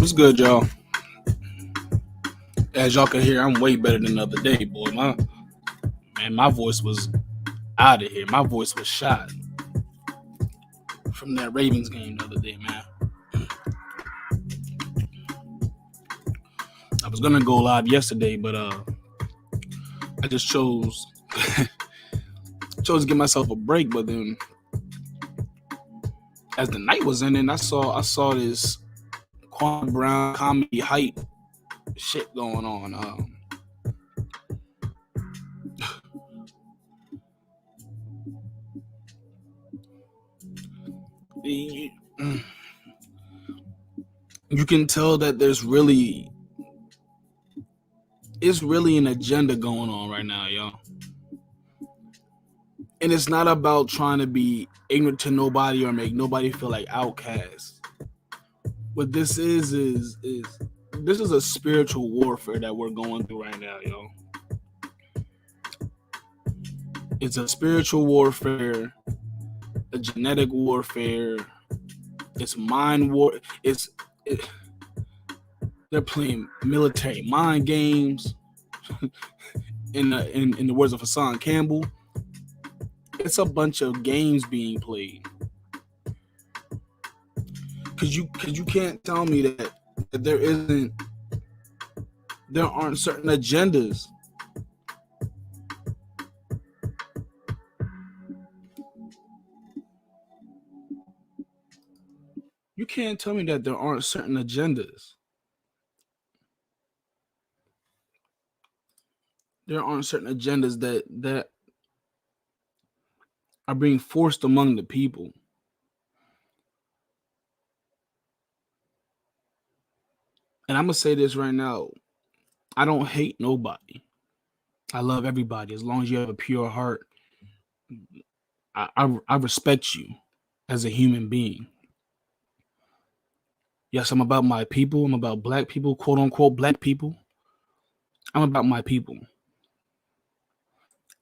What's good, y'all? As y'all can hear, I'm way better than the other day, boy. My voice was out of here. My voice was shot from that Ravens game the other day, man. I was gonna go live yesterday, but I just chose to give myself a break. But then, as the night was ending, I saw this Kwame Brown comedy hype shit going on. You can tell that it's really an agenda going on right now, y'all. And it's not about trying to be ignorant to nobody or make nobody feel like outcasts. What this is this is a spiritual warfare that we're going through right now, yo. It's a spiritual warfare, a genetic warfare, it's mind war. They're playing military mind games. in the words of Hassan Campbell, it's a bunch of games being played. Cause you can't tell me that there aren't certain agendas. You can't tell me that there aren't certain agendas. There aren't certain agendas that are being forced among the people. And I'm gonna say this right now. I don't hate nobody. I love everybody. As long as you have a pure heart, I respect you as a human being. Yes, I'm about my people. I'm about black people, quote unquote black people. I'm about my people.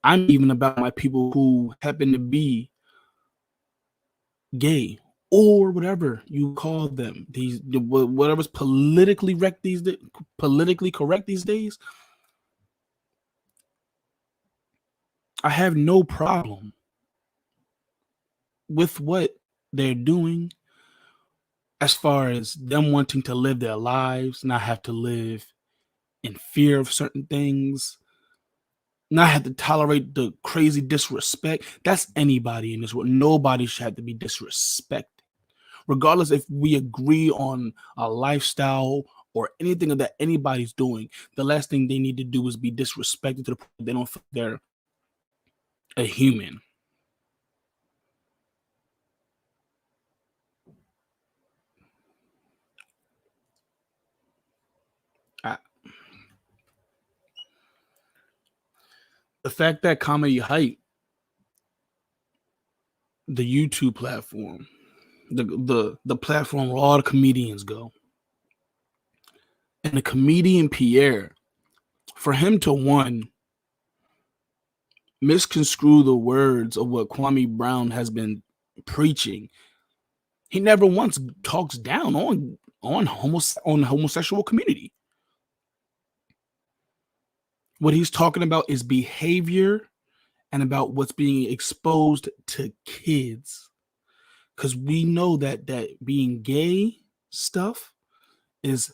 I'm even about my people who happen to be gay or whatever you call them. Whatever's politically correct these days. I have no problem with what they're doing as far as them wanting to live their lives, not have to live in fear of certain things, not have to tolerate the crazy disrespect. That's anybody in this world. Nobody should have to be disrespected. Regardless if we agree on a lifestyle or anything that anybody's doing, the last thing they need to do is be disrespected to the point they don't feel they're a human. The fact that Comedy Hype, the YouTube platform, the platform where all the comedians go, and the comedian Pierre, for him to misconstrue the words of what Kwame Brown has been preaching. He never once talks down on the homosexual community. What he's talking about is behavior and about what's being exposed to kids. Because we know that being gay stuff is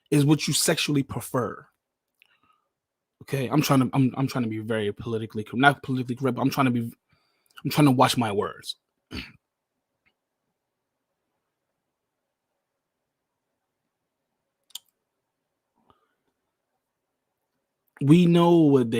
what you sexually prefer. Okay, I'm trying to be very not politically correct, but I'm trying to watch my words. We know what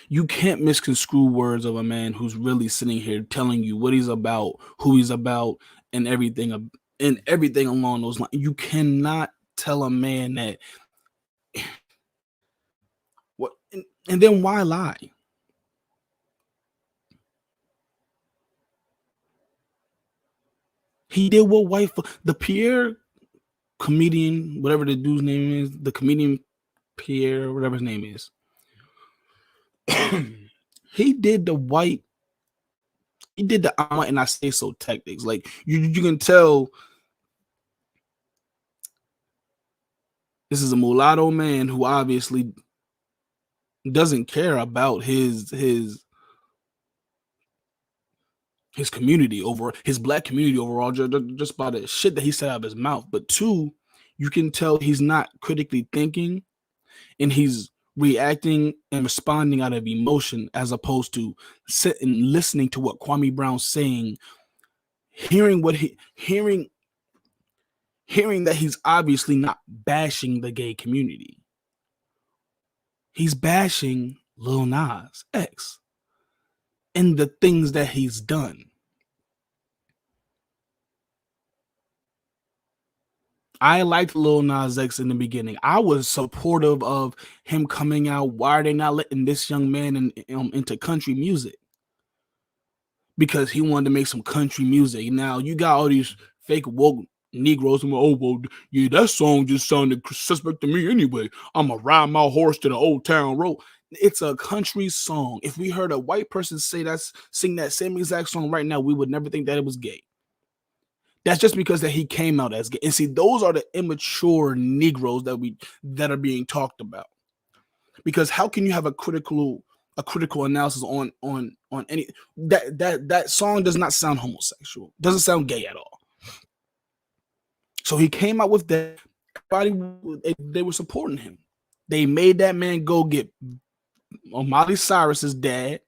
you can't misconstrue words of a man who's really sitting here telling you what he's about, who he's about, and everything along those lines. You cannot tell a man that. What? And then why lie? He did what the Pierre comedian, whatever the dude's name is, the comedian Pierre, whatever his name is. He did the white he did the "I might not say so" tactics. Like you can tell this is a mulatto man who obviously doesn't care about his community over his black community overall, just by the shit that he said out of his mouth. But two, you can tell he's not critically thinking and he's reacting and responding out of emotion as opposed to sitting listening to what Kwame Brown's saying, hearing what he hearing that he's obviously not bashing the gay community. He's bashing Lil Nas X and the things that he's done. I liked Lil Nas X in the beginning. I was supportive of him coming out. Why are they not letting this young man into country music? Because he wanted to make some country music. Now you got all these fake woke Negroes who are, oh well, yeah, that song just sounded suspect to me anyway. I'ma ride my horse to the old town road. It's a country song. If we heard a white person sing that same exact song right now, we would never think that it was gay. That's just because that he came out as gay. And see, those are the immature Negroes that are being talked about. Because how can you have a critical analysis on any that song does not sound homosexual, doesn't sound gay at all. So he came out with that. Everybody, they were supporting him. They made that man go get Miley Cyrus's dad,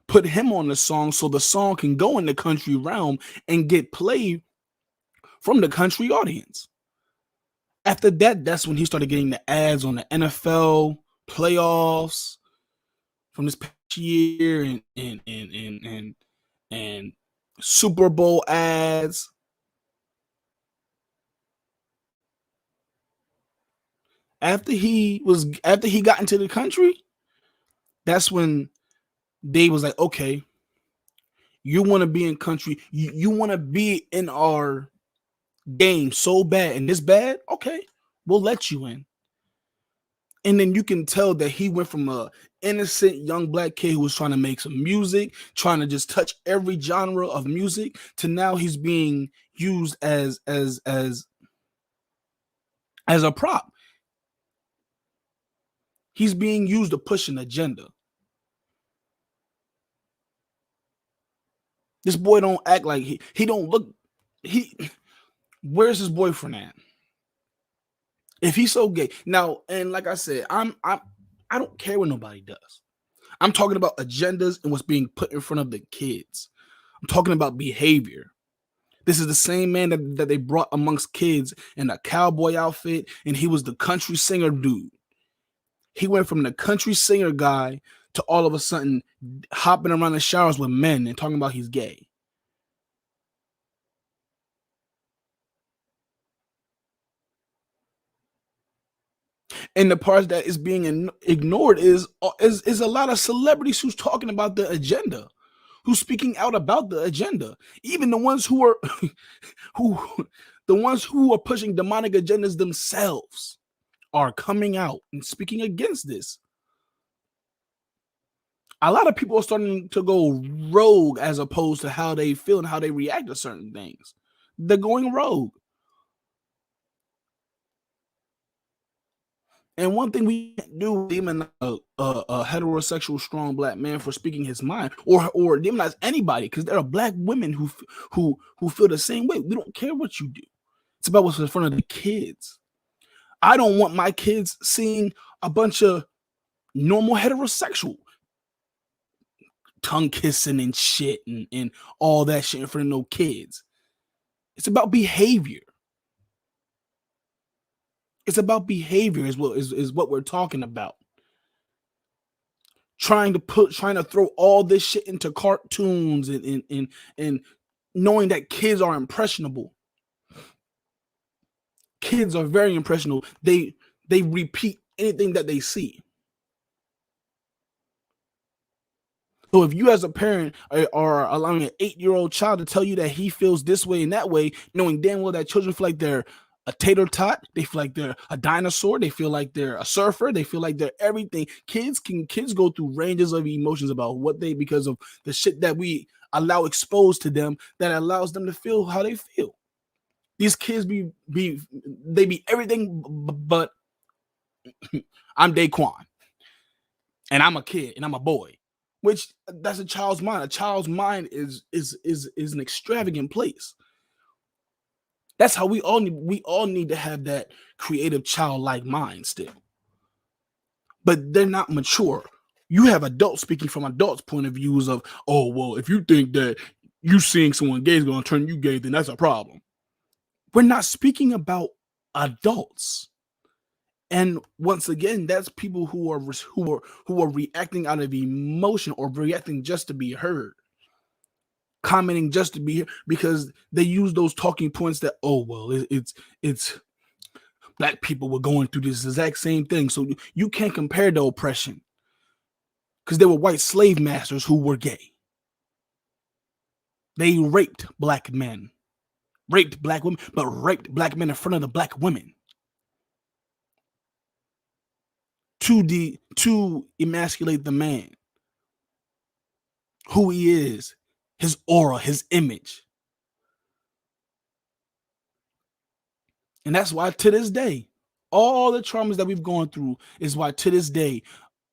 put him on the song so the song can go in the country realm and get played from the country audience. After that, that's when he started getting the ads on the NFL playoffs from this past year and Super Bowl ads. After he got into the country, that's when they was like, okay, you want to be in country, you want to be in our game so bad and this bad, okay, we'll let you in. And then you can tell that he went from a innocent young black kid who was trying to make some music, trying to just touch every genre of music, to now he's being used as a prop. He's being used to push an agenda. This boy don't act like he don't look. Where's his boyfriend at? If he's so gay now, and like I said, I don't care what nobody does. I'm talking about agendas and what's being put in front of the kids. I'm talking about behavior. This is the same man that they brought amongst kids in a cowboy outfit, and he was the country singer dude. He went from the country singer guy to all of a sudden hopping around the showers with men and talking about he's gay. And the part that is being ignored is a lot of celebrities who's talking about the agenda, who's speaking out about the agenda. Even the ones who are who are pushing demonic agendas themselves are coming out and speaking against this. A lot of people are starting to go rogue as opposed to how they feel and how they react to certain things. They're going rogue. And one thing we can't do is demonize a heterosexual strong black man for speaking his mind, or demonize anybody, because there are black women who feel the same way. We don't care what you do. It's about what's in front of the kids. I don't want my kids seeing a bunch of normal heterosexual tongue kissing and shit and all that shit in front of no kids. It's about behavior. It's about behavior is what we're talking about. Trying to throw all this shit into cartoons and knowing that kids are impressionable. Kids are very impressionable. They repeat anything that they see. So if you as a parent are allowing an 8-year-old child to tell you that he feels this way and that way, knowing damn well that children feel like they're a tater tot. They feel like they're a dinosaur. They feel like they're a surfer. They feel like they're everything. Kids go through ranges of emotions about what they because of the shit that we allow exposed to them that allows them to feel how they feel. These kids they be everything but I'm Daquan and I'm a kid and I'm a boy. Which that's a child's mind. A child's mind is an extravagant place. That's how we all need to have that creative childlike mind still. But they're not mature. You have adults speaking from adults' point of views of, oh, well, if you think that you seeing someone gay is going to turn you gay, then that's a problem. We're not speaking about adults. And once again, that's people who are reacting out of emotion or reacting just to be heard, commenting just to be here because they use those talking points that, oh, well, it's black people were going through this exact same thing. So you can't compare the oppression because there were white slave masters who were gay. They raped black men, raped black women, but raped black men in front of the black women to emasculate the man, who he is, his aura, his image. And that's why to this day, all the traumas that we've gone through is why to this day,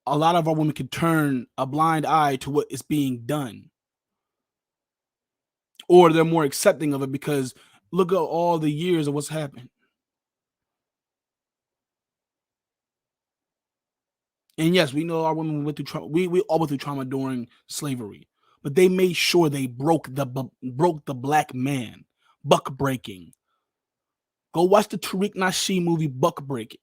a lot of our women can turn a blind eye to what is being done. Or they're more accepting of it because look at all the years of what's happened. And yes, we know our women went through trauma. We all went through trauma during slavery, but they made sure they broke the black man, buck breaking. Go watch the Tariq Nasheed movie, Buck Breaking.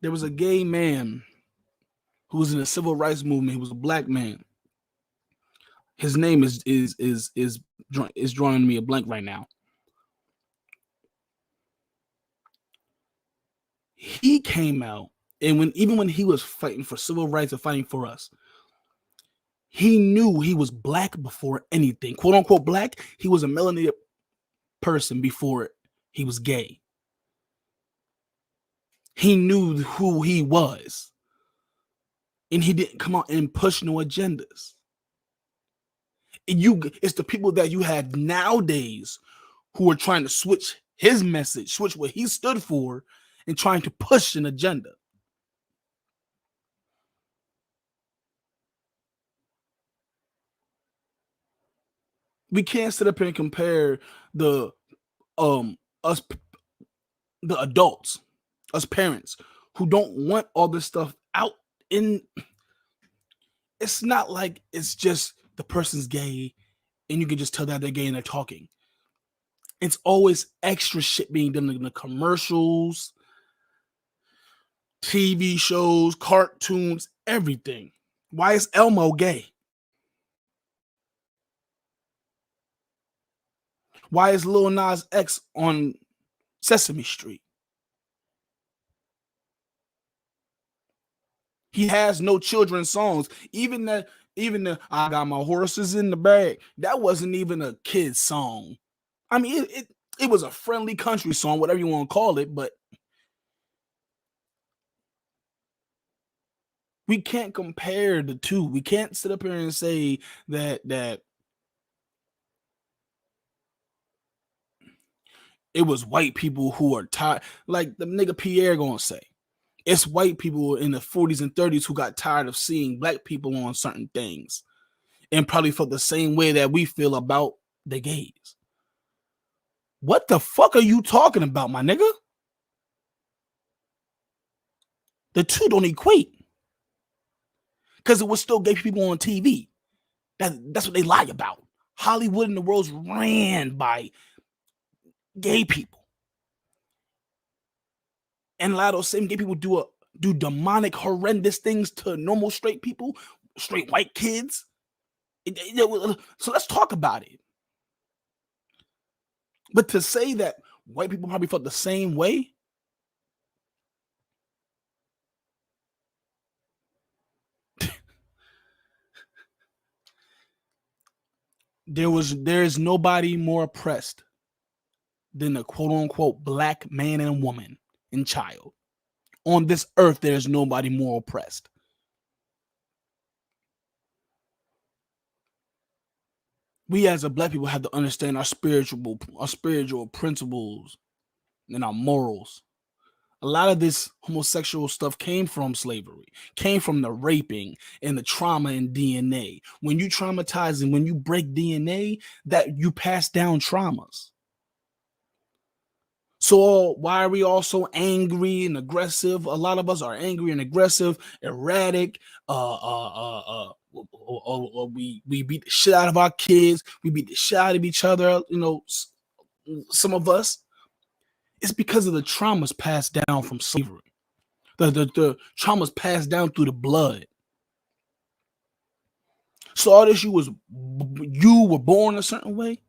There was a gay man who was in the civil rights movement. He was a black man. His name is drawing me a blank right now. He came out, and even when he was fighting for civil rights and fighting for us, he knew he was black before anything, quote unquote black. He was a melanated person before he was gay. He knew who he was, and he didn't come out and push no agendas. It's the people that you have nowadays who are trying to switch his message, switch what he stood for, and trying to push an agenda. We can't sit up here and compare the us the adults, us parents who don't want all this stuff out in. It's not like it's just the person's gay and you can just tell that they're gay and they're talking. It's always extra shit being done in the commercials, TV shows, cartoons, everything. Why is Elmo gay? Why is Lil Nas X on Sesame Street? He has no children's songs. Even the I got my horses in the bag. That wasn't even a kid's song. I mean, it was a friendly country song, whatever you want to call it, but we can't compare the two. We can't sit up here and say that it was white people who are tired, like the nigga Pierre gonna say. It's white people in the 40s and 30s who got tired of seeing black people on certain things and probably felt the same way that we feel about the gays. What the fuck are you talking about, my nigga? The two don't equate. Because it was still gay people on TV. That's what they lie about. Hollywood and the world's ran by gay people. And a lot of those same gay people do demonic, horrendous things to normal straight people, straight white kids. So let's talk about it. But to say that white people probably felt the same way, There is nobody more oppressed than a quote unquote black man and woman and child. On this earth, there's nobody more oppressed. We as a black people have to understand our spiritual principles and our morals. A lot of this homosexual stuff came from slavery, came from the raping and the trauma in DNA. When you traumatize and when you break DNA, that you pass down traumas. So why are we all so angry and aggressive? A lot of us are angry and aggressive, erratic. We beat the shit out of our kids. We beat the shit out of each other. Some of us. It's because of the traumas passed down from slavery. The traumas passed down through the blood. So all this you were born a certain way.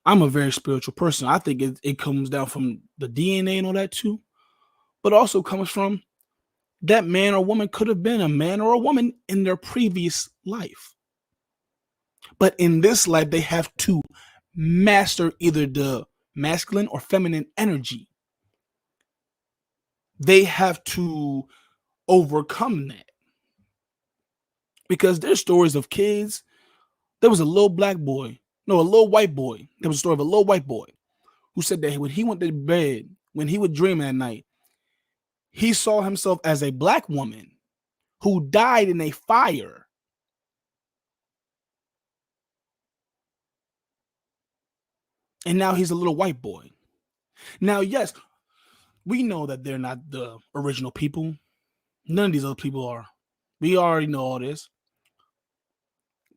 I'm a very spiritual person. I think it comes down from the DNA and all that too, but also comes from that man or woman could have been a man or a woman in their previous life. But in this life, they have to master either the masculine or feminine energy. They have to overcome that. Because there's stories of kids. There was a little black boy, no, a little white boy. There was a story of a little white boy who said that when he went to bed, when he would dream at night, he saw himself as a black woman who died in a fire. And now he's a little white boy. Now, yes, we know that they're not the original people. None of these other people are. We already know all this.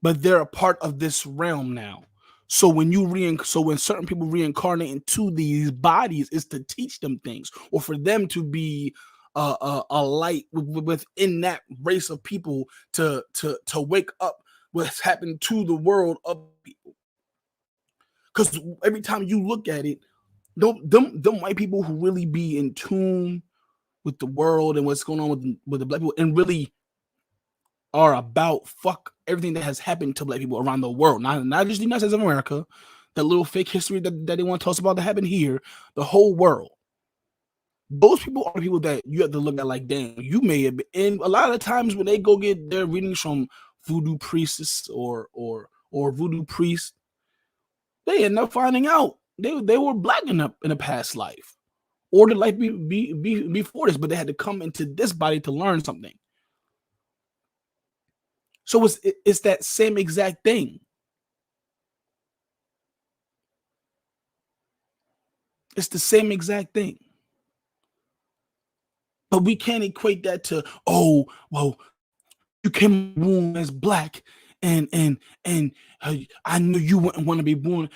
But they're a part of this realm now. So when certain people reincarnate into these bodies, is to teach them things, or for them to be a light within that race of people to wake up what's happened to the world of people. Because every time you look at it, them white people who really be in tune with the world and what's going on with the black people and really are about fuck everything that has happened to black people around the world, not just the United States of America, that little fake history that they want to tell us about that happened here, the whole world. Those people are people that you have to look at like, damn, you may have been. And a lot of the times when they go get their readings from voodoo priests or voodoo priests, they end up finding out they were black in a past life or the life before this, but they had to come into this body to learn something. So it's that same exact thing. It's the same exact thing. But we can't equate that to, oh, well, you came born as black and I knew you wouldn't want to be born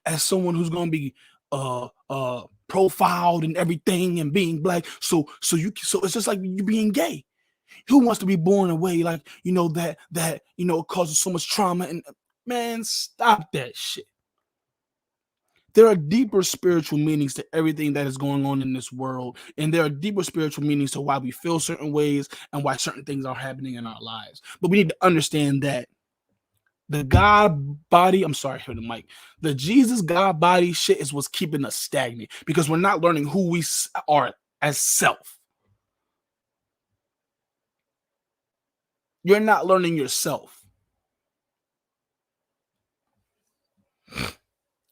as someone who's gonna be profiled and everything and being black. So it's just like you being gay. Who wants to be born away like that causes so much trauma? And man, stop that shit. There are deeper spiritual meanings to everything that is going on in this world, and there are deeper spiritual meanings to why we feel certain ways and why certain things are happening in our lives. But we need to understand that the God body, I'm sorry for the mic, the Jesus God body shit is what's keeping us stagnant because we're not learning who we are as self. You're not learning yourself.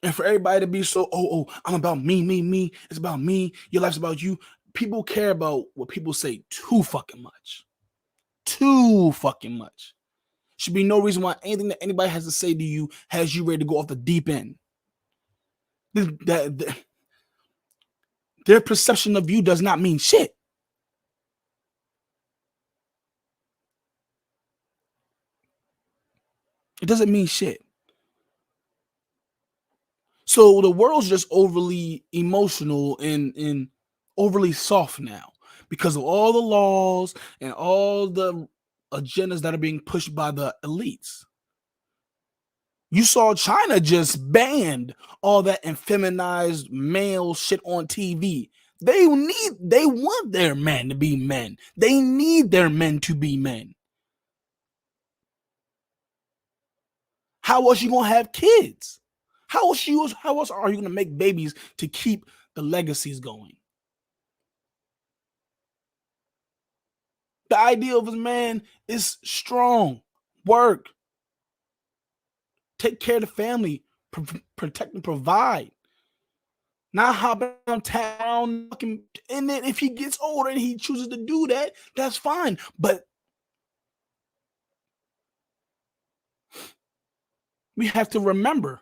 And for everybody to be so, I'm about me, it's about me, your life's about you. People care about what people say too fucking much. Too fucking much. Should be no reason why anything that anybody has to say to you has you ready to go off the deep end. Their perception of you does not mean shit. It doesn't mean shit. So the world's just overly emotional and overly soft now because of all the laws and all the agendas that are being pushed by the elites. You saw China just banned all that effeminized male shit on TV. They want their men to be men. They need their men to be men. How else you gonna have kids? How else are you gonna make babies to keep the legacies going? The idea of a man is strong, work, take care of the family, protect and provide. Not hop around town, and then if he gets older and he chooses to do that, that's fine. But we have to remember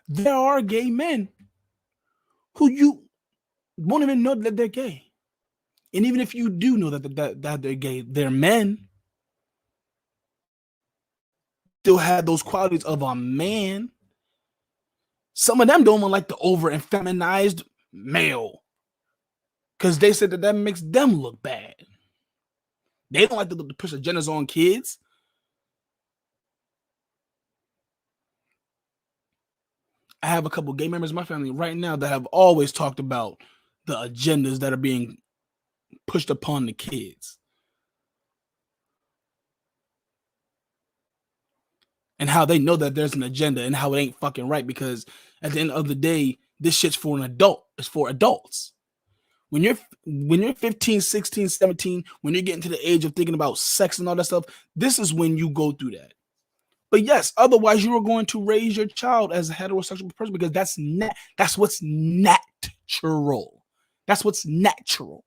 there are gay men who you won't even know that they're gay. And even if you do know that they're gay, they're men. Still have those qualities of a man. Some of them don't want like the over and feminized male because they said that makes them look bad. They don't like to push agendas on kids. I have a couple gay members in my family right now that have always talked about the agendas that are being pushed upon the kids and how they know that there's an agenda and how it ain't fucking right, because at the end of the day, this shit's for an adult. It's for adults. When you're 15, 16, 17, when you're getting to the age of thinking about sex and all that stuff, this is when you go through that. But yes, otherwise you are going to raise your child as a heterosexual person because that's what's natural. That's what's natural.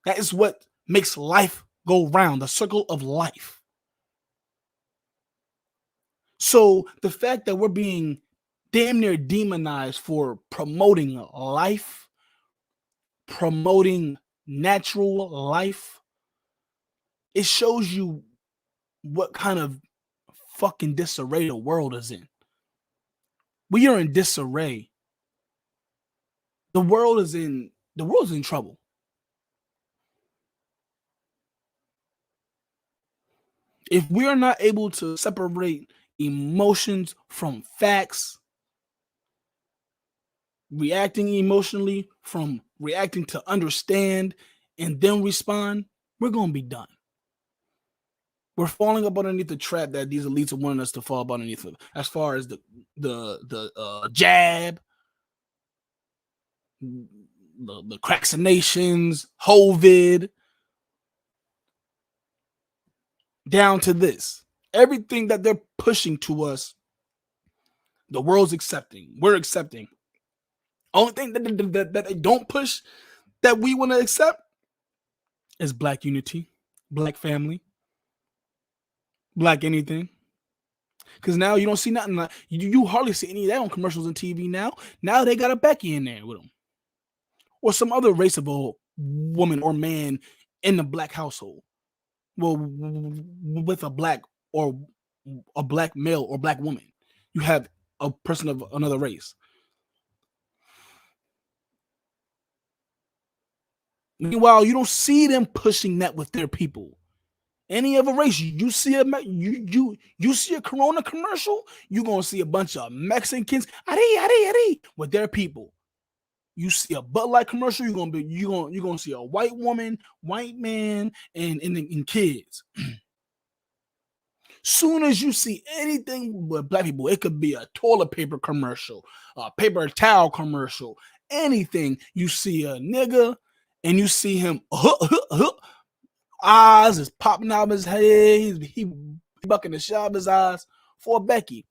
That is what makes life go round, the circle of life. So the fact that we're being damn near demonized for promoting life, promoting natural life, it shows you what kind of fucking disarray the world is in. We are in disarray. The world is in trouble. If we are not able to separate emotions from facts, reacting emotionally from reacting to understand and then respond, we're going to be done. We're falling up underneath the trap that these elites are wanting us to fall up underneath of, as far as the jab, the vaccinations, COVID, down to this. Everything that they're pushing to us, the world's accepting. We're accepting. Only thing that they don't push that we want to accept is black unity, black family, black anything. Because now you don't see nothing like you hardly see any of that on commercials and TV now. Now they got a Becky in there with them, or some other race of a woman or man in the black household. Well, with a black male or black woman, you have a person of another race. Meanwhile, you don't see them pushing that with their people. Any other race, you see a Corona commercial, you're gonna see a bunch of Mexicans with their people. You see a Bud Light commercial, you're gonna see a white woman, white man, and kids. Soon as you see anything with black people, it could be a toilet paper commercial, a paper towel commercial, anything. You see a nigga and you see him eyes is popping out of his head. He bucking the shit out of his eyes for Becky.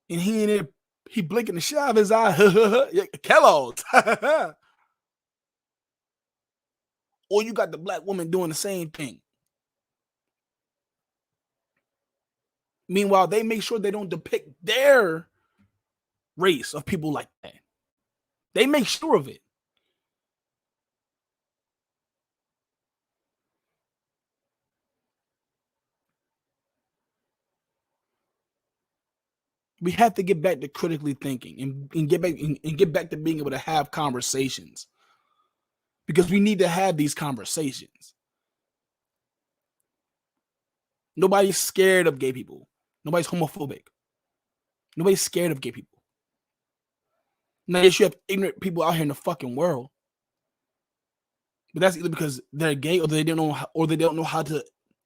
And he blinking the shit out of his eye. Kellogg's. Or you got the black woman doing the same thing. Meanwhile, they make sure they don't depict their race of people like that. They make sure of it. We have to get back to critically thinking and get back to being able to have conversations, because we need to have these conversations. Nobody's scared of gay people. Nobody's homophobic. Nobody's scared of gay people. Now, yes, you have ignorant people out here in the fucking world, but that's either because they're gay or they don't know how to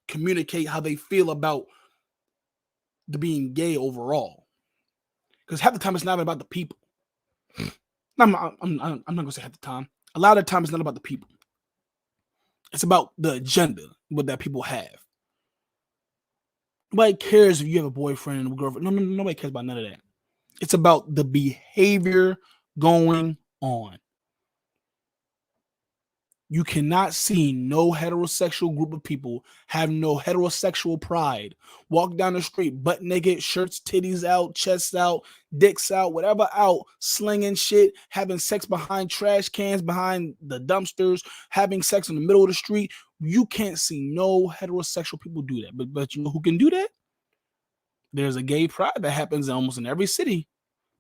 communicate how they feel about to being gay overall. Because half the time it's not about the people. I'm not gonna say half the time. A lot of the time it's not about the people. It's about the agenda what that people have. Nobody cares if you have a boyfriend or girlfriend. No, nobody cares about none of that. It's about the behavior going on. You cannot see no heterosexual group of people have no heterosexual pride. Walk down the street, butt naked, shirts, titties out, chests out, dicks out, whatever out, slinging shit, having sex behind trash cans, behind the dumpsters, having sex in the middle of the street. You can't see no heterosexual people do that. But you know who can do that? There's a gay pride that happens almost in every city.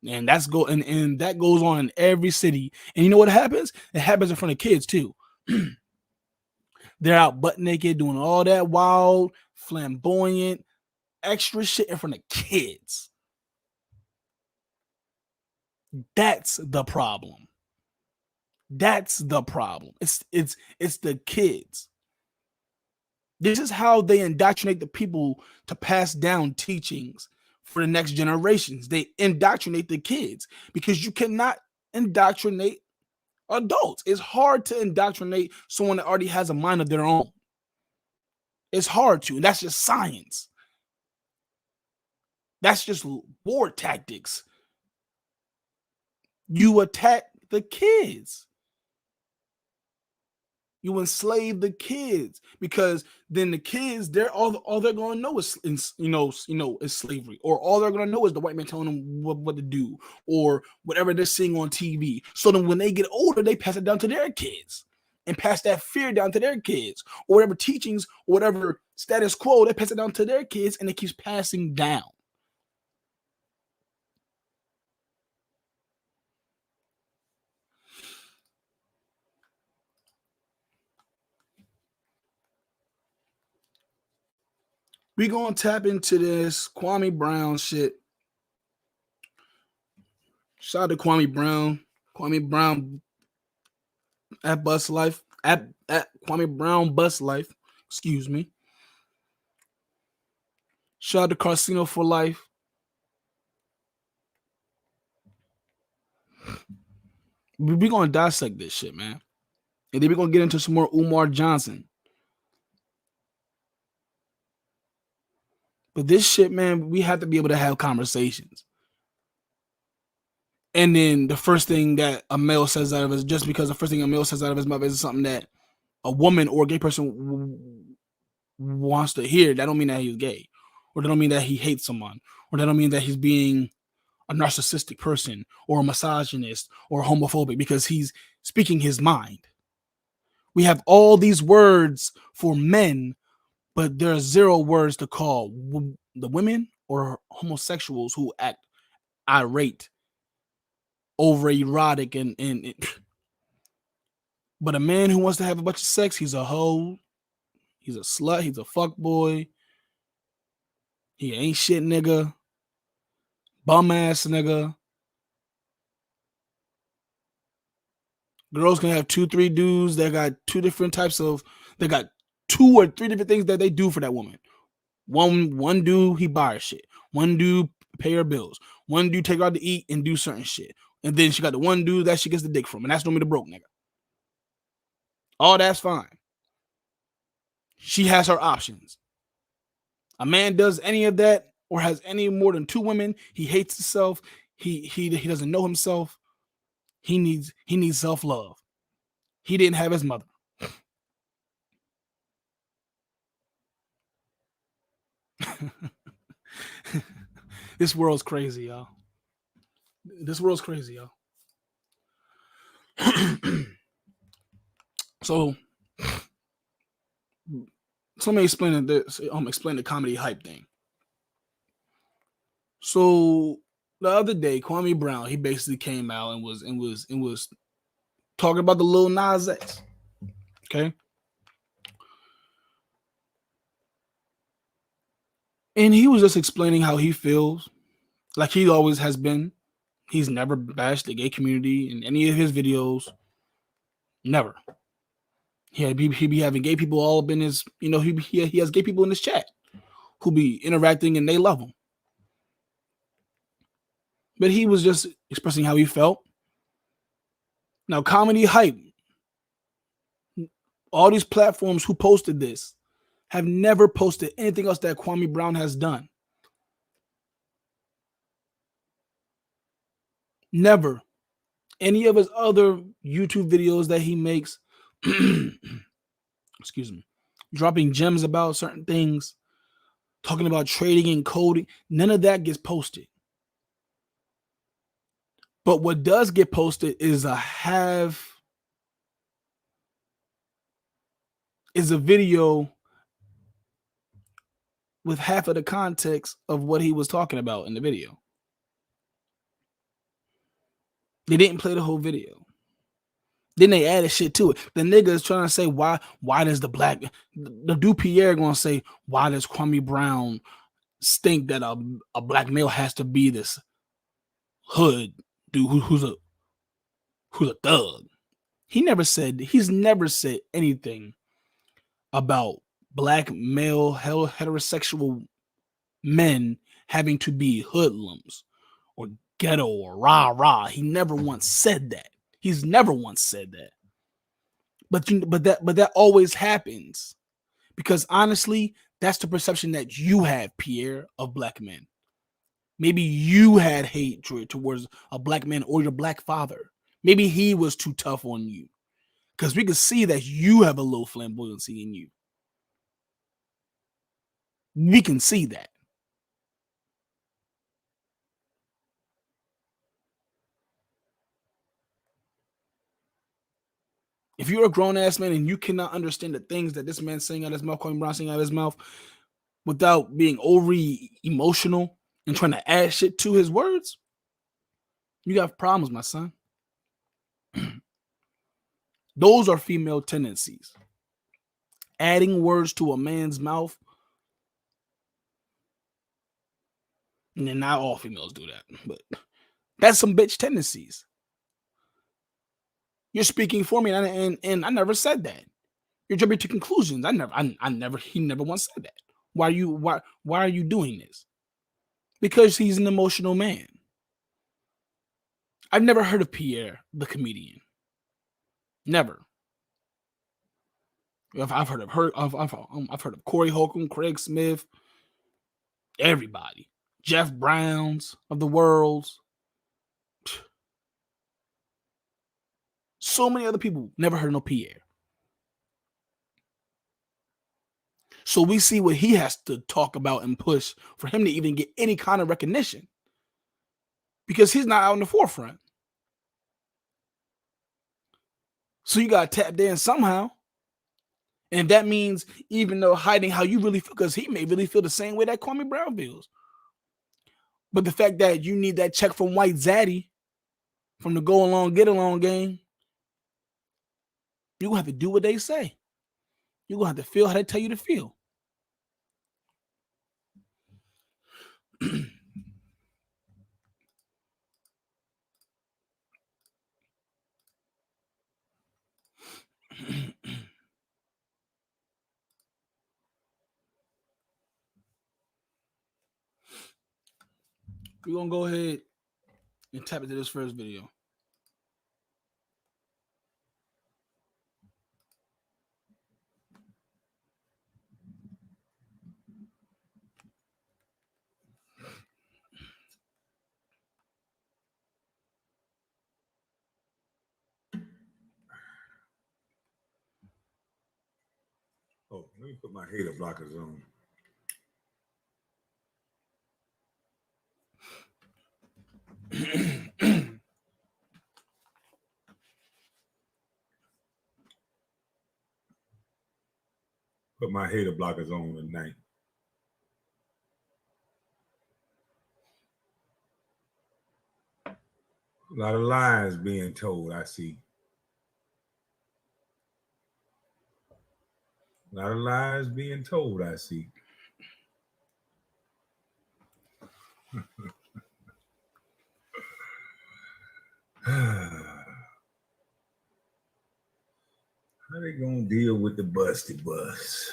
And that goes on in every city. And you know what happens? It happens in front of kids too. They're out butt naked doing all that wild, flamboyant, extra shit in front of kids. That's the problem. That's the problem. It's the kids. This is how they indoctrinate the people to pass down teachings for the next generations. They indoctrinate the kids because you cannot indoctrinate adults. It's hard to indoctrinate someone that already has a mind of their own. It's hard to, and that's just science. That's just war tactics. You attack the kids. You enslave the kids because then the kids, they're all they're going to know is is slavery, or all they're going to know is the white man telling them what to do, or whatever they're seeing on TV. So then when they get older, they pass it down to their kids and pass that fear down to their kids, or whatever teachings, whatever status quo, they pass it down to their kids, and it keeps passing down. We gonna tap into this Kwame Brown shit. Shout out to Kwame Brown. Kwame Brown at Bus Life. At Kwame Brown Bus Life. Excuse me. Shout out to Casino for Life. We're gonna dissect this shit, man. And then we're gonna get into some more Umar Johnson. But this shit, man, we have to be able to have conversations. And then the first thing that a male says out of his, just because the first thing a male says out of his mouth is something that a woman or a gay person wants to hear, that don't mean that he's gay, or that don't mean that he hates someone, or that don't mean that he's being a narcissistic person or a misogynist or homophobic, because he's speaking his mind. We have all these words for men, but there are zero words to call the women or homosexuals who act irate, over erotic, and but a man who wants to have a bunch of sex, he's a hoe, he's a slut, he's a fuck boy, he ain't shit nigga, bum ass nigga. Girls can have 2-3 dudes that got two different types of, they got 2 or 3 different things that they do for that woman. One dude, he buy her shit. One dude pay her bills. One dude take her out to eat and do certain shit. And then she got the one dude that she gets the dick from, and that's normally the broke nigga. All that's fine. She has her options. A man does any of that or has any more than 2 women, he hates himself. He doesn't know himself. He needs self-love. He didn't have his mother. This world's crazy, y'all. This world's crazy, y'all. So let me explain this. Explain the comedy hype thing. So the other day, Kwame Brown, he basically came out and was talking about the Lil Nas X. Okay. And he was just explaining how he feels, like he always has been. He's never bashed the gay community in any of his videos. Never. He be having gay people all up in his, he has gay people in his chat who be interacting and they love him. but he was just expressing how he felt. Now, Comedy Hype, all these platforms who posted this have never posted anything else that Kwame Brown has done. Never. Any of his other YouTube videos that he makes, excuse me, dropping gems about certain things, talking about trading and coding, none of that gets posted. But what does get posted is a video with half of the context of what he was talking about in the video. They didn't play the whole video. Then they added shit to it. The nigga is trying to say why does the dude Pierre gonna say why does Kwame Brown think that a black male has to be this hood dude who's a thug? He's never said anything about black male heterosexual men having to be hoodlums or ghetto or rah. He never once said that. He's never once said that. But that always happens because honestly, that's the perception that you have, Pierre, of black men. Maybe you had hatred towards a black man or your black father. Maybe he was too tough on you because we can see that you have a little flamboyancy in you. We can see that. If you're a grown-ass man and you cannot understand the things that this man's saying out of his mouth, Kwame Brown saying out of his mouth, without being overly emotional and trying to add shit to his words, you got problems, my son. Those are female tendencies. Adding words to a man's mouth, and then not all females do that, but that's some bitch tendencies. You're speaking for me, and I never said that. You're jumping to conclusions. He never once said that. Why are you doing this? Because he's an emotional man. I've never heard of Pierre, the comedian. Never. I've heard of Corey Holcomb, Craig Smith, everybody, Jeff Browns of the world, so many other people. Never heard of no Pierre. So we see what he has to talk about and push for him to even get any kind of recognition, because he's not out in the forefront. So you got to tap in somehow. And that means even though hiding how you really feel, because he may really feel the same way that Kwame Brown feels. But the fact that you need that check from White Zaddy from the go along, get along game, you're going to have to do what they say. You're going to have to feel how they tell you to feel. We're going to go ahead and tap into this first video. Oh, let me put my hater blockers on. Put my hater blockers on tonight. A lot of lies being told, I see. A lot of lies being told, I see. How they gonna deal with the busty bus?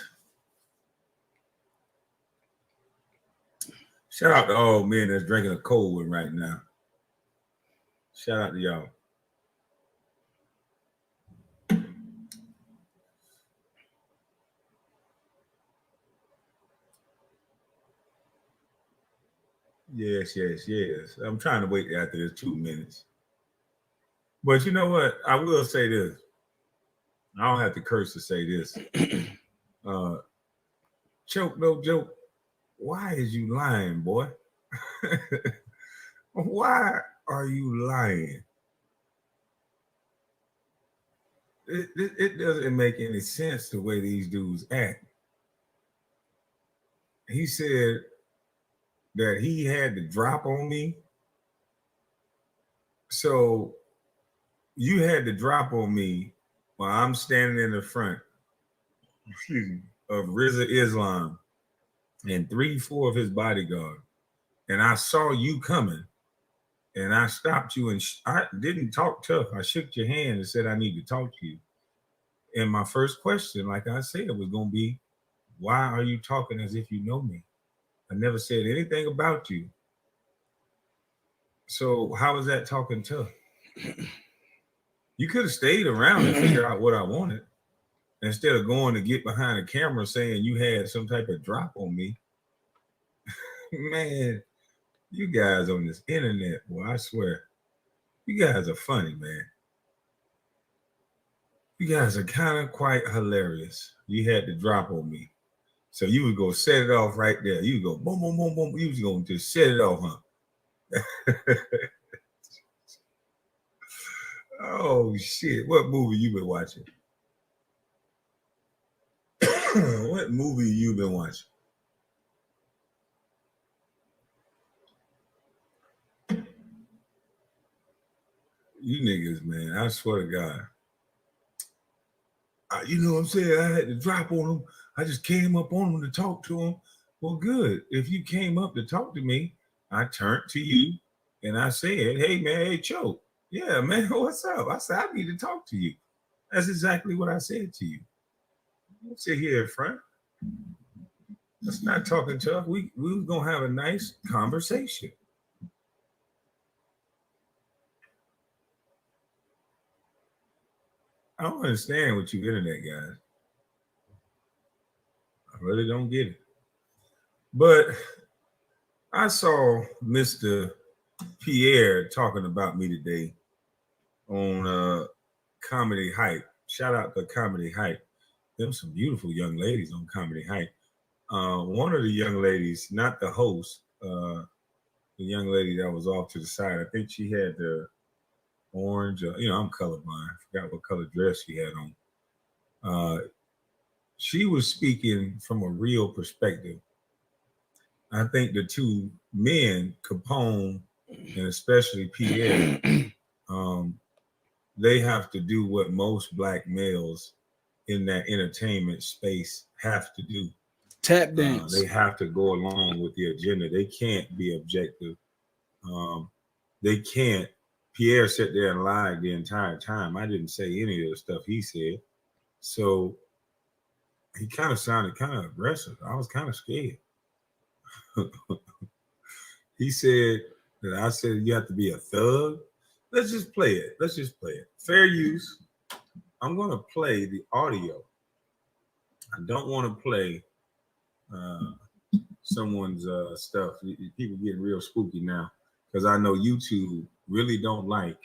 Shout out to all men that's drinking a cold one right now. Shout out to y'all. Yes. I'm trying to wait after this 2 minutes. But you know what? I will say this. I don't have to curse to say this. Choke, no joke. Why is you lying, boy? Why are you lying? It doesn't make any sense the way these dudes act. He said that he had to drop on me. So you had to drop on me while I'm standing in the front of Rizza Islam and 3-4 of his bodyguard. And I saw you coming and I stopped you and I didn't talk tough. I shook your hand and said, I need to talk to you. And my first question, like I said, was going to be, why are you talking as if you know me? I never said anything about you. So how is that talking tough? You could have stayed around and figured out what I wanted instead of going to get behind the camera saying you had some type of drop on me. Man, you guys on this internet, boy, I swear, you guys are funny, man. You guys are kind of quite hilarious. You had to drop on me. So you would go set it off right there. You would go boom, boom, boom, boom. You was going to just set it off, huh? Oh, shit. What movie you been watching? What movie you been watching? You niggas, man, I swear to God. You know what I'm saying? I had to drop on him. I just came up on him to talk to him. Well, good. If you came up to talk to me, I turned to you and I said, hey, man, hey, Cho. Yeah, man, what's up? I said, I need to talk to you. That's exactly what I said to you. Don't sit here in front. Let's not talking tough. We was going to have a nice conversation. I don't understand what you internet guys. I really don't get it. But I saw Mr. Pierre talking about me today on Comedy Hype. Shout out to Comedy Hype. Them some beautiful young ladies on Comedy Hype. One of the young ladies, not the host, the young lady that was off to the side, I think she had the orange, I'm colorblind. I forgot what color dress she had on. She was speaking from a real perspective. I think the two men, Capone and especially Pierre, they have to do what most black males in that entertainment space have to do. Tap dance. They have to go along with the agenda. They can't be objective. They can't. Pierre sat there and lied the entire time. I didn't say any of the stuff he said. So he kind of sounded kind of aggressive. I was kind of scared. He said that I said you have to be a thug. Let's just play it. Fair use. I'm going to play the audio. I don't want to play someone's stuff. People getting real spooky now because I know YouTube really don't like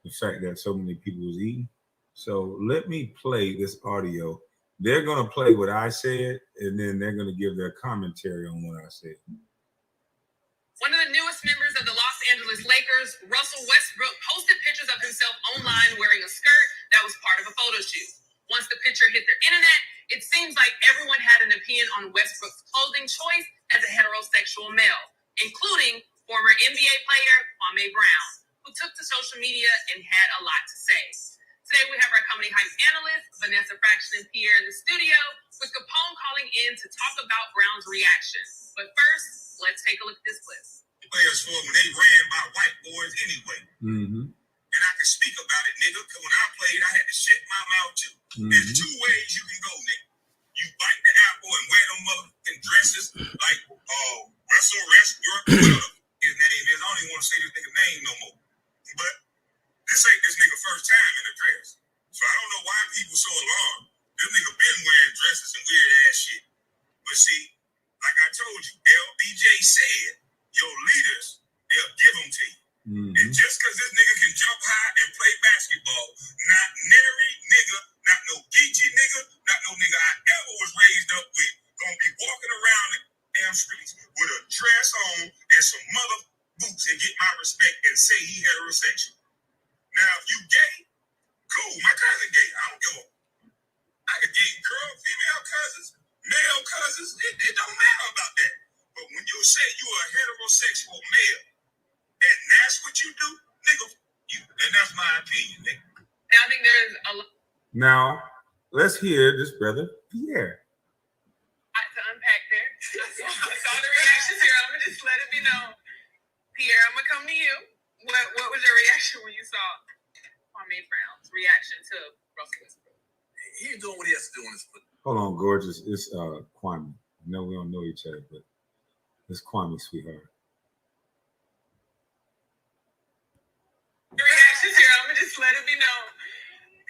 the fact that so many people was eating. So let me play this audio. They're going to play what I said, and then they're going to give their commentary on what I said. One of the newest members of the Los Angeles Lakers, Russell Westbrook, posted pictures of himself online wearing a skirt that was part of a photo shoot. Once the picture hit the internet, it seems like everyone had an opinion on Westbrook's clothing choice as a heterosexual male, including former NBA player Kwame Brown, who took to social media and had a lot to say. Today we have our Comedy Hype analysts, Vanessa Fraction and Pierre in the studio, with Capone calling in to talk about Brown's reaction. But first, let's take a look at this clip. Players for when they ran by white boys anyway. Mm-hmm. And I can speak about it, nigga, because when I played, I had to shut my mouth too. Mm-hmm. There's two ways you can go, nigga. You bite the apple and wear them motherfucking dresses like Russell Westbrook, whatever his name is. I don't even want to say this nigga name no more. But say he heterosexual. Now, if you gay, cool. My cousin gay. I don't give a. I got gay girl, female cousins, male cousins. It don't matter about that. But when you say you a heterosexual male, and that's what you do, nigga, and that's my opinion, nigga. And I think there's a lot Now, let's hear this brother Pierre. to unpack there. I saw the reactions here. I'm gonna just let it be known. Pierre, I'm gonna come to you. What was your reaction when you saw Kwame Brown's reaction to Russell Westbrook? He's doing what he has to do on his foot. Hold on, gorgeous. It's Kwame. No, we don't know each other, but it's Kwame, sweetheart. The reactions here. I'm gonna just let it be known.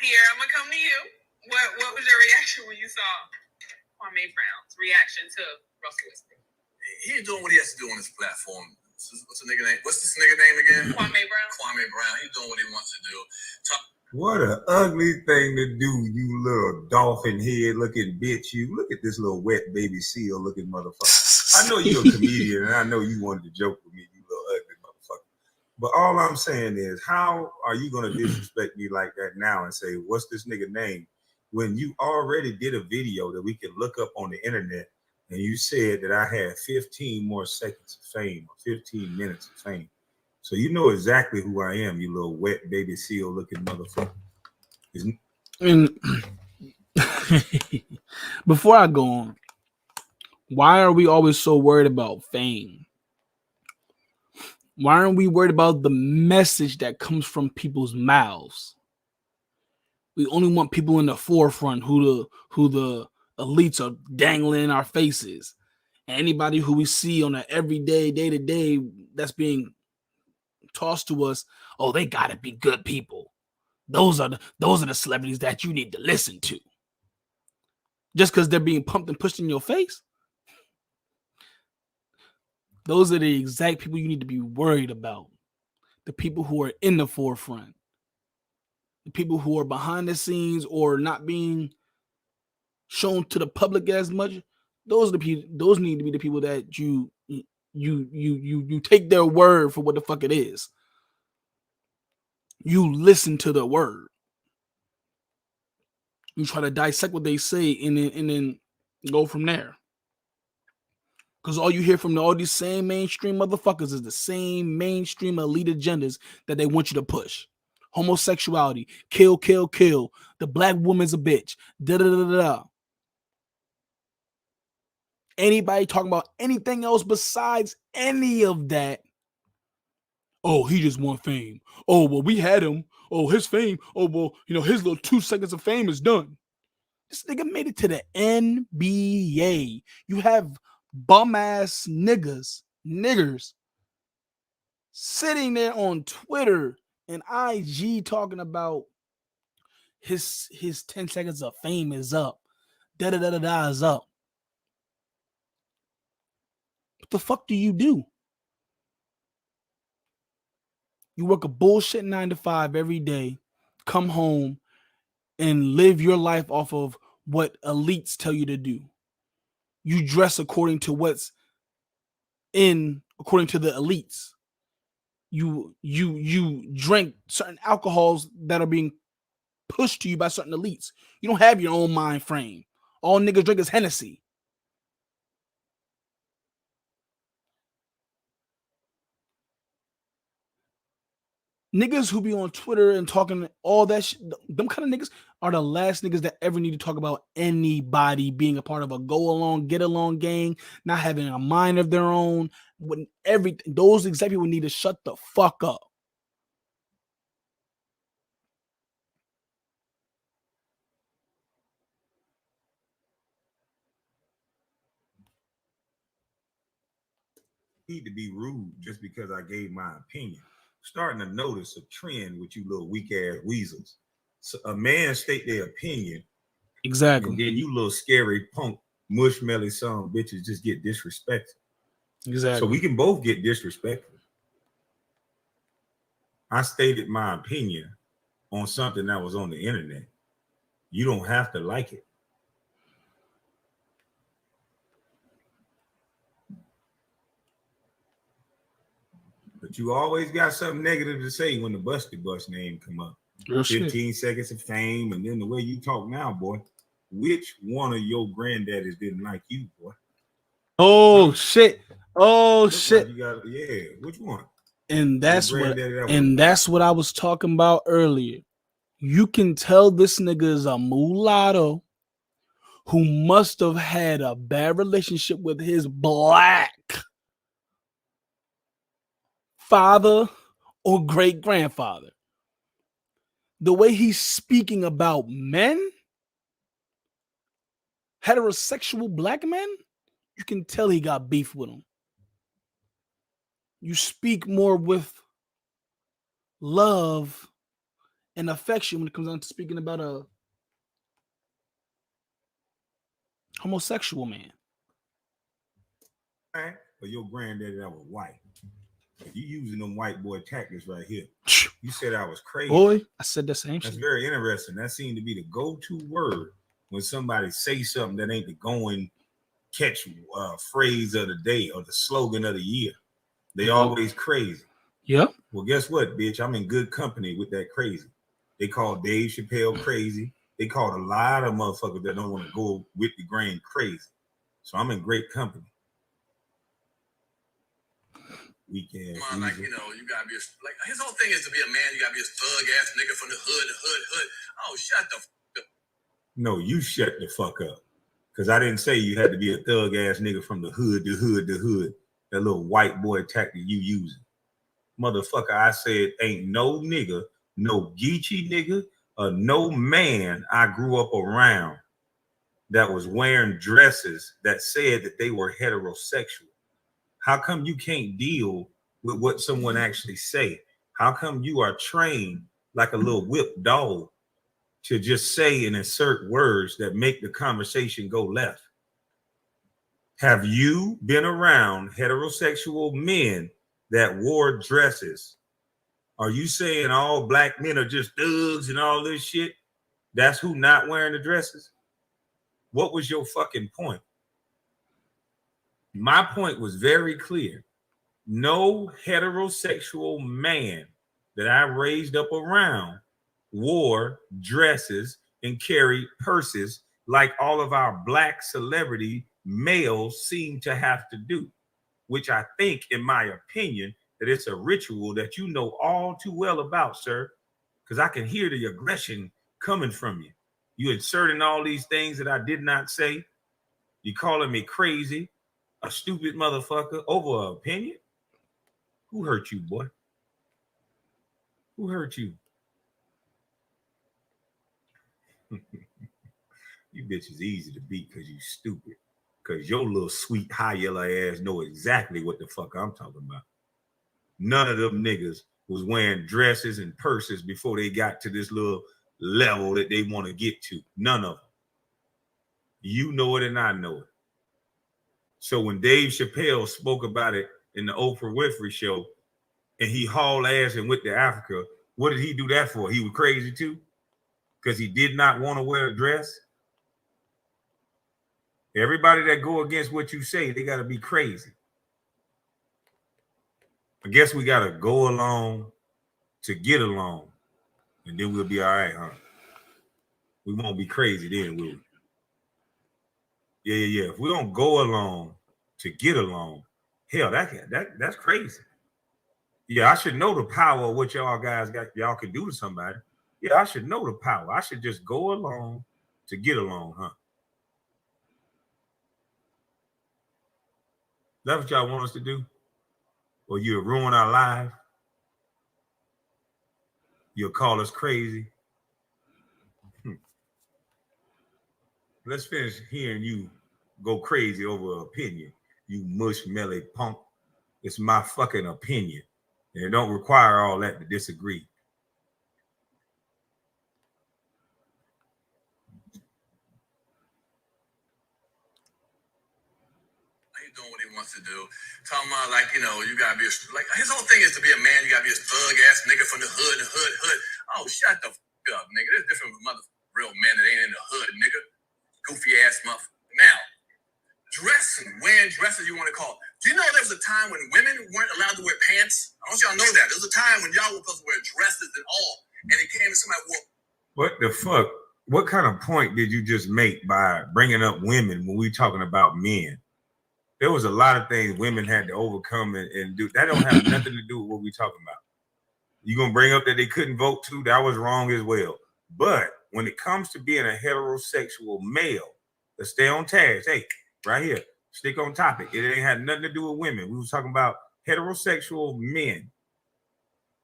Pierre, I'm gonna come to you. What was your reaction when you saw Kwame Brown's reaction to Russell Westbrook? He's doing what he has to do on his platform. What's the nigga name? What's this nigga name again? Kwame Brown. Kwame Brown. He's doing what he wants to do. What an ugly thing to do, you little dolphin head looking bitch. You look at this little wet baby seal looking motherfucker. I know you're a comedian and I know you wanted to joke with me, you little ugly motherfucker. But all I'm saying is, how are you going to disrespect me like that now and say, what's this nigga name? When you already did a video that we can look up on the internet and you said that I had 15 more seconds of fame or 15 minutes of fame. So you know exactly who I am, you little wet baby seal looking motherfucker. And before I go on, why are we always so worried about fame? Why aren't we worried about the message that comes from people's mouths? We only want people in the forefront who the elites are dangling in our faces. And anybody who we see on an everyday, day-to-day that's being tossed to us, oh, they gotta be good people. Those are the celebrities that you need to listen to. Just because they're being pumped and pushed in your face. Those are the exact people you need to be worried about. The people who are in the forefront. The people who are behind the scenes or not being shown to the public as much. Those are the people. Those need to be the people that you take their word for what the fuck it is. You listen to the word. You try to dissect what they say and then go from there. Because all you hear from all these same mainstream motherfuckers is the same mainstream elite agendas that they want you to push. Homosexuality, kill, kill, kill. The black woman's a bitch. Da da da da da. Anybody talking about anything else besides any of that? Oh, he just want fame. Oh, well, we had him. Oh, his fame. Oh, well, his little 2 seconds of fame is done. This nigga made it to the NBA. You have bum ass niggers sitting there on Twitter and IG talking about his 10 seconds of fame is up. Da da da da da is up. What the fuck do? You work a bullshit 9 to 5 every day, come home and live your life off of what elites tell you to do. You dress according to what's according to the elites. You drink certain alcohols that are being pushed to you by certain elites. You don't have your own mind frame. All niggas drink is Hennessy. Niggas who be on Twitter and talking all that shit, them kind of niggas are the last niggas that ever need to talk about anybody being a part of a go along, get along gang, not having a mind of their own. When everything, those exact people need to shut the fuck up. Need to be rude just because I gave my opinion. Starting to notice a trend with you little weak ass weasels. So a man state their opinion, exactly, and then you little scary punk mushmelly son bitches just get disrespected. Exactly. So we can both get disrespectful. I stated my opinion on something that was on the internet. You don't have to like it. But But you always got something negative to say when the Busty Bus name come up. Real 15 seconds of fame, and then the way you talk now, boy. Which one of your granddaddies didn't like you, boy? Oh shit! Oh Look shit! like you got, yeah, which one? And that's what, granddaddy that and that's what I was talking about earlier. You can tell this nigga is a mulatto who must have had a bad relationship with his black father or great grandfather. The way he's speaking about men, heterosexual black men, you can tell he got beef with them. You speak more with love and affection when it comes down to speaking about a homosexual man. All right. But your granddaddy that was white. You using them white boy tactics right here. You said I was crazy. Boy, I said the same That's shit. very interesting. That seemed to be the go-to word when somebody say something that ain't the going catch phrase of the day or the slogan of the year. They always crazy. Yep. Well, guess what, bitch? I'm in good company with that crazy. They call Dave Chappelle crazy. They called a lot of motherfuckers that don't want to go with the grain crazy. So I'm in great company. Weekend. Come on, like, you know, you gotta be like his whole thing is to be a man. You gotta be a thug ass nigga from the hood. Oh, shut the fuck up. No, you shut the fuck up. Because I didn't say you had to be a thug ass nigga from the hood. That little white boy tactic you using. Motherfucker, I said ain't no nigga, no Geechee nigga, or no man I grew up around that was wearing dresses that said that they were heterosexual. How come you can't deal with what someone actually say? How come you are trained like a little whipped dog to just say and insert words that make the conversation go left? Have you been around heterosexual men that wore dresses? Are you saying all black men are just thugs and all this shit? That's who not wearing the dresses? What was your fucking point? My point was very clear. No heterosexual man that I raised up around wore dresses and carried purses like all of our black celebrity males seem to have to do, which I think, in my opinion, that it's a ritual that you know all too well about, sir, because I can hear the aggression coming from you. You inserting all these things that I did not say. You calling me crazy, a stupid motherfucker over an opinion? Who hurt you, boy? Who hurt you? You bitches easy to beat because you stupid. Because your little sweet high yellow ass know exactly what the fuck I'm talking about. None of them niggas was wearing dresses and purses before they got to this little level that they want to get to. None of them. You know it and I know it. So when Dave Chappelle spoke about it in the Oprah Winfrey show and he hauled ass and went to Africa, what did he do that for? He was crazy too? Because he did not want to wear a dress? Everybody that go against what you say, they got to be crazy. I guess we got to go along to get along. And then we'll be all right, huh? We won't be crazy then, will we? Yeah. If we don't go along to get along, hell, that's crazy. Yeah, I should know the power of what y'all guys got. Y'all can do to somebody. Yeah, I should know the power. I should just go along to get along, huh? That's what y'all want us to do? Or you'll ruin our life? You'll call us crazy? Let's finish hearing you go crazy over opinion, you mush-melly punk. It's my fucking opinion. And it don't require all that to disagree. He's doing what he wants to do. Talking about, like, you know, you gotta be like his whole thing is to be a man. You gotta be a thug ass nigga from the hood. Oh, shut the fuck up, nigga. There's different from real men that ain't in the hood, nigga. Goofy ass motherfucker. Now, dressing, wearing dresses, you want to call it. Do you know there was a time when women weren't allowed to wear pants? I want y'all to know that. There was a time when y'all were supposed to wear dresses and all, and it came to somebody wore. What the fuck? What kind of point did you just make by bringing up women when we talking about men? There was a lot of things women had to overcome and do. That don't have nothing to do with what we talking about. You gonna bring up that they couldn't vote too? That was wrong as well. But when it comes to being a heterosexual male, let's stay on task. Hey, right here, stick on topic. It ain't had nothing to do with women. We was talking about heterosexual men.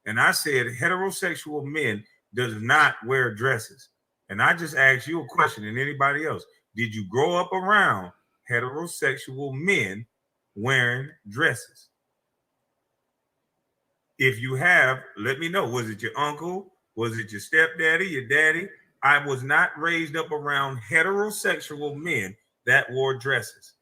And I said heterosexual men does not wear dresses. And I just asked you a question and anybody else. Did you grow up around heterosexual men wearing dresses? If you have, let me know. Was it your uncle? Was it your stepdaddy, your daddy? I was not raised up around heterosexual men that wore dresses.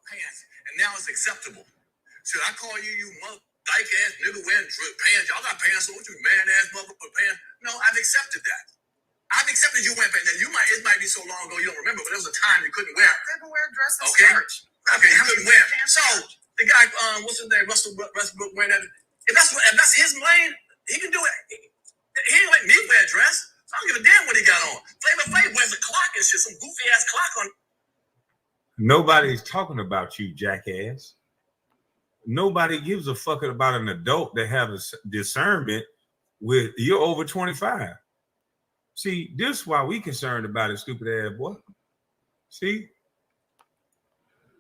Pants, and now it's acceptable. Should I call you mother dyke ass nigga wearing pants? Y'all got pants on, what you man ass motherfucker pants? No, I've accepted that. I've accepted you wearing pants. It might be so long ago you don't remember, but there was a time you couldn't wear them. People wear dresses. Okay. Church. Okay, how couldn't wear them. So the guy, what's his name, Russell Westbrook wearing that. If that's his lane, he can do it. He ain't let me wear a dress. So I don't give a damn what he got on. Flavor Flav wears a clock and shit, some goofy ass clock on. Nobody's talking about you, jackass. Nobody gives a fuck about an adult that have a discernment with you're over 25. See, this is why we concerned about it, stupid ass boy. See?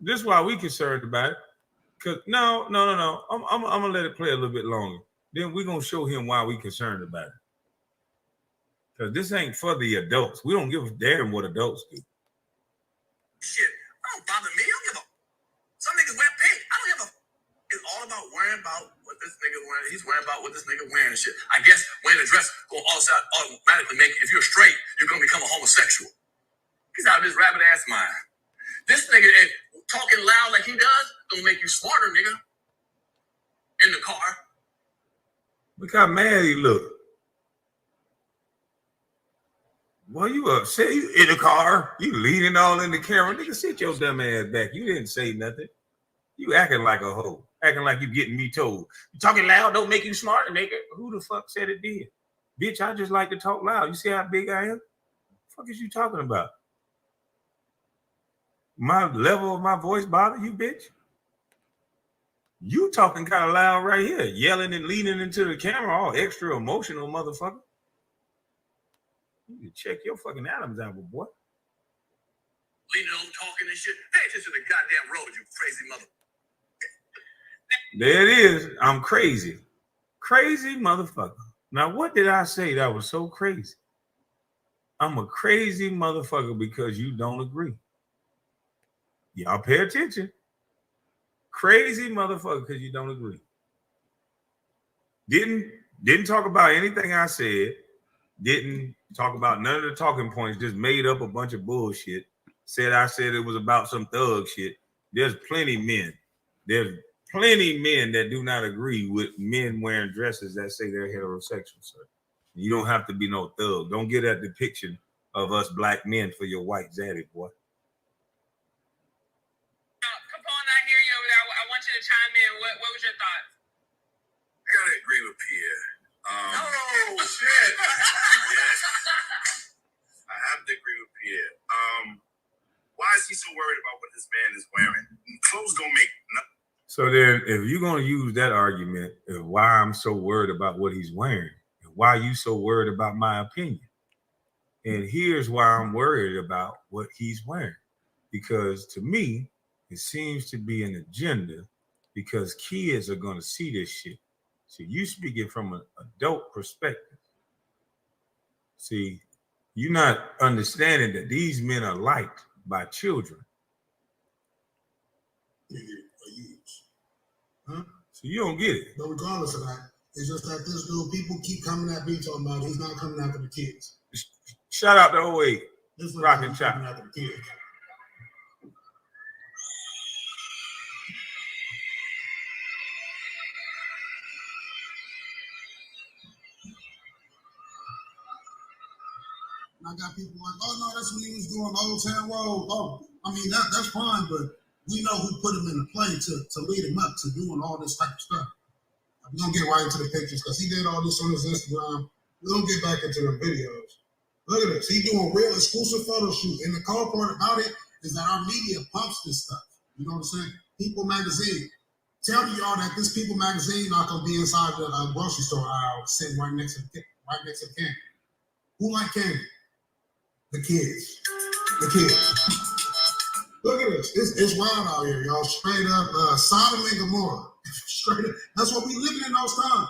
This is why we concerned about it. Cause no. I'm gonna let it play a little bit longer. Then we're gonna show him why we concerned about it. Cause this ain't for the adults. We don't give a damn what adults do. Shit. Don't bother me. I don't give a. Some niggas wear pink. I don't give a. It's all about worrying about what this nigga wearing. He's worrying about what this nigga wearing and shit. I guess wearing a dress will also automatically make it. If you're straight, you're gonna become a homosexual. He's out of his rabbit ass mind. This nigga talking loud like he does gonna make you smarter, nigga. In the car. Look how mad he look. Well, you upset. You in the car. You leaning all in the camera. Nigga, sit your dumb ass back. You didn't say nothing. You acting like a hoe. Acting like you getting me told. You talking loud don't make you smarter, nigga. Who the fuck said it did? Bitch, I just like to talk loud. You see how big I am? What the fuck is you talking about? My level of my voice bother you, bitch? You talking kind of loud right here. Yelling and leaning into the camera. All extra emotional, motherfucker. You can check your fucking Adam's apple, boy. Leaning over, talking and shit. Pay attention to the goddamn road, you crazy mother. There it is. I'm crazy. Crazy motherfucker. Now, what did I say that was so crazy? I'm a crazy motherfucker because you don't agree. Y'all pay attention. Crazy motherfucker because you don't agree. Didn't talk about anything I said. Didn't talk about none of the talking points. Just made up a bunch of bullshit. I said it was about some thug shit. There's plenty men. There's plenty men that do not agree with men wearing dresses that say they're heterosexual, sir. You don't have to be no thug. Don't get that depiction of us black men for your white zaddy, boy. Capone, I hear you over there. I want you to chime in. What was your thoughts? I gotta agree with Pierre. Oh shit! Yes. I have to agree with Pierre. Why is he so worried about what this man is wearing? Clothes don't make nothing. So then, if you're gonna use that argument of why I'm so worried about what he's wearing, and why you so worried about my opinion, and here's why I'm worried about what he's wearing, because to me, it seems to be an agenda, because kids are gonna see this shit. So you speaking from an adult perspective. See, you're not understanding that these men are liked by children. Huh? So you don't get it. But regardless of that, it's just that this dude, people keep coming at me talking about he's not coming after the kids. Shout out to 08. This Rock and Chop. coming after the kids. And I got people like, oh no, that's when he was doing Old Town Road. Oh, I mean that's fine, but we know who put him in the play to lead him up to doing all this type of stuff. We're gonna get right into the pictures because he did all this on his Instagram. We're gonna get back into the videos. Look at this. He doing real exclusive photo shoot. And the cool part about it is that our media pumps this stuff. You know what I'm saying? People Magazine. Tell me y'all that this People Magazine not gonna be inside the grocery store aisle sitting right next to the candy. Who like candy? The kids. The kids. Look at this. It's wild out here, y'all. Straight up Sodom and Gomorrah. Straight up. That's what we living in those times.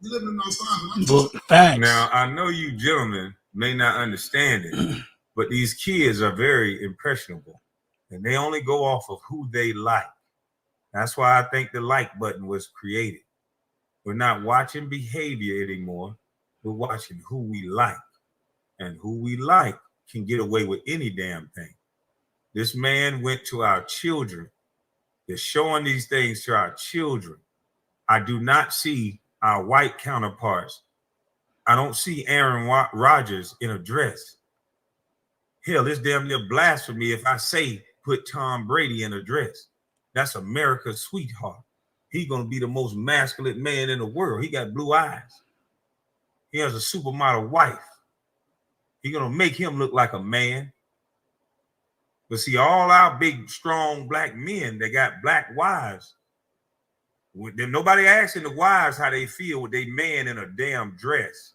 We living in those times. Facts. Now, I know you gentlemen may not understand it, but these kids are very impressionable. And they only go off of who they like. That's why I think the like button was created. We're not watching behavior anymore. We're watching who we like. And who we like can get away with any damn thing. This man went to our children. They're showing these things to our children. I do not see our white counterparts. I don't see Aaron Rodgers in a dress. Hell, it's damn near blasphemy if I say put Tom Brady in a dress. That's America's sweetheart. He's going to be the most masculine man in the world. He got blue eyes. He has a supermodel wife. He's going to make him look like a man. But see, all our big, strong black men, they got black wives. Nobody asking the wives how they feel with their man in a damn dress.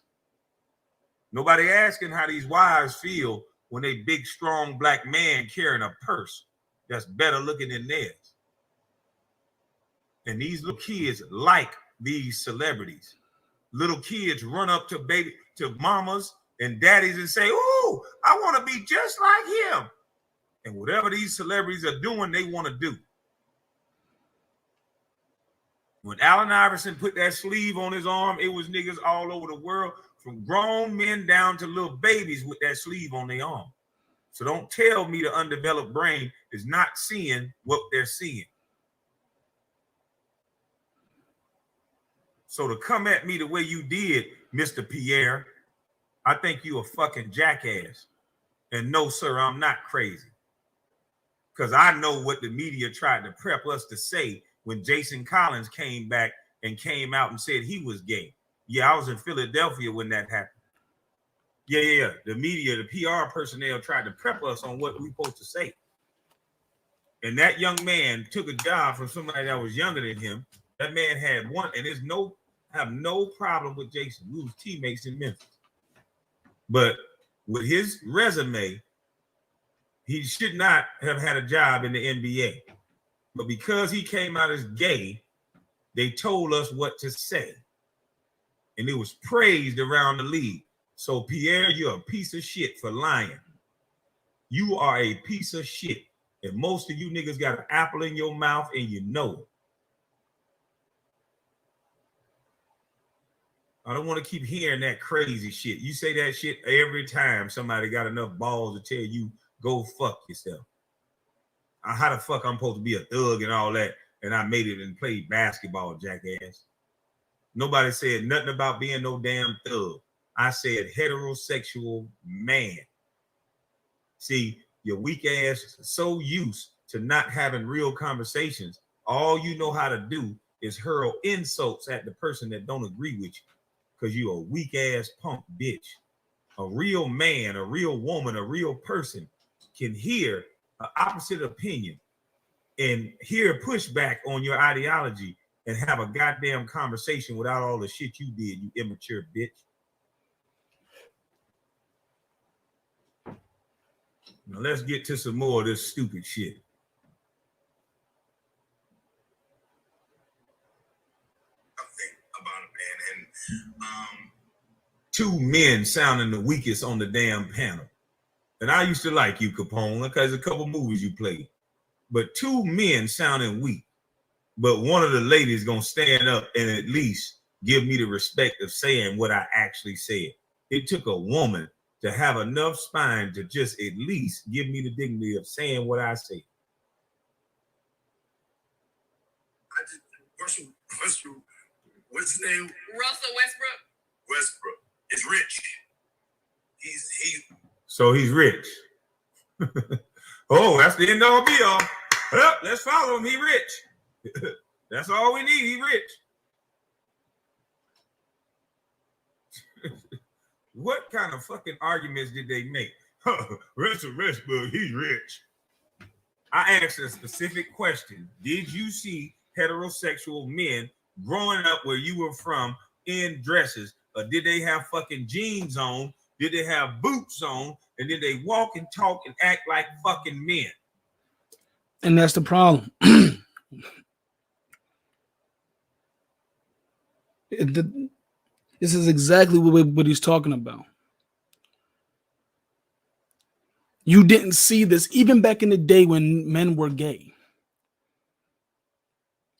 Nobody asking how these wives feel when they big, strong black man carrying a purse that's better looking than theirs. And these little kids like these celebrities. Little kids run up to mamas and daddies and say, "Oh, I want to be just like him." And whatever these celebrities are doing, they want to do. When Allen Iverson put that sleeve on his arm, it was niggas all over the world, from grown men down to little babies with that sleeve on their arm. So don't tell me the undeveloped brain is not seeing what they're seeing. So to come at me the way you did, Mr. Pierre, I think you a fucking jackass. And no, sir, I'm not crazy. Because I know what the media tried to prep us to say when Jason Collins came back and came out and said he was gay. Yeah, I was in Philadelphia when that happened. Yeah. The media, the PR personnel tried to prep us on what we supposed to say. And that young man took a job from somebody that was younger than him. That man had one, and have no problem with Jason. We was teammates in Memphis. But with his resume, he should not have had a job in the NBA. But because he came out as gay, they told us what to say. And it was praised around the league. So, Pierre, you're a piece of shit for lying. You are a piece of shit. And most of you niggas got an apple in your mouth and you know it. I don't want to keep hearing that crazy shit. You say that shit every time somebody got enough balls to tell you, go fuck yourself. How the fuck I'm supposed to be a thug and all that, and I made it and played basketball, jackass? Nobody said nothing about being no damn thug. I said heterosexual man. See, your weak ass is so used to not having real conversations. All you know how to do is hurl insults at the person that don't agree with you, because you a weak ass punk bitch. A real man, a real woman, a real person can hear an opposite opinion and hear pushback on your ideology and have a goddamn conversation without all the shit you did, you immature bitch. Now let's get to some more of this stupid shit. Two men sounding the weakest on the damn panel. And I used to like you, Capone, because a couple movies you played. But two men sounding weak. But one of the ladies gonna stand up and at least give me the respect of saying what I actually said. It took a woman to have enough spine to just at least give me the dignity of saying what I said. What's his name? Russell Westbrook. Westbrook is rich. He's So he's rich. Oh, that's the end all be all. Well, let's follow him. He rich. That's all we need. He rich. What kind of fucking arguments did they make? Rich a rich, but he's rich. I asked a specific question. Did you see heterosexual men growing up where you were from in dresses? Or did they have fucking jeans on? Did they have boots on? And did they walk and talk and act like fucking men? And that's the problem. This is exactly what he's talking about. You didn't see this even back in the day when men were gay.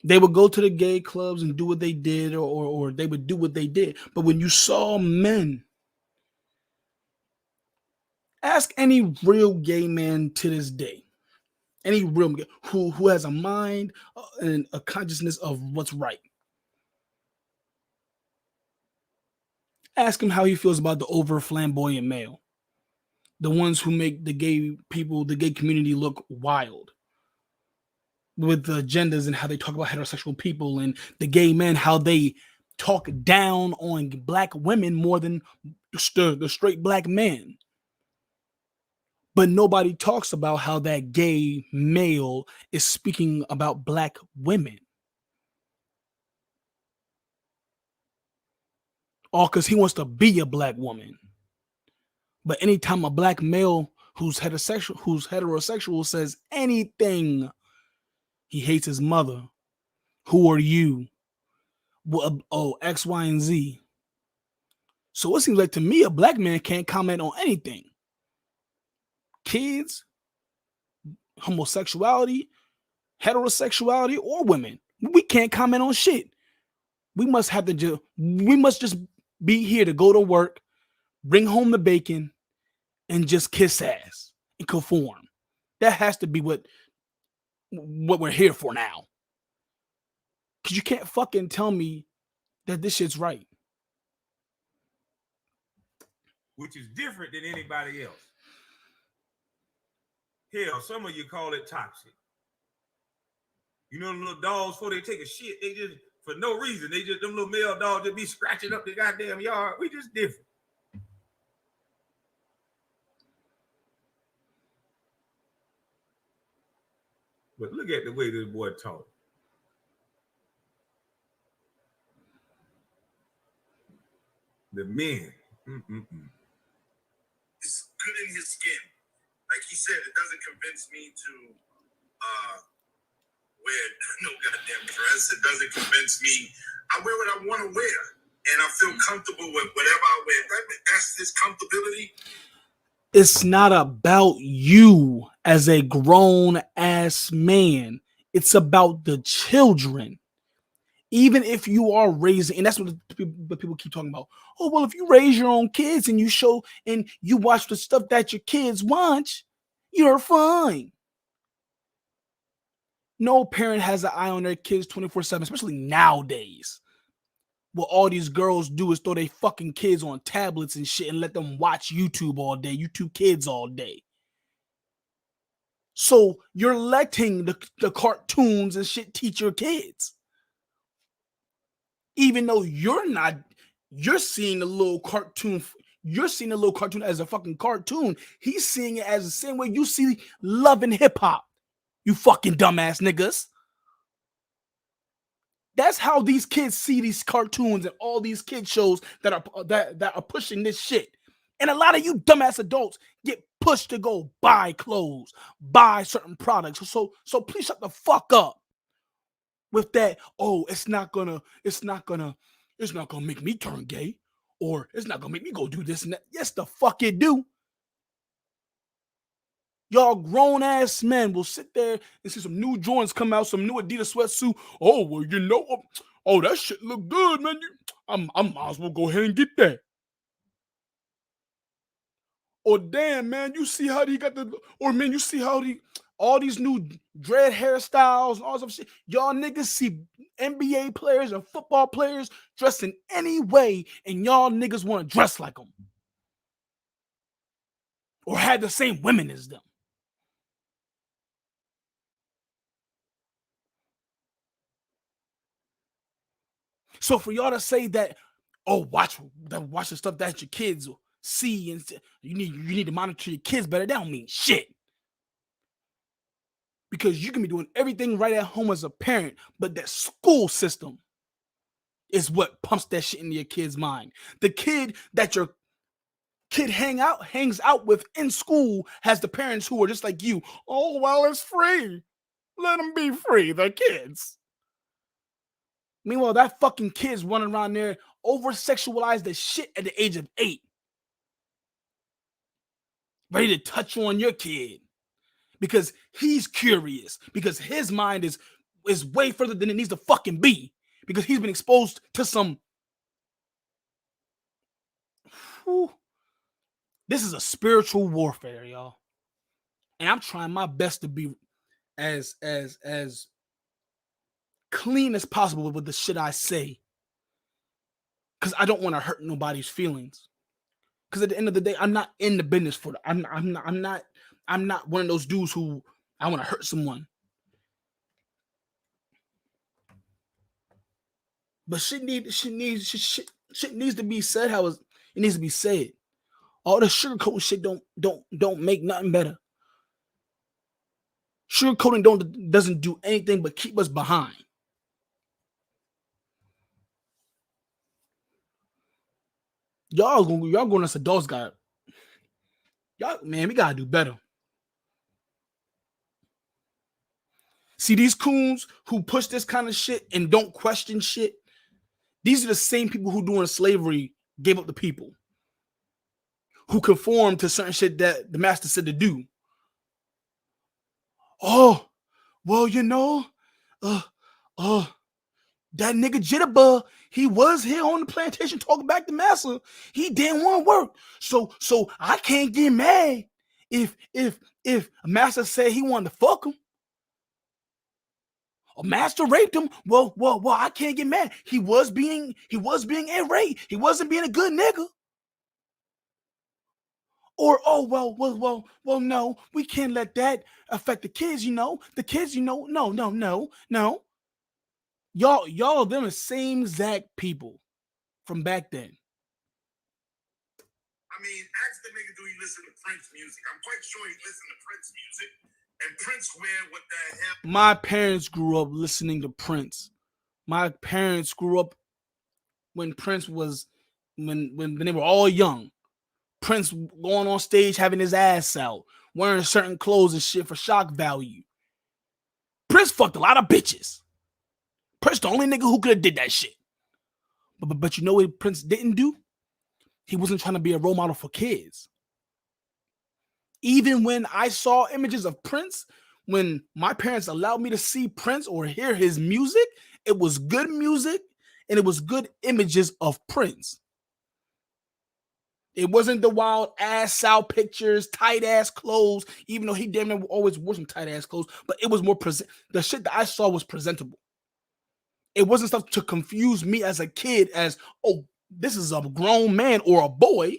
They would go to the gay clubs and do what they did, or they would do what they did. But when you saw men, ask any real gay man to this day, any real gay, who has a mind and a consciousness of what's right. Ask him how he feels about the over flamboyant male. The ones who make the gay people, the gay community look wild. With the agendas and how they talk about heterosexual people and the gay men, how they talk down on black women more than the straight black men. But nobody talks about how that gay male is speaking about black women. All because he wants to be a black woman. But anytime a black male who's heterosexual says anything, he hates his mother. Who are you? Well, X, Y, and Z. So it seems like to me a black man can't comment on anything. Kids, homosexuality, heterosexuality, or women. We can't comment on shit. We must just be here to go to work, bring home the bacon, and just kiss ass and conform. That has to be what we're here for now. Because you can't fucking tell me that this shit's right. Which is different than anybody else. Hell, some of you call it toxic. You know them little dogs before they take a shit, they just, for no reason, them little male dogs just be scratching up the goddamn yard. We just different. But look at the way this boy talk. The men. It's good in his skin. Like he said, it doesn't convince me to wear no goddamn dress. It doesn't convince me. I wear what I want to wear. And I feel comfortable with whatever I wear. That's his comfortability. It's not about you as a grown ass man. It's about the children. Even if you are raising, and that's what people keep talking about. Oh, well, if you raise your own kids and you show and you watch the stuff that your kids watch, you're fine. No parent has an eye on their kids 24/7, especially nowadays. What all these girls do is throw their fucking kids on tablets and shit and let them watch YouTube all day, YouTube Kids all day. So you're letting the cartoons and shit teach your kids. Even though you're seeing the little cartoon, as a fucking cartoon. He's seeing it as the same way you see Love and Hip Hop. You fucking dumbass niggas. That's how these kids see these cartoons and all these kid shows that are pushing this shit. And a lot of you dumbass adults get pushed to go buy clothes, buy certain products. So please shut the fuck up with that. Oh, it's not gonna make me turn gay, or it's not gonna make me go do this and that. Yes, the fuck it do. Y'all grown ass men will sit there and see some new joints come out, some new Adidas sweatsuit. Oh, well, you know, oh, that shit look good, man. I might as well go ahead and get that. Or damn, man, you see how he got you see how all these new dread hairstyles and all some shit. Y'all niggas see NBA players and football players dressed in any way, and y'all niggas want to dress like them. or had the same women as them. So for y'all to say that, oh, watch the stuff that your kids will see, and you need to monitor your kids better, that don't mean shit. Because you can be doing everything right at home as a parent, but that school system is what pumps that shit into your kid's mind. The kid that your kid hangs out with in school has the parents who are just like you. Oh, well, it's free. Let them be free, the kids. Meanwhile, that fucking kid's running around there over-sexualized as shit at the age of 8. Ready to touch on your kid. Because he's curious. Because his mind is way further than it needs to fucking be. Because he's been exposed to some... Whew. This is a spiritual warfare, y'all. And I'm trying my best to be as clean as possible with the shit I say. Because I don't want to hurt nobody's feelings. Because at the end of the day, I'm not in the business for that. I'm not one of those dudes who I want to hurt someone. But shit needs to be said how it needs to be said. All the sugarcoating shit don't make nothing better. Sugarcoating doesn't do anything but keep us behind. Y'all going as adults we gotta do better. See, these coons who push this kind of shit and don't question shit, these are the same people who during slavery gave up the people. Who conformed to certain shit that the master said to do. Oh, well, that nigga Jitterbug, he was here on the plantation talking back to master. He didn't want to work. So I can't get mad if master said he wanted to fuck him. Or master raped him. Well, I can't get mad. He was being irate. He wasn't being a good nigga. Or, well, no, we can't let that affect the kids, The kids, no. Y'all, them the same exact people from back then. I mean, ask the nigga, do he listen to Prince music? I'm quite sure he listened to Prince music. And Prince wear what the hell? My parents grew up listening to Prince. My parents grew up when Prince was, when they were all young. Prince going on stage having his ass out, wearing certain clothes and shit for shock value. Prince fucked a lot of bitches. Prince the only nigga who could have did that shit. But you know what Prince didn't do? He wasn't trying to be a role model for kids. Even when I saw images of Prince, when my parents allowed me to see Prince or hear his music, it was good music and it was good images of Prince. It wasn't the wild ass out pictures, tight ass clothes, even though he damn near always wore some tight ass clothes, but it was more the shit that I saw was presentable. It wasn't stuff to confuse me as a kid as, oh, this is a grown man or a boy.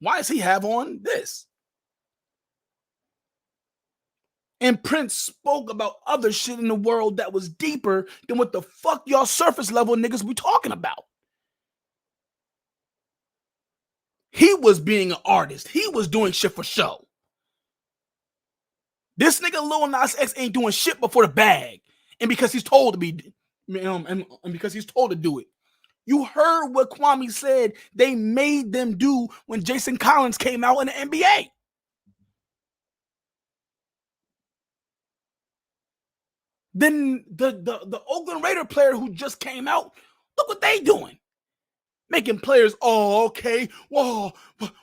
Why does he have on this? And Prince spoke about other shit in the world that was deeper than what the fuck y'all surface level niggas be talking about. He was being an artist. He was doing shit for show. This nigga Lil Nas X ain't doing shit before the bag. And because he's told to be, and because he's told to do it. You heard what Kwame said they made them do when Jason Collins came out in the NBA. Then the Oakland Raider player who just came out, look what they doing. Making players, oh, okay, whoa,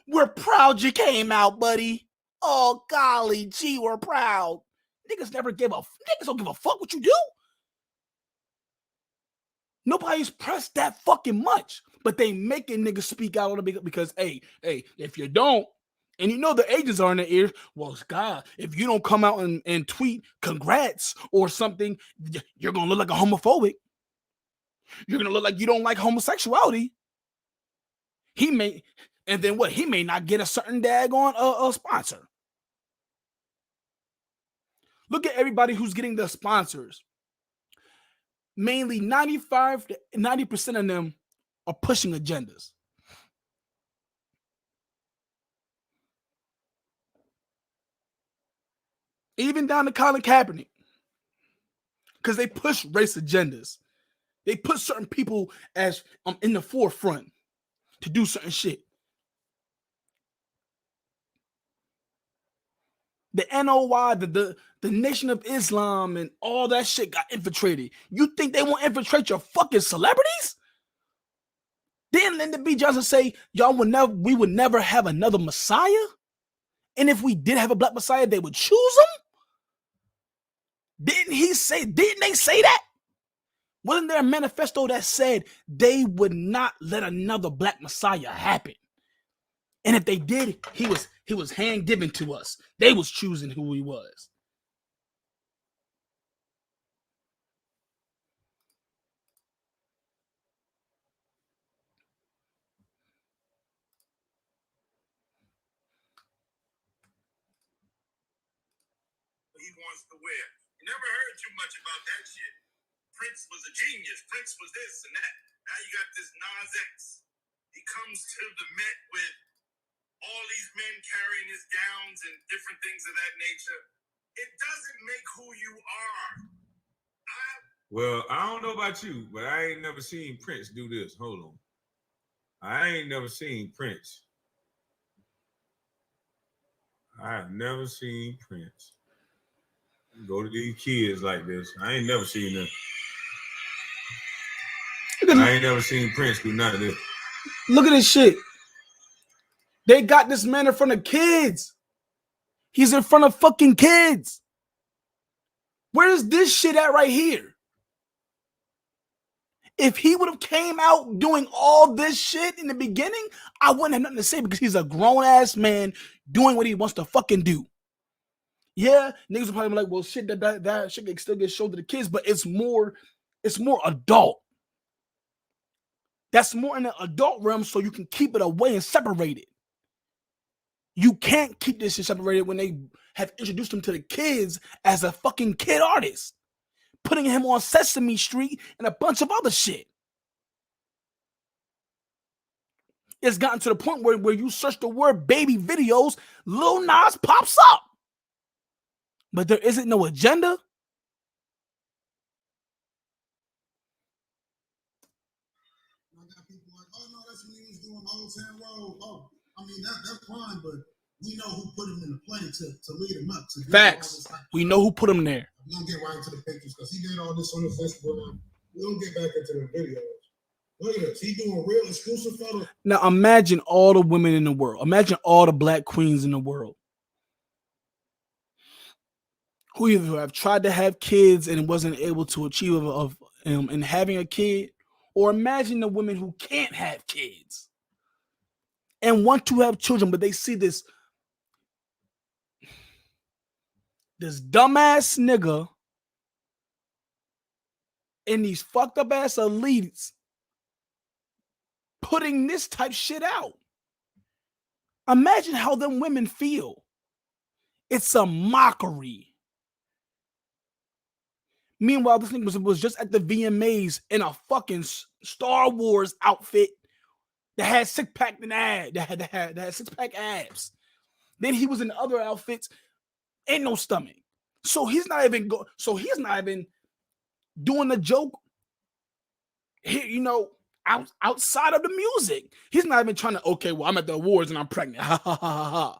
we're proud you came out, buddy. Oh, golly, gee, we're proud. Niggas don't give a fuck what you do. Nobody's pressed that fucking much, but they making niggas speak out on the big because, hey, if you don't, and you know the agents are in the ear, well, God, if you don't come out and tweet congrats or something, you're going to look like a homophobic. You're going to look like you don't like homosexuality. And then what? He may not get a certain daggone sponsor. Look at everybody who's getting the sponsors. Mainly 95 to 90% of them are pushing agendas. Even down to Colin Kaepernick. Because they push race agendas. They put certain people as in the forefront to do certain shit. The NOI, the Nation of Islam, and all that shit got infiltrated. You think they won't infiltrate your fucking celebrities? Didn't Lyndon B. Johnson say, we would never have another Messiah? And if we did have a black Messiah, they would choose him? Didn't they say that? Wasn't there a manifesto that said they would not let another black Messiah happen? And if they did, he was hand given to us. They was choosing who he was. He wants to wear. You never heard too much about that shit. Prince was a genius. Prince was this and that. Now you got this Nas X. He comes to the Met with all these men carrying his gowns and different things of that nature. It doesn't make who you are. Well, I don't know about you, but I ain't never seen Prince do this. Hold on. I ain't never seen Prince. I've never seen Prince go to these kids like this. I ain't never seen them. I ain't never seen Prince do none of this. Look at this shit. They got this man in front of kids. He's in front of fucking kids. Where's this shit at right here? If he would have came out doing all this shit in the beginning, I wouldn't have nothing to say because he's a grown-ass man doing what he wants to fucking do. Yeah, niggas will probably be like, well, shit, that shit can still get showed to the kids, but it's more adult. That's more in the adult realm, so you can keep it away and separate it. You can't keep this shit separated when they have introduced him to the kids as a fucking kid artist, putting him on Sesame Street and a bunch of other shit. It's gotten to the point where you search the word baby videos, Lil Nas pops up. But there isn't no agenda. I got people like, oh no, that's when he was doing Old Town Road. Oh, I mean that's fine, but we know who put him in the play to lead him up to Facts. We know who put him there. We're gonna get right into the pictures because he did all this on his Instagram. We're gonna get back into the videos. Look at this. He doing real exclusive photos. Now imagine all the women in the world. Imagine all the black queens in the world who either have tried to have kids and wasn't able to achieve in having a kid, or imagine the women who can't have kids and want to have children, but they see this dumbass nigga and these fucked up ass elites putting this type shit out. Imagine how them women feel. It's a mockery. Meanwhile, this nigga was just at the VMAs in a fucking Star Wars outfit that had six-pack that had six-pack abs. Then he was in other outfits, ain't no stomach. So he's not even doing the joke here, outside of the music. He's not even trying to, okay, well, I'm at the awards and I'm pregnant. Ha ha ha ha ha.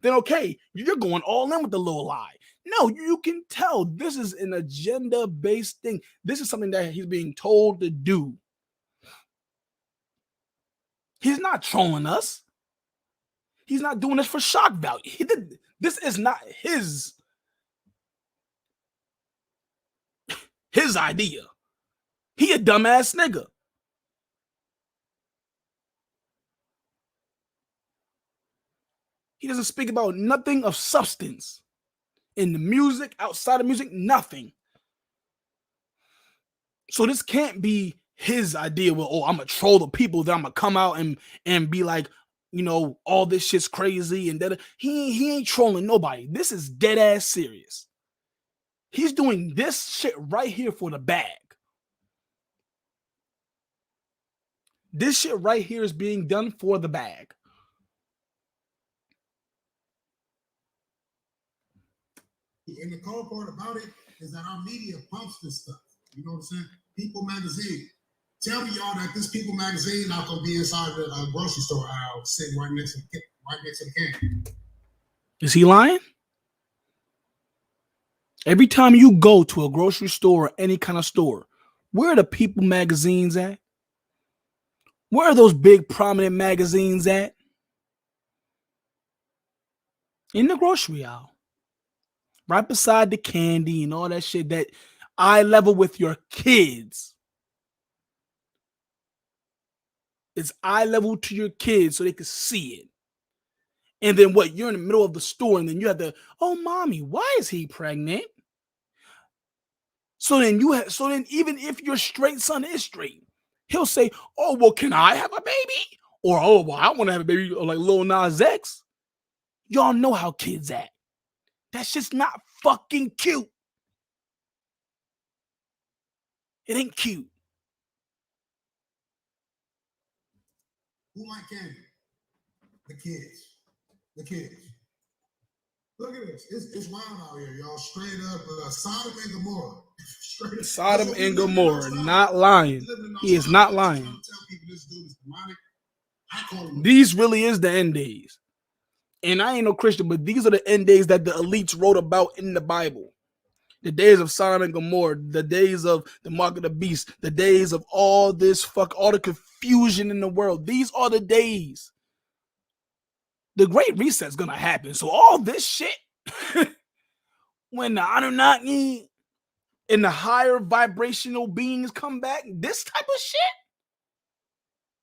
Then okay, you're going all in with the little lie. No, you can tell this is an agenda-based thing. This is something that he's being told to do. He's not trolling us. He's not doing this for shock value. This is not his idea. He a dumbass nigga. He doesn't speak about nothing of substance. In the music, outside of music, nothing. So this can't be his idea. Well, I'm gonna troll the people. Then I'm gonna come out and be like, all this shit's crazy and that. He ain't trolling nobody. This is dead ass serious. He's doing this shit right here for the bag. This shit right here is being done for the bag. And the cold part about it is that our media pumps this stuff. You know what I'm saying? People Magazine. Tell me, y'all, that this People Magazine not gonna be inside the grocery store aisle, sitting right next to the can. Is he lying? Every time you go to a grocery store or any kind of store, where are the People magazines at? Where are those big prominent magazines at? In the grocery aisle. Right beside the candy and all that shit that eye level with your kids. It's eye level to your kids so they can see it. And then what? You're in the middle of the store and then you have to, oh, mommy, why is he pregnant? So then even if your straight son is straight, he'll say, oh, well, can I have a baby? Or, oh, well, I want to have a baby like Lil Nas X. Y'all know how kids act. That shit's not fucking cute. It ain't cute. Who like candy? The kids. The kids. Look at this. It's wild out here, y'all. Straight up Sodom and Gomorrah. Straight up. Sodom and Gomorrah. Not lying. He is not lying. Tell people this dude is demonic. I call him. These really is the end days. And I ain't no Christian, but these are the end days that the elites wrote about in the Bible. The days of Sodom and Gomorrah, the days of the mark of the beast, the days of all the confusion in the world. These are the days. The Great Reset's gonna happen. So all this shit, when the Anunnaki and the higher vibrational beings come back, this type of shit,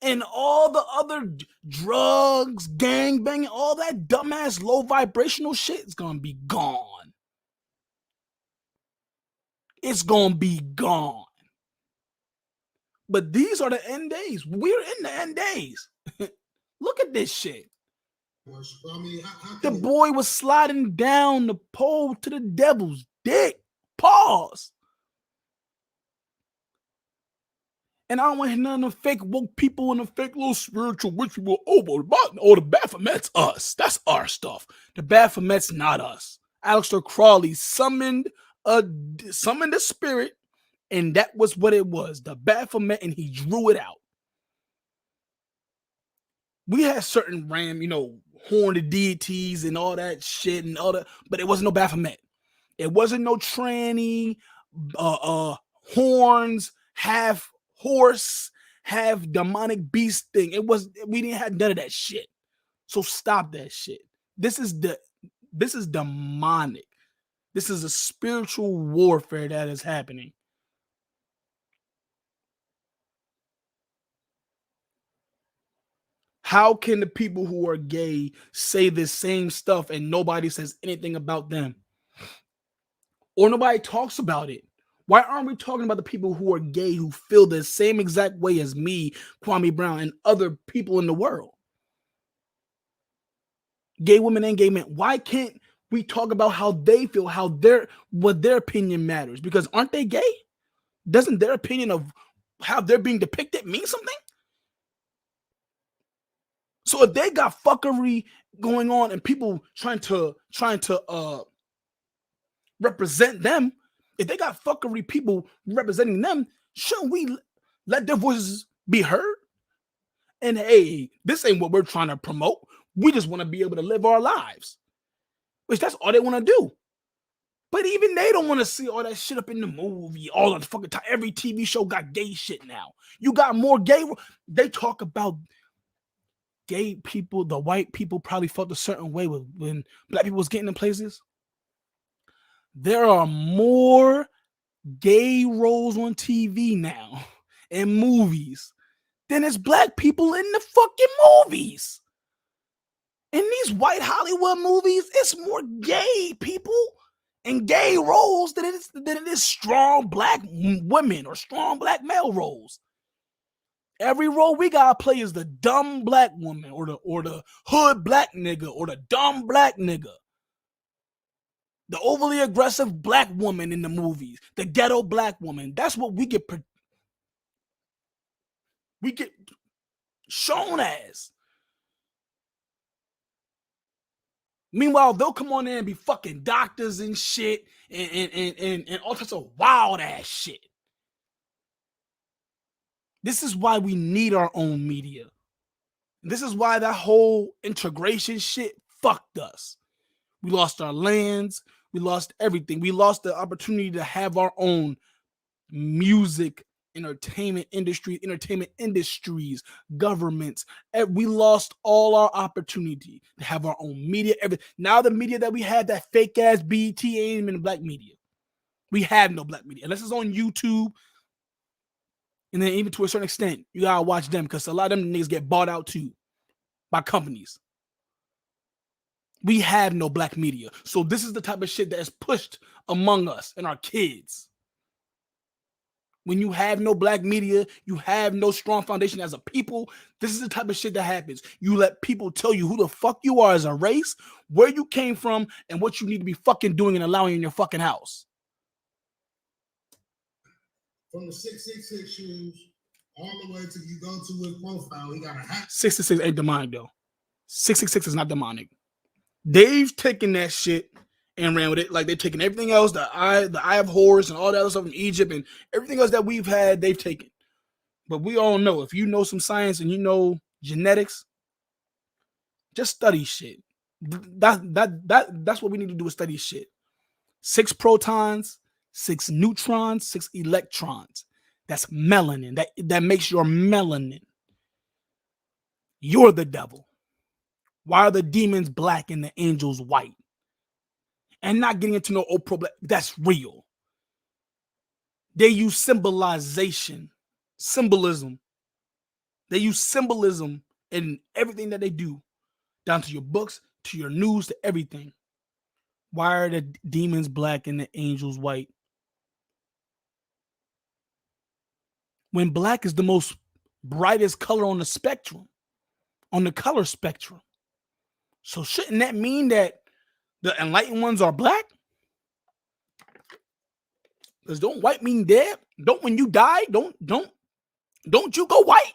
and all the other drugs, gangbanging, all that dumbass low vibrational shit is gonna be gone. It's gonna be gone. But these are the end days. We're in the end days. Look at this shit. I mean, The boy was sliding down the pole to the devil's dick. Pause. And I don't want to hear none of the fake woke people and the fake little spiritual witch people. Oh, the Baphomet's us. That's our stuff. The Baphomet's not us. Aleister Crowley summoned a spirit, and that was what it was. The Baphomet, and he drew it out. We had certain horned deities and all that shit and all that, but it wasn't no Baphomet. It wasn't no tranny, horns, half horse, half demonic beast thing. We didn't have none of that shit. So stop that shit. This is demonic. This is a spiritual warfare that is happening. How can the people who are gay say the same stuff and nobody says anything about them? Or nobody talks about it? Why aren't we talking about the people who are gay who feel the same exact way as me, Kwame Brown, and other people in the world? Gay women and gay men. Why can't we talk about how they feel, what their opinion matters? Because aren't they gay? Doesn't their opinion of how they're being depicted mean something? So if they got fuckery going on and people trying to represent them, if they got fuckery people representing them, shouldn't we let their voices be heard? And hey, this ain't what we're trying to promote. We just want to be able to live our lives, which that's all they want to do. But even they don't want to see all that shit up in the movie all the fucking time. Every TV show got gay shit now. You got more gay. They talk about gay people, the white people probably felt a certain way when black people was getting in places. There are more gay roles on TV now and movies than there's black people in the fucking movies. In these white Hollywood movies, it's more gay people and gay roles than it is strong black women or strong black male roles. Every role we gotta play is the dumb black woman or the hood black nigga or the dumb black nigga. The overly aggressive black woman in the movies, the ghetto black woman. That's what we get shown as. Meanwhile, they'll come on there and be fucking doctors and shit and all types of wild ass shit. This is why we need our own media. This is why that whole integration shit fucked us. We lost our lands. We lost everything. We lost the opportunity to have our own music, entertainment industries, governments. We lost all our opportunity to have our own media. Now the media that we had, that fake ass BET, ain't even black media. We have no black media unless it's on YouTube. And then even to a certain extent, you gotta watch them because a lot of them niggas get bought out too by companies. We have no black media. So this is the type of shit that is pushed among us and our kids. When you have no black media, you have no strong foundation as a people. This is the type of shit that happens. You let people tell you who the fuck you are as a race, where you came from, and what you need to be fucking doing and allowing in your fucking house. From the 666 shoes all the way to you go to his profile, he got a hat. 666 ain't demonic though. 666 is not demonic. They've taken that shit and ran with it. Like they've taken everything else, the eye of Horus and all that other stuff from Egypt and everything else that we've had, they've taken. But we all know, if you know some science and you know genetics, just study shit. That's what we need to do, is study shit. 6 protons, 6 neutrons, 6 electrons. That's melanin. That makes your melanin. You're the devil. Why are the demons black and the angels white? And not getting into no old problem. That's real. They use symbolism. They use symbolism in everything that they do, down to your books, to your news, to everything. Why are the demons black and the angels white? When black is the most brightest color on the spectrum, on the color spectrum. So shouldn't that mean that the enlightened ones are black? Because don't white mean dead? Don't when you die, don't you go white?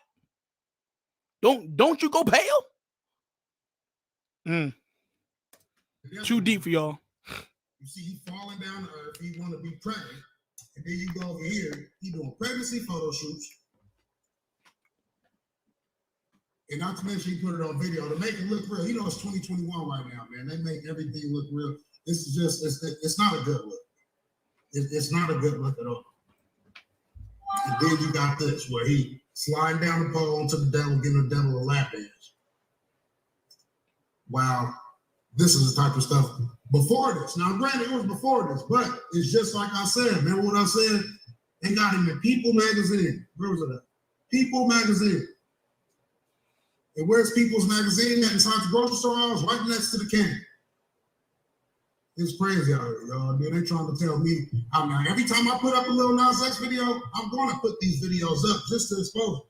Don't you go pale? Too deep for y'all. You see, he falling down to earth. He want to be pregnant, and then you go over here. He doing pregnancy photo shoots, and not to mention he put it on video to make it look real. You know, it's 2021 right now, man. They make everything look real. This is just it's not a good look. It's not a good look at all. And then you got this where he sliding down the pole onto the devil, giving the devil a lap dance. Wow, this is the type of stuff before this. Now, granted, it was before this, but it's just like I said. Remember what I said? They got him in People Magazine. Where was it at? People Magazine. And where's People's Magazine at? Inside the grocery store aisles, right next to the candy. It's crazy out here, y'all. They trying to tell me. Now, every time I put up a Lil Nas X video, I'm going to put these videos up just to expose them.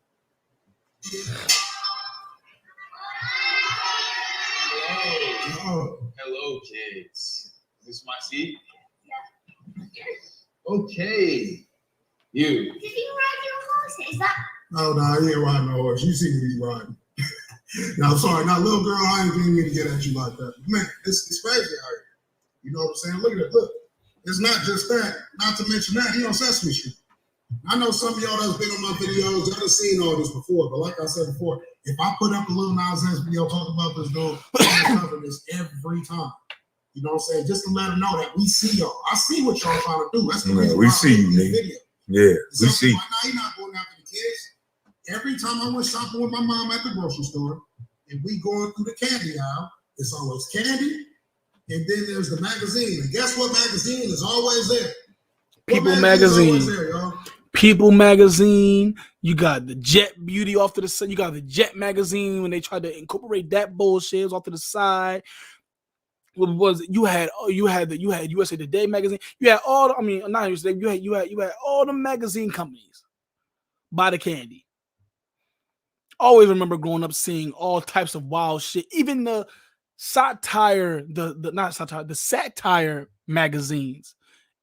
Hello, kids. Is this my seat? Yeah. Okay. You. Did you ride your horse? Is that? Oh, no, he ain't riding no horse. You see what he's riding. No, sorry. Now, little girl, I ain't getting me to get at you like that. Man, it's crazy out here. You know what I'm saying? Look at it. Look. It's not just that. Not to mention that. He on Sesame Street. I know some of y'all that's been on my videos, y'all have seen all this before, but like I said before, if I put up a Lil Nas X video talking about this dog, I'm covering this every time. You know what I'm saying? Just to let them know that we see y'all. I see what y'all trying to do. That's the reason we see you, nigga. Yeah, we see. Right now, you're not going after the kids. Every time I went shopping with my mom at the grocery store, and we going through the candy aisle, it's always candy, and then there's the magazine. And guess what magazine is always there? People Magazine. There, People Magazine. You got the Jet Beauty off to the side. You got the Jet Magazine when they tried to incorporate that bullshit. It was off to the side. What was it? You had USA Today magazine. You had all. Not USA. You had all the magazine companies buy the candy. Always remember growing up seeing all types of wild shit. Even the satire, the satire magazines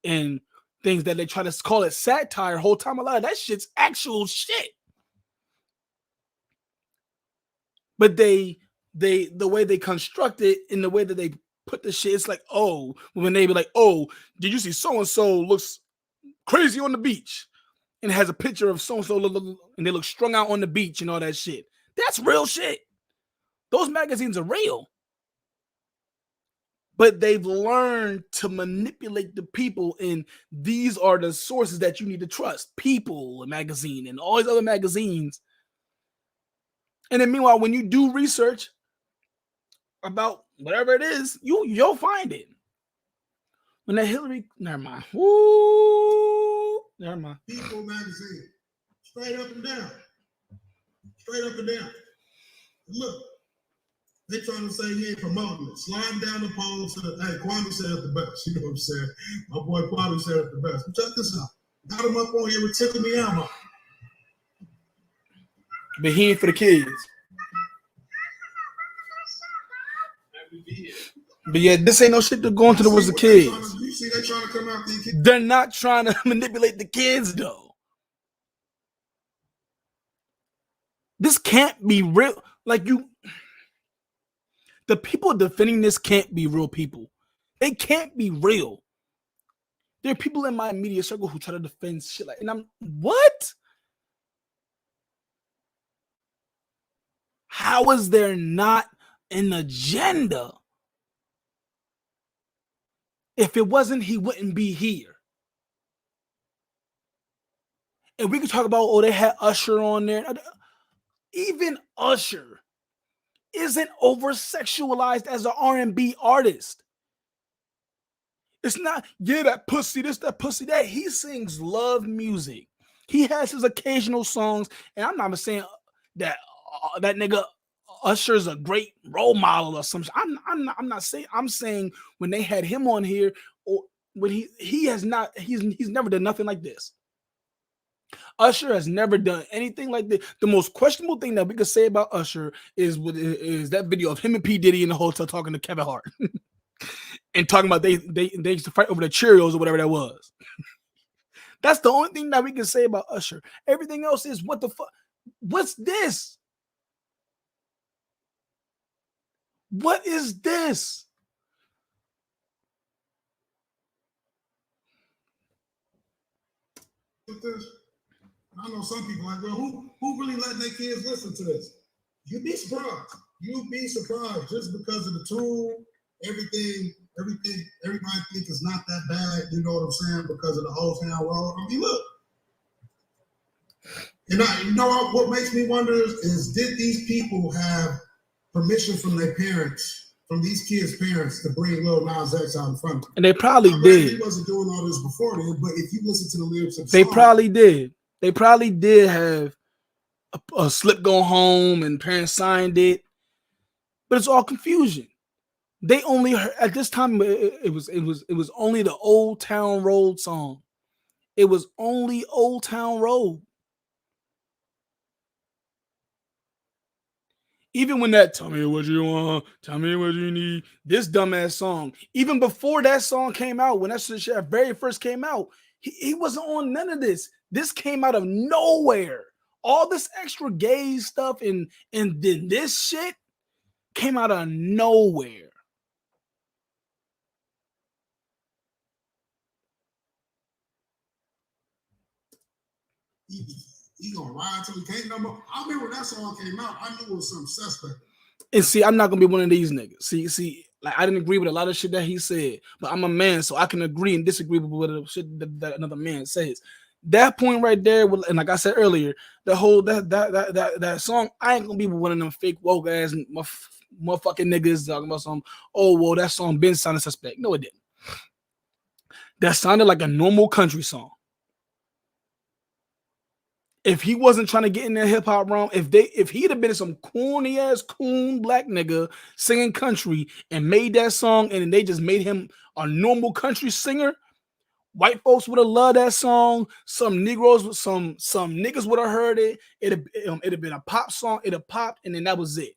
and things that they try to call it satire whole time. A lot of that shit's actual shit. But the way they construct it in the way that they put the shit, it's like, oh, when they be like, oh, did you see so and so looks crazy on the beach? And it has a picture of so and so, and they look strung out on the beach and all that shit. That's real shit. Those magazines are real. But they've learned to manipulate the people, and these are the sources that you need to trust. People, a magazine, and all these other magazines. And then meanwhile, when you do research about whatever it is, you'll find it. When that Hillary, never mind. Woo, never mind. People magazine, straight up and down, straight up and down. Look, they trying to say he ain't promoting it. Sliding down the pole to the, hey, Kwame said it the best. You know what I'm saying? My boy Kwame said it the best. But check this out. Got him up on here with Tickle Me Elmo. But he ain't for the kids. But yeah, this ain't no shit to go into the woods of kids. You see they trying to come out these kids. They're not trying to manipulate the kids though. This can't be real. Like the people defending this can't be real people. They can't be real. There are people in my media circle who try to defend shit like, and I'm what? How is there not an agenda? If it wasn't, he wouldn't be here. And we could talk about, oh, they had Usher on there. Even Usher isn't over-sexualized as an R&B artist. It's not, yeah, that pussy, this, that pussy, that. He sings love music. He has his occasional songs, and I'm not saying that that nigga Usher's a great role model or something. I'm not saying. I'm saying when they had him on here, or when he has not, he's never done nothing like this. Usher has never done anything like this. The most questionable thing that we could say about Usher is that video of him and P. Diddy in the hotel talking to Kevin Hart and talking about they used to fight over the Cheerios or whatever that was. That's the only thing that we can say about Usher. Everything else is what the fuck? What's this? What is this? I know some people like, well, who really letting their kids listen to this? You'd be surprised. You'd be surprised just because of the tool, everything, everybody think it's not that bad, you know what I'm saying, because of the Old Town Road. I mean, look. And you know what makes me wonder is did these people have permission from their parents, from these kids' parents, to bring Lil Nas X out in front of them? And they probably did. He wasn't doing all this before then, but if you listen to the lyrics of the they song, probably did. They probably did have a slip go home and parents signed it, but it's all confusion. They only heard, at this time it was only the Old Town Road song. It was only Old Town Road. Even when that tell me what you want, tell me what you need, this dumbass song, even before that song came out, when that shit very first came out, he wasn't on none of this. This came out of nowhere. All this extra gay stuff and then this shit came out of nowhere. He gonna ride till he can't no more. I remember when that song came out, I knew it was some suspect. And see, I'm not gonna be one of these niggas. See, like I didn't agree with a lot of shit that he said, but I'm a man, so I can agree and disagree with what the shit that another man says. That point right there, and like I said earlier, the whole that song, I ain't gonna be one of them fake woke ass motherfucking niggas talking about some. Oh well, that song been sounding suspect. No, it didn't. That sounded like a normal country song. If he wasn't trying to get in that hip hop realm, if he'd have been some corny ass coon black nigga singing country and made that song and they just made him a normal country singer, White folks would have loved that song. Some Negroes, some niggas would have heard it. It'd have been a pop song. It'd have popped, and then that was it.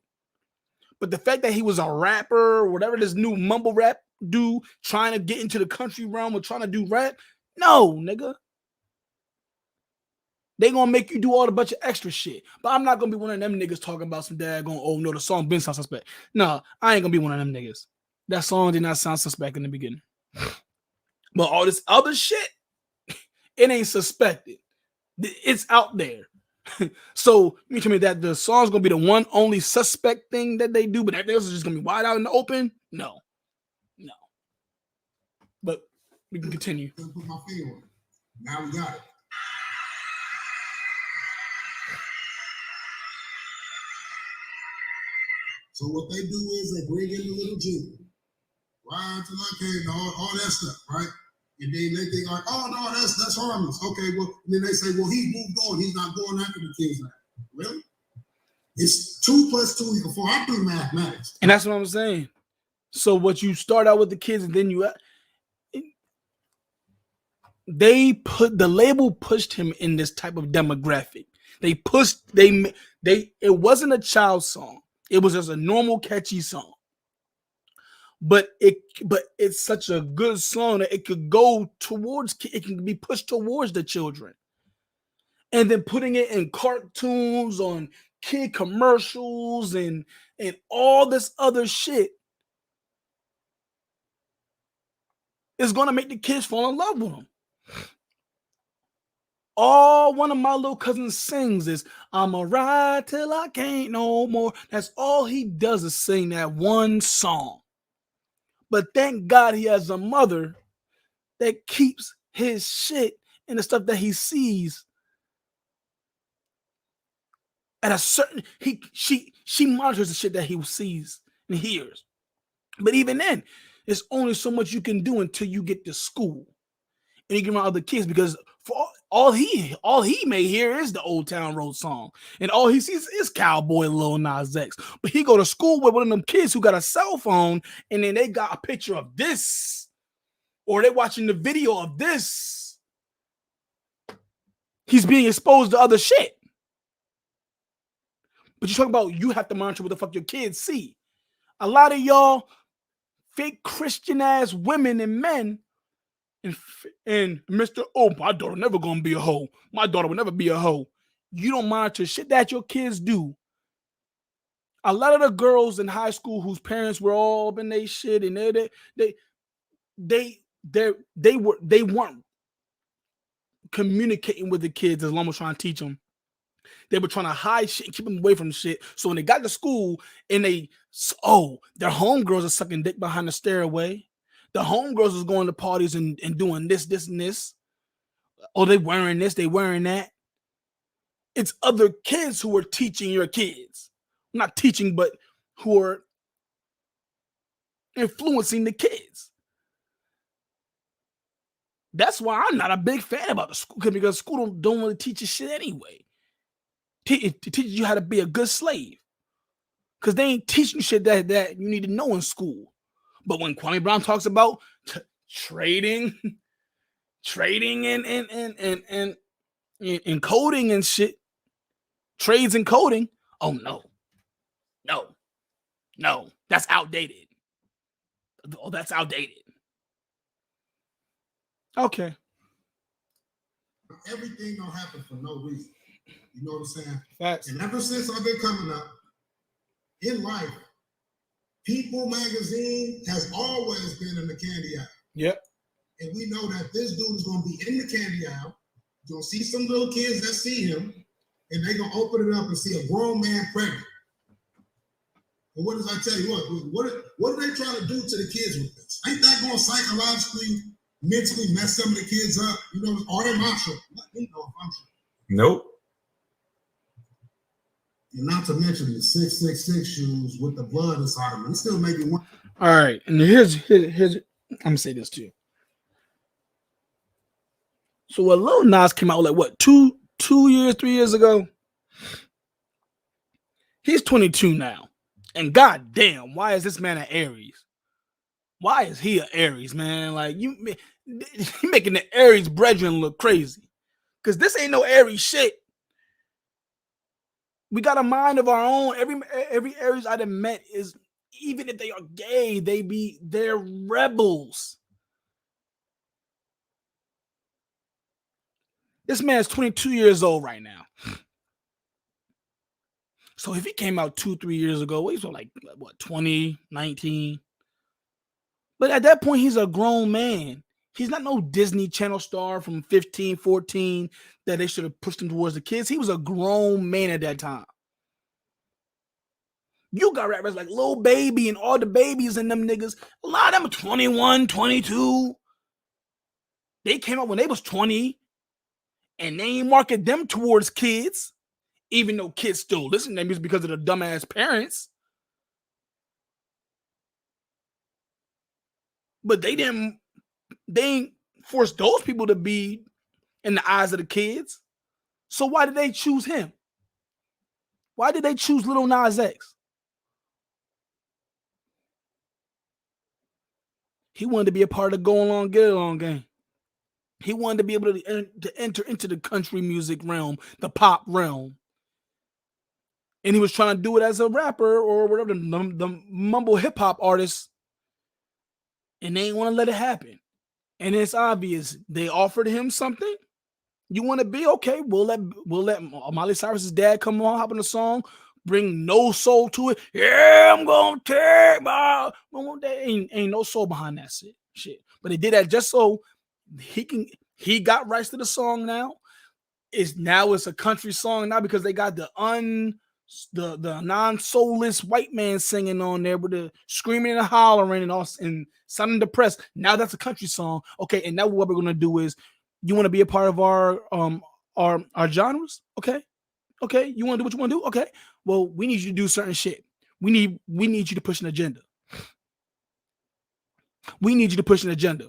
But the fact that he was a rapper, whatever this new mumble rap dude trying to get into the country realm or trying to do rap, no, nigga. They gonna make you do all the bunch of extra shit. But I'm not gonna be one of them niggas talking about some dad going, oh no, the song been sound suspect. No, I ain't gonna be one of them niggas. That song did not sound suspect in the beginning. But all this other shit, it ain't suspected. It's out there. So you tell me that the song's gonna be the one only suspect thing that they do, but everything else is just gonna be wide out in the open? No. But we can continue. Put my finger on it. Now we got it. So what they do is they bring in the little jingle, ride to like cave, all that stuff, right? And then they think like, oh no, that's harmless. Okay, well, and then they say, well, he's moved on. He's not going after the kids now. Really? It's 2 + 2 = 4. I do mathematics. And that's what I'm saying. So what you start out with the kids, and then the label pushed him in this type of demographic. It wasn't a child song. It was just a normal catchy song. But it's such a good song that it could go towards, it can be pushed towards the children. And then putting it in cartoons, on kid commercials, and all this other shit is gonna make the kids fall in love with him. All one of my little cousins sings is, I'ma ride till I can't no more. That's all he does is sing that one song. But thank God he has a mother that keeps his shit and the stuff that he sees at a certain, she monitors the shit that he sees and hears. But even then, there's only so much you can do until you get to school and you get around other kids, because for all he may hear is the Old Town Road song, and all he sees is Cowboy Lil Nas X. But he go to school with one of them kids who got a cell phone, and then they got a picture of this, or they watching the video of this. He's being exposed to other shit. But you talk about you have to monitor what the fuck your kids see. A lot of y'all fake Christian ass women and men and Mr. Oh, my daughter never gonna be a hoe. My daughter will never be a hoe. You don't monitor shit that your kids do. A lot of the girls in high school whose parents were all up in they shit, and they weren't communicating with the kids as long as trying to teach them. They were trying to hide shit and keep them away from shit. So when they got to school and their homegirls are sucking dick behind the stairway. The homegirls is going to parties and doing this, and this. Oh, they wearing this, they wearing that. It's other kids who are teaching your kids. Not teaching, but who are influencing the kids. That's why I'm not a big fan about the school, because school don't really teach you shit anyway. It teaches you how to be a good slave. Because they ain't teaching you shit that you need to know in school. But when Kwame Brown talks about trading and coding and shit, trades and coding, oh no, that's outdated. Oh, that's outdated. Okay. Everything don't happen for no reason. You know what I'm saying? Facts. And ever since I've been coming up in life, People magazine has always been in the candy aisle. Yep. And we know that this dude is going to be in the candy aisle. You're going to see some little kids that see him, and they're going to open it up and see a grown man pregnant. And what does I tell you? What are they trying to do to the kids with this? Ain't that going to psychologically, mentally mess some of the kids up? You know, are they macho? Let me know if I'm sure. Nope. And not to mention the 666 shoes with the blood inside them. It still make me want. All right, and here's I'm gonna say this to you. So when Lil Nas came out, like what, 3 years ago? He's 22 now, and goddamn, why is this man an Aries? Why is he an Aries, man? Like you making the Aries brethren look crazy. Cause this ain't no Aries shit. We got a mind of our own. Every Aries I done met is, even if they are gay, they're rebels. This man's 22 years old right now. So if he came out 2-3 years ago, he's like what, 20, 19. But at that point, he's a grown man. He's not no Disney Channel star from 15, 14 that they should have pushed him towards the kids. He was a grown man at that time. You got rappers like Lil Baby and all the babies and them niggas. A lot of them 21, 22. They came out when they was 20 and they ain't market them towards kids, even though kids still listen to them music because of the dumbass parents. But they ain't force those people to be in the eyes of the kids. So why did they choose him? Why did they choose Lil Nas X? He wanted to be a part of the Go Along, Get Along game. He wanted to be able to enter into the country music realm, the pop realm. And he was trying to do it as a rapper or whatever, the mumble hip hop artist. And they ain't want to let it happen. And it's obvious. They offered him something. You want to be okay? We'll let Miley Cyrus's dad come on, hop on the song, bring no soul to it. Yeah, I'm gonna take my. Ain't no soul behind that shit. But they did that just so he got rights to the song now. It's a country song now because they got the non-soulless white man singing on there with the screaming and hollering and sounding depressed. Now that's a country song. Okay, and now what we're gonna do is, you want to be a part of our genres? Okay. You want to do what you want to do? Okay. Well, we need you to do certain shit. We need you to push an agenda. We need you to push an agenda.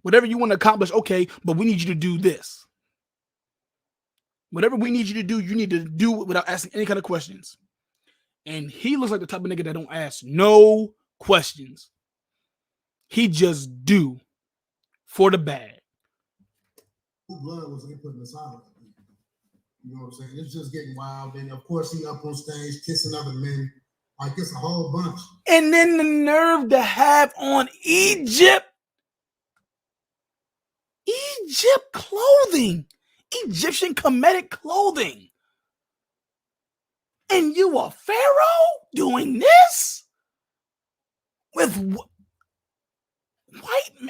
Whatever you want to accomplish, okay, but we need you to do this. Whatever we need you to do, you need to do it without asking any kind of questions. And he looks like the type of nigga that don't ask no questions. He just do for the bag. Blood was they putting aside. You know what I'm saying? It's just getting wild. And of course, he up on stage kissing other men. Like it's a whole bunch. And then the nerve to have on Egypt clothing, Egyptian comedic clothing. And you a pharaoh doing this with white men.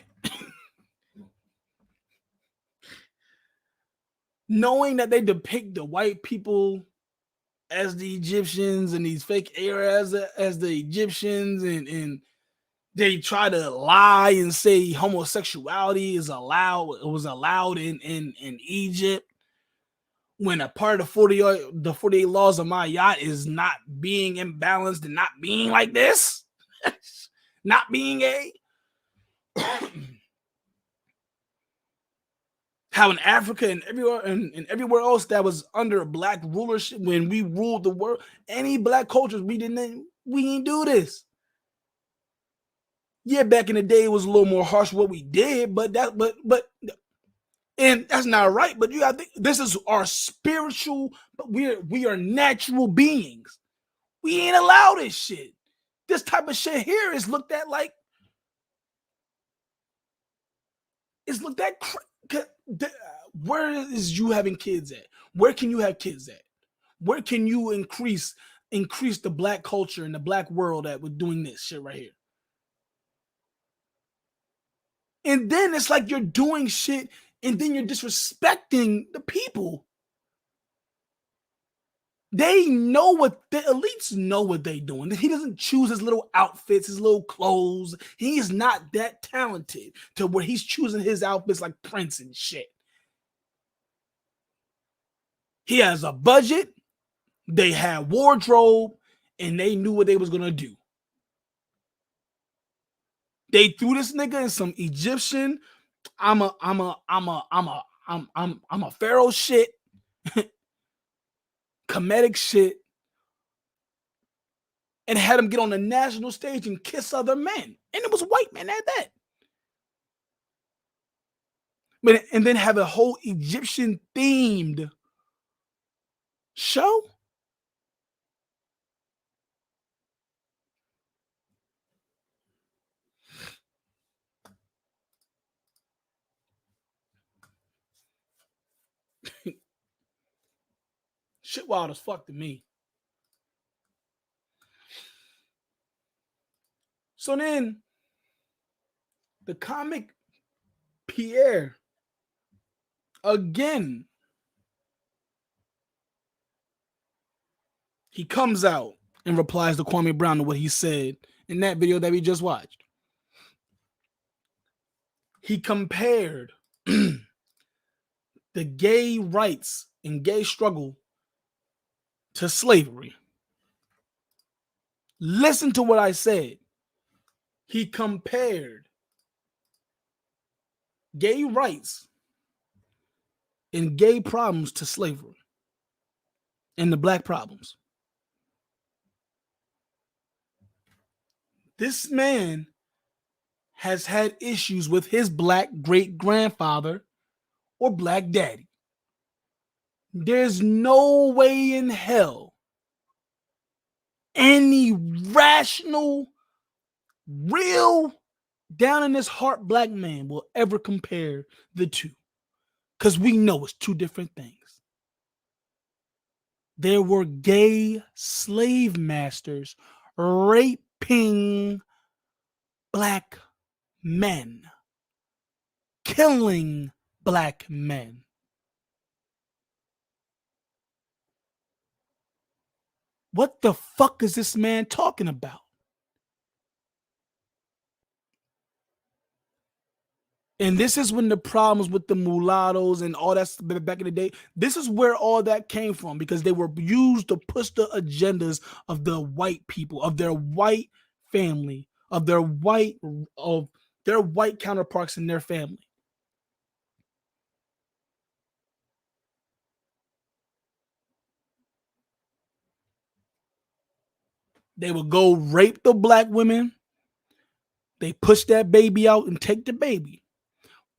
Knowing that they depict the white people as the Egyptians and these fake eras as the Egyptians, and they try to lie and say homosexuality was allowed in Egypt, when a part of the 48 laws of my yacht is not being imbalanced and not being like this, not being a how in Africa and everywhere else that was under black rulership, when we ruled the world, any black cultures, we didn't do this. Yeah, back in the day it was a little more harsh what we did, but and that's not right. But you gotta think, this is our spiritual, but we are natural beings. We ain't allow this shit. This type of shit here is looked at like where is you having kids at? Where can you have kids at? Where can you increase the black culture and the black world at with doing this shit right here? And then it's like you're doing shit and then you're disrespecting the people. They know what the elites know what they're doing. He doesn't choose his little outfits, his little clothes. He is not that talented to where he's choosing his outfits like Prince and shit. He has a budget, they had wardrobe, and they knew what they was gonna do. They threw this nigga in some Egyptian, I'm a pharaoh shit, comedic shit, and had him get on the national stage and kiss other men. And it was white men at that. But and then have a whole Egyptian themed show. Shit wild as fuck to me. So then the comic Pierre again, he comes out and replies to Kwame Brown to what he said in that video that we just watched. He compared the gay rights and gay struggle to slavery. Listen to what I said. He compared gay rights and gay problems to slavery and the black problems. This man has had issues with his black great-grandfather or black daddy. There's no way in hell any rational, real, down in his heart black man will ever compare the two. Because we know it's two different things. There were gay slave masters raping black men, killing black men. What the fuck is this man talking about? And this is when the problems with the mulattoes and all that back in the day, this is where all that came from, because they were used to push the agendas of the white people, of their white family, of their white counterparts in their family. They would go rape the black women. They push that baby out and take the baby.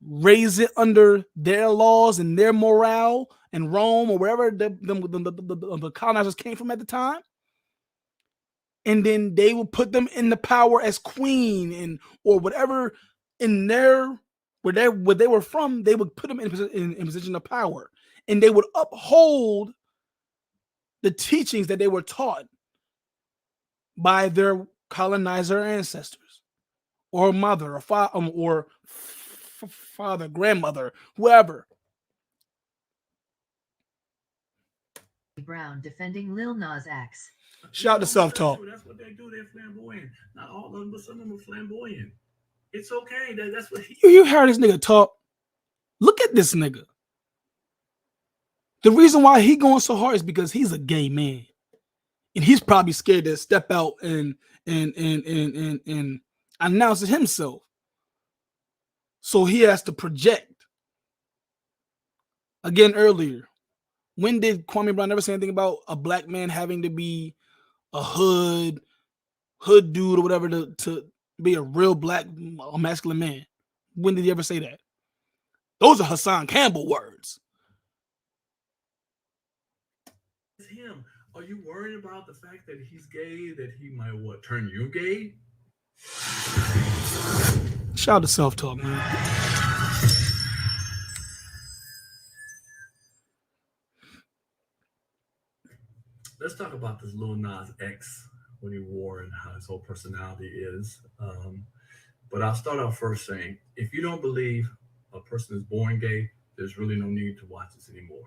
Raise it under their laws and their morale in Rome or wherever the colonizers came from at the time. And then they would put them in the power as queen and or whatever in their where they were from. They would put them in position of power, and they would uphold the teachings that they were taught by their colonizer ancestors, or mother, or father, grandmother, whoever. Brown defending Lil Nas X. Shout to self-talk. That's what they do. They're flamboyant. Not all of them, but some of them are flamboyant. It's okay. That's what you heard this nigga talk. Look at this nigga. The reason why he going so hard is because he's a gay man, and he's probably scared to step out and announce it himself. So he has to project. Again, earlier, when did Kwame Brown ever say anything about a black man having to be a hood dude or whatever to be a real black masculine man? When did he ever say that? Those are Hassan Campbell words. It's him. Are you worried about the fact that he's gay, that he might turn you gay? Shout out to self-talk, man. Let's talk about this Lil Nas X, what he wore and how his whole personality is. But I'll start off first saying, if you don't believe a person is born gay, there's really no need to watch this anymore.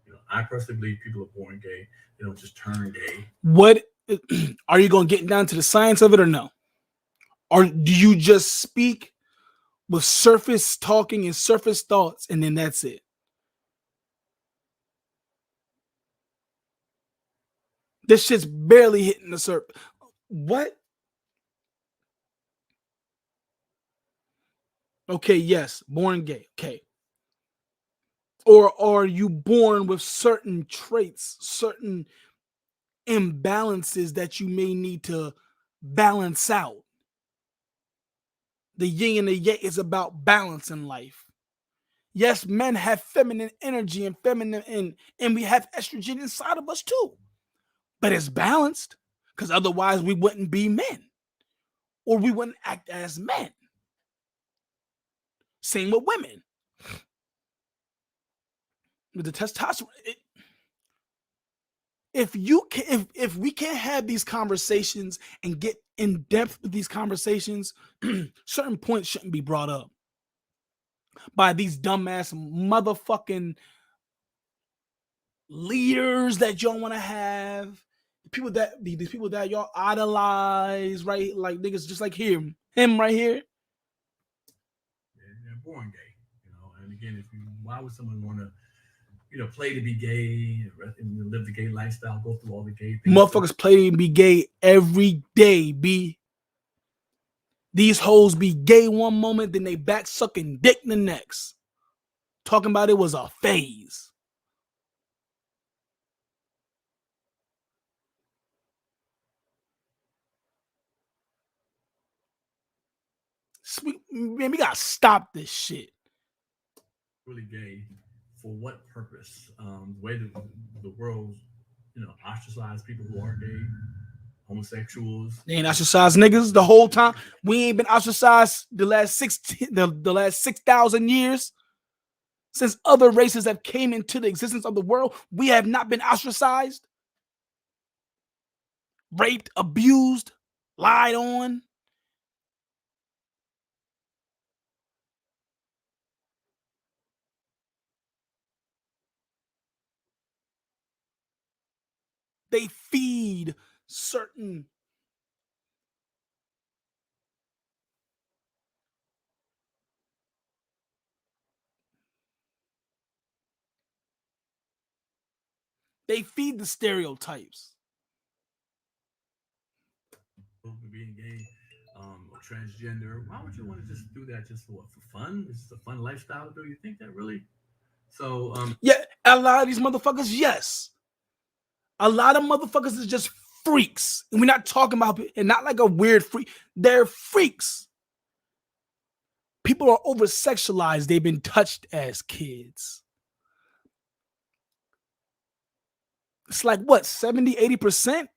You know, I personally believe people are born gay. They don't just turn gay. What are you going to get down to the science of it or no? Or do you just speak with surface talking and surface thoughts and then that's it? This shit's barely hitting the surface. What? Okay, yes, born gay. Okay. Or are you born with certain traits, certain imbalances that you may need to balance out. The yin and the yang is about balance in life. Yes, men have feminine energy and and we have estrogen inside of us too. But it's balanced, because otherwise we wouldn't be men, or we wouldn't act as men. Same with women. With the testosterone, if we can't have these conversations and get in depth with these conversations, certain points shouldn't be brought up by these dumbass motherfucking leaders that y'all want to have. These people that y'all idolize, right? Like niggas just like him right here. They're born gay, you know. And again, why would someone want to, play to be gay and live the gay lifestyle, go through all the gay things? Motherfuckers play and be gay every day, B. These hoes be gay one moment, then they back sucking dick the next. Talking about it was a phase. Man, we gotta stop this shit. Really gay for what purpose? The way the world, ostracize people who are gay, homosexuals. They ain't ostracized niggas the whole time. We ain't been ostracized the last 6,000 years. Since other races have came into the existence of the world, we have not been ostracized, raped, abused, lied on. They feed certain they feed the stereotypes. Being gay, or transgender, why would you want to just do that just for fun? It's a fun lifestyle. Do you think that really? So yeah, a lot of these motherfuckers, yes. A lot of motherfuckers is just freaks. And we're not talking about it, and not like a weird freak. They're freaks. People are over sexualized. They've been touched as kids. It's like what, 70, 80%?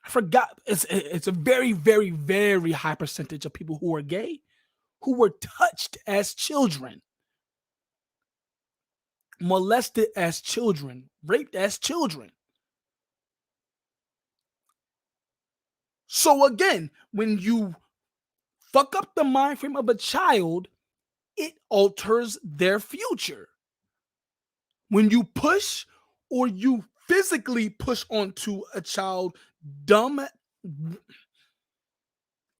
I forgot. It's a very, very, very high percentage of people who are gay who were touched as children, molested as children, raped as children. So again, when you fuck up the mind frame of a child, it alters their future. When you push or you physically push onto a child dumb,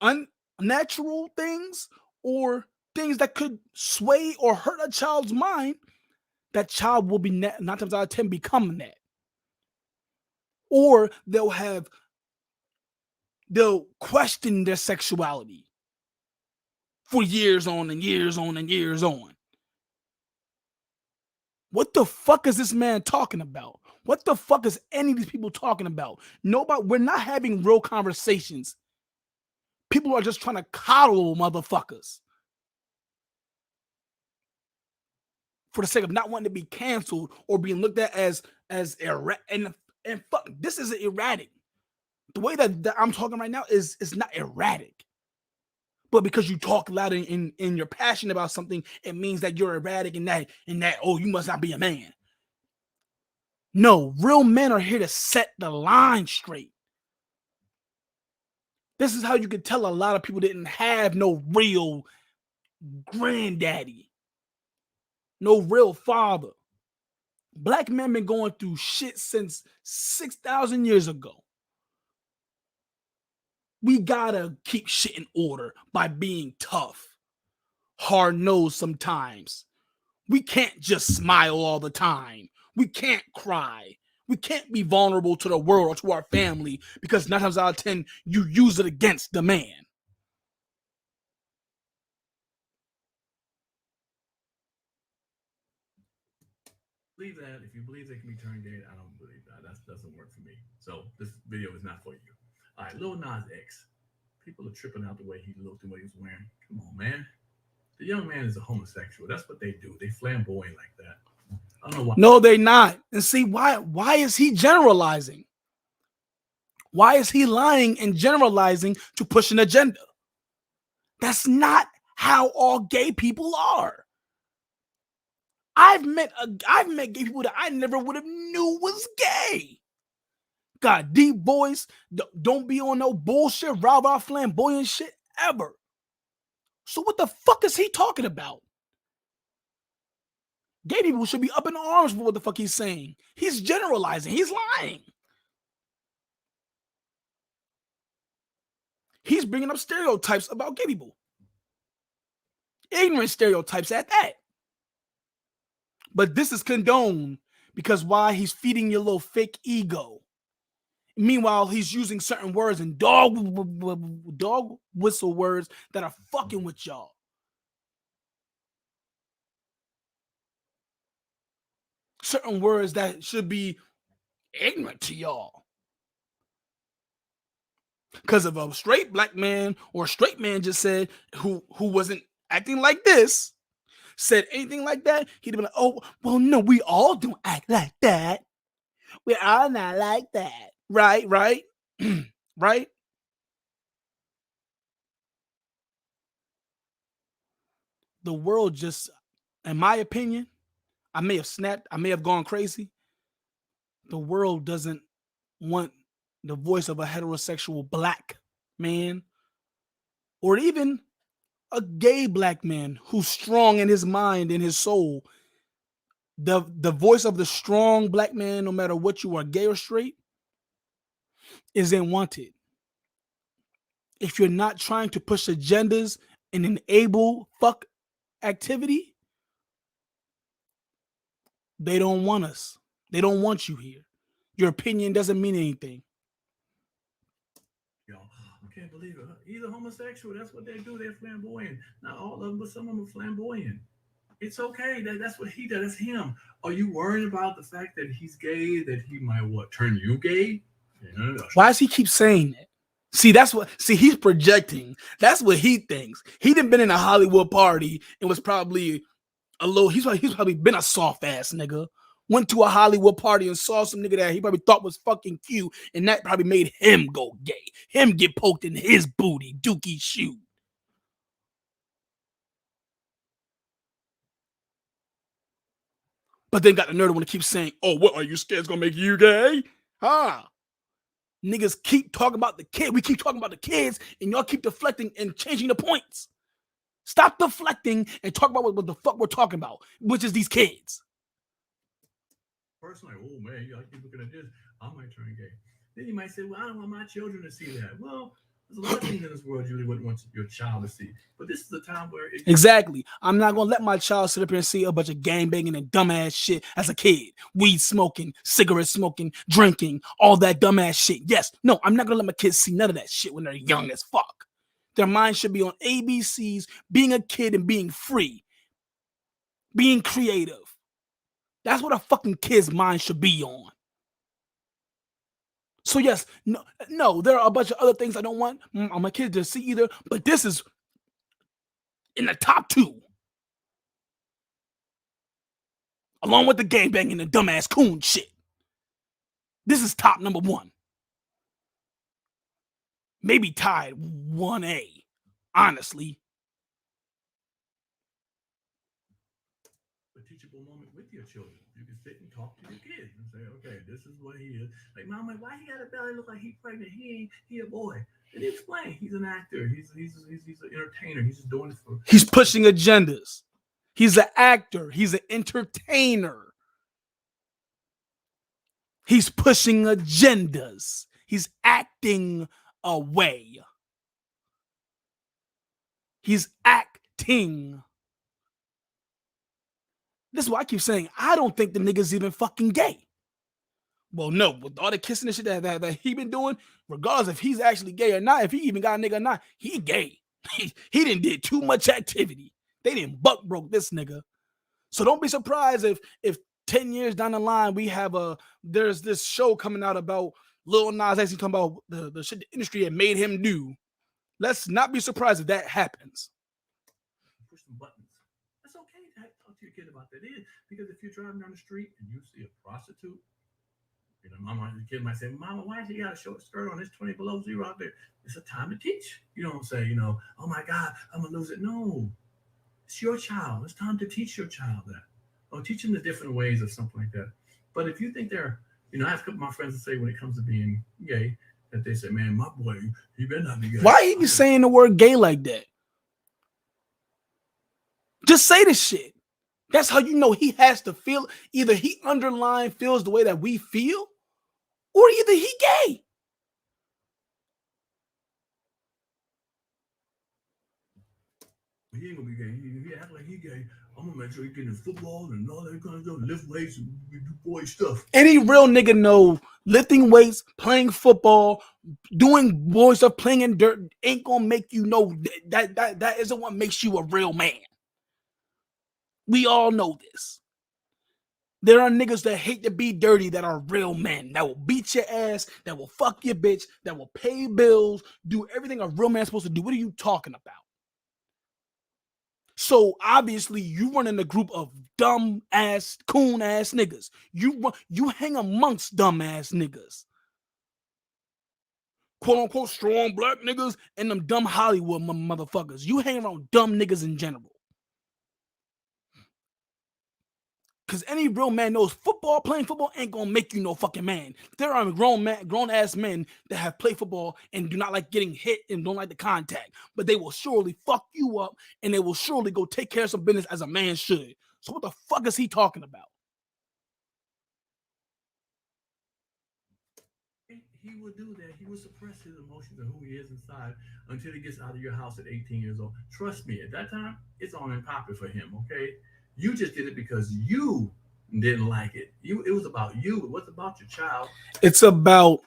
unnatural things, or things that could sway or hurt a child's mind, that child will be 9 times out of 10 become that. Or they'll question their sexuality for years on and years on and years on. What the fuck is this man talking about? What the fuck is any of these people talking about? Nobody, we're not having real conversations. People are just trying to coddle motherfuckers for the sake of not wanting to be canceled or being looked at as erratic. And fuck, this isn't erratic. The way that I'm talking right now is not erratic. But because you talk loud and you're passionate about something, it means that you're erratic and that, oh, you must not be a man. No, real men are here to set the line straight. This is how you could tell a lot of people didn't have no real granddaddy, no real father. Black men been going through shit since 6,000 years ago. We gotta keep shit in order by being tough, hard-nosed sometimes. We can't just smile all the time. We can't cry. We can't be vulnerable to the world or to our family, because 9 times out of 10, you use it against the man. Believe that. If you believe they can be turned gay, I don't believe that. That doesn't work for me. So this video is not for you. All right, Lil Nas X. People are tripping out the way he looked and what he was wearing. Come on, man. The young man is a homosexual. That's what they do. They flamboyant like that. I don't know why. No, they not. And see, why is he generalizing? Why is he lying and generalizing to push an agenda? That's not how all gay people are. I've met gay people that I never would have knew was gay. Got deep voice. Don't be on no bullshit, rah-rah flamboyant shit ever. So what the fuck is he talking about? Gay people should be up in arms for what the fuck he's saying. He's generalizing. He's lying. He's bringing up stereotypes about gay people. Ignorant stereotypes at that. But this is condoned because why? He's feeding your little fake ego. Meanwhile, he's using certain words and dog whistle words that are fucking with y'all. Certain words that should be ignorant to y'all. Because if a straight black man or a straight man just said, who wasn't acting like this, said anything like that, he'd be like, oh, well, no, we all don't act like that. We're all not like that. Right? Right? The world just, in my opinion, I may have snapped, I may have gone crazy. The world doesn't want the voice of a heterosexual black man or even a gay black man who's strong in his mind and his soul. The voice of the strong black man, no matter what you are, gay or straight, isn't wanted. If you're not trying to push agendas and enable fuck activity, they don't want us. They don't want you here. Your opinion doesn't mean anything. Y'all, I can't believe it. He's a homosexual. That's what they do. They're flamboyant. Not all of them, but some of them are flamboyant. It's okay. That's what he does. That's him. Are you worried about the fact that he's gay, that he might turn you gay? Yeah. Why does he keep saying that? See, he's projecting. That's what he thinks. He done been in a Hollywood party and was probably he's probably been a soft ass nigga. Went to a Hollywood party and saw some nigga that he probably thought was fucking cute, and that probably made him go gay. Him get poked in his booty, dookie shoe. But then got the nerve to want to keep saying, oh, what are you scared it's gonna make you gay? Huh? Niggas keep talking about the kid. We keep talking about the kids, and y'all keep deflecting and changing the points. Stop deflecting and talk about what the fuck we're talking about, which is these kids. Personally, oh man, y'all keep looking at this, I might turn gay. Then you might say, well, I don't want my children to see that. Well, there's a lot of things in this world you really wouldn't want your child to see. But this is the time where exactly. I'm not gonna let my child sit up here and see a bunch of gangbanging and dumbass shit as a kid. Weed smoking, cigarette smoking, drinking, all that dumbass shit. Yes, no, I'm not gonna let my kids see none of that shit when they're young as fuck. Their mind should be on ABCs, being a kid and being free, being creative. That's what a fucking kid's mind should be on. So yes, no, there are a bunch of other things I don't want my kids to see either, but this is in the top 2. Along with the gangbanging and dumbass coon shit. This is top number 1. Maybe tied 1A, honestly. A teachable moment with your children. You can sit and talk to your kids and say, okay, this is what he is. Like, Mom, why he got a belly look like he's pregnant? He a boy. And he explained, he's an actor. He's an entertainer. He's just doing it for. He's pushing agendas. He's an actor. He's an entertainer. He's pushing agendas. He's acting away. He's acting. This is why I keep saying, I don't think the nigga's even fucking gay. Well, no, with all the kissing and shit that he been doing, regardless if he's actually gay or not, if he even got a nigga or not, he gay. He didn't did too much activity. They didn't buck broke this nigga. So don't be surprised if 10 years down the line we have there's this show coming out about Lil Nas X talking about the shit the industry had made him do. Let's not be surprised if that happens. Push some buttons. That's okay to talk to your kid about that. Because if you're driving down the street and you see a prostitute, you know, the kid might say, Mama, why has he got a short skirt on? It's 20 below zero out there. It's a time to teach. You don't say, you know, oh my God, I'm going to lose it. No, it's your child. It's time to teach your child that. Or teach them the different ways or something like that. But if you think they're, you know, I have a couple of my friends that say when it comes to being gay, that they say, man, my boy, he better not be gay. Why are you saying the word gay like that? Just say the shit. That's how you know he has to feel. Either he underlying feels the way that we feel, or either he gay. He ain't gonna be gay. He act like he gay. I'm gonna make sure he get in football and all that kind of stuff, lift weights and do boy stuff. Any real nigga know lifting weights, playing football, doing boy stuff, playing in dirt ain't gonna make you know that isn't what makes you a real man. We all know this. There are niggas that hate to be dirty that are real men, that will beat your ass, that will fuck your bitch, that will pay bills, do everything a real man's supposed to do. What are you talking about? So obviously you run in a group of dumb ass, coon ass niggas. You hang amongst dumb ass niggas. Quote unquote strong black niggas and them dumb Hollywood motherfuckers. You hang around dumb niggas in general. Because any real man knows playing football ain't gonna make you no fucking man. There are grown ass men that have played football and do not like getting hit and don't like the contact. But they will surely fuck you up and they will surely go take care of some business as a man should. So what the fuck is he talking about? He would do that. He would suppress his emotions and who he is inside until he gets out of your house at 18 years old. Trust me, at that time, it's on and popping for him, okay? You just did it because you didn't like it. It was about you. It wasn't about your child. It's about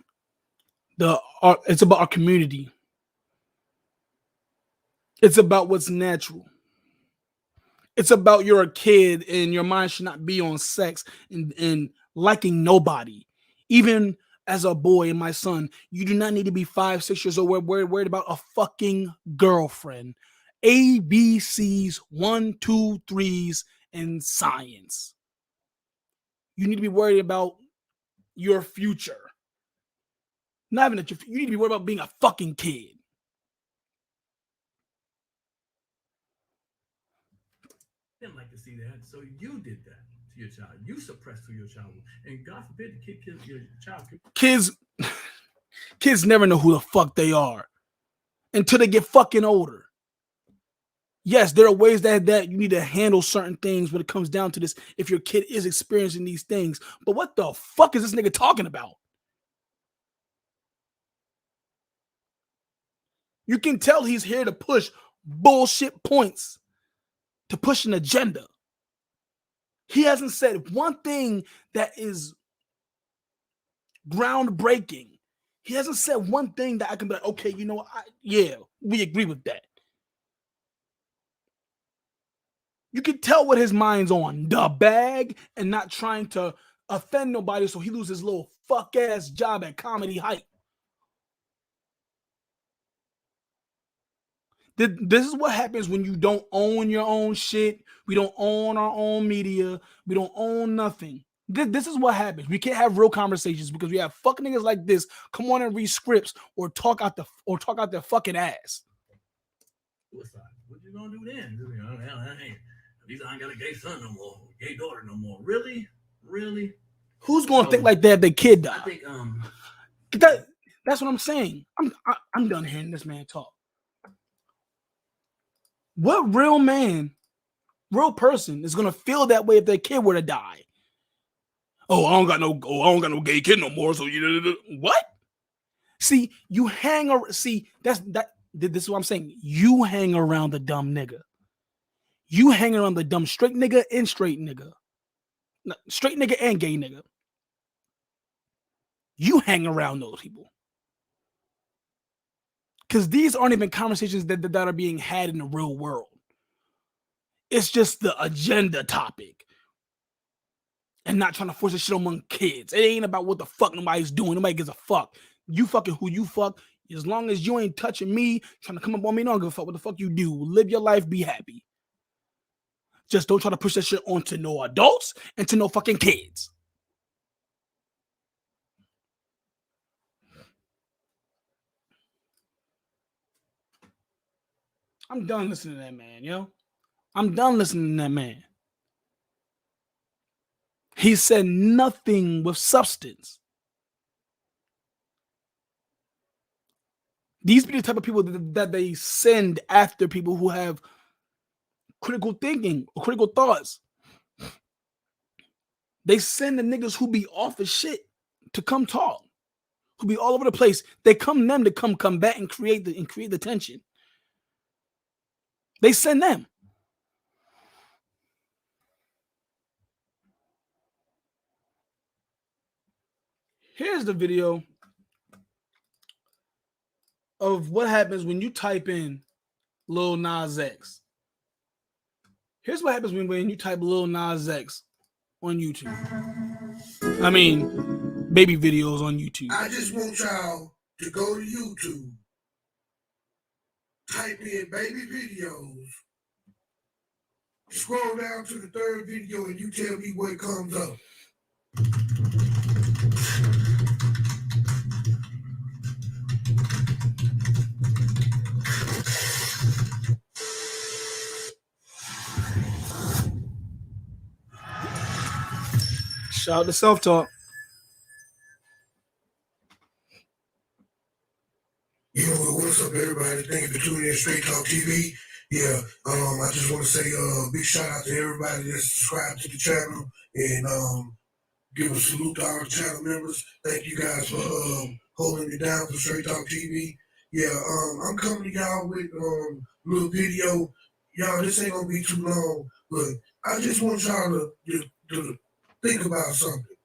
our community. It's about what's natural. It's about you're a kid and your mind should not be on sex and liking nobody. Even as a boy and my son, you do not need to be 5, 6 years old. We're worried about a fucking girlfriend. ABCs, 1, 2, 3s, and science. You need to be worried about your future. Not even that you need to be worried about being a fucking kid. Didn't like to see that, so you did that to your child. You suppressed to your child, and God forbid the kid kills your child. Kids never know who the fuck they are until they get fucking older. Yes, there are ways that you need to handle certain things when it comes down to this if your kid is experiencing these things. But what the fuck is this nigga talking about? You can tell he's here to push bullshit points, to push an agenda. He hasn't said one thing that is groundbreaking. He hasn't said one thing that I can be like, okay, you know what? Yeah, we agree with that. You can tell what his mind's on. The bag and not trying to offend nobody so he loses his little fuck ass job at Comedy Hype. This is what happens when you don't own your own shit. We don't own our own media. We don't own nothing. This is what happens. We can't have real conversations because we have fucking niggas like this come on and read scripts or talk out their fucking ass. What you gonna do then? At least I ain't got a gay son no more, gay daughter no more. Really? Who's gonna think like that if their kid died? I think that's what I'm saying. I'm done hearing this man talk. What real person is gonna feel that way if their kid were to die? Oh, I don't got no gay kid no more. So what? See, this is what I'm saying. You hang around the dumb nigga. You hang around the dumb straight nigga and straight nigga. No, straight nigga and gay nigga. You hang around those people. Because these aren't even conversations that are being had in the real world. It's just the agenda topic. and not trying to force this shit among kids. It ain't about what the fuck nobody's doing. Nobody gives a fuck. You fucking who you fuck. As long as you ain't touching me, trying to come up on me, I don't give a fuck what the fuck you do. Live your life, be happy. Just don't try to push that shit onto no adults and to no fucking kids. I'm done listening to that man, yo. I'm done listening to that man. He said nothing with substance. These be the type of people that they send after people who have critical thinking or critical thoughts. They send the niggas who be off the shit to come talk, who be all over the place. They come them to come combat and create the tension. They send them. Here's the video of what happens when you type in Lil Nas X. Here's what happens when you type Lil Nas X on YouTube. I mean, baby videos on YouTube. I just want y'all to go to YouTube, type in baby videos, scroll down to the third video, and you tell me what comes up. Shout out to self-talk. Yo, what's up, everybody? Thank you for tuning in Straight Talk TV. Yeah, I just want to say big shout out to everybody that's subscribed to the channel and give a salute to all the channel members. Thank you guys for holding it down for Straight Talk TV. Yeah, I'm coming to y'all with a little video. Y'all, this ain't gonna be too long, but I just want y'all to think about something.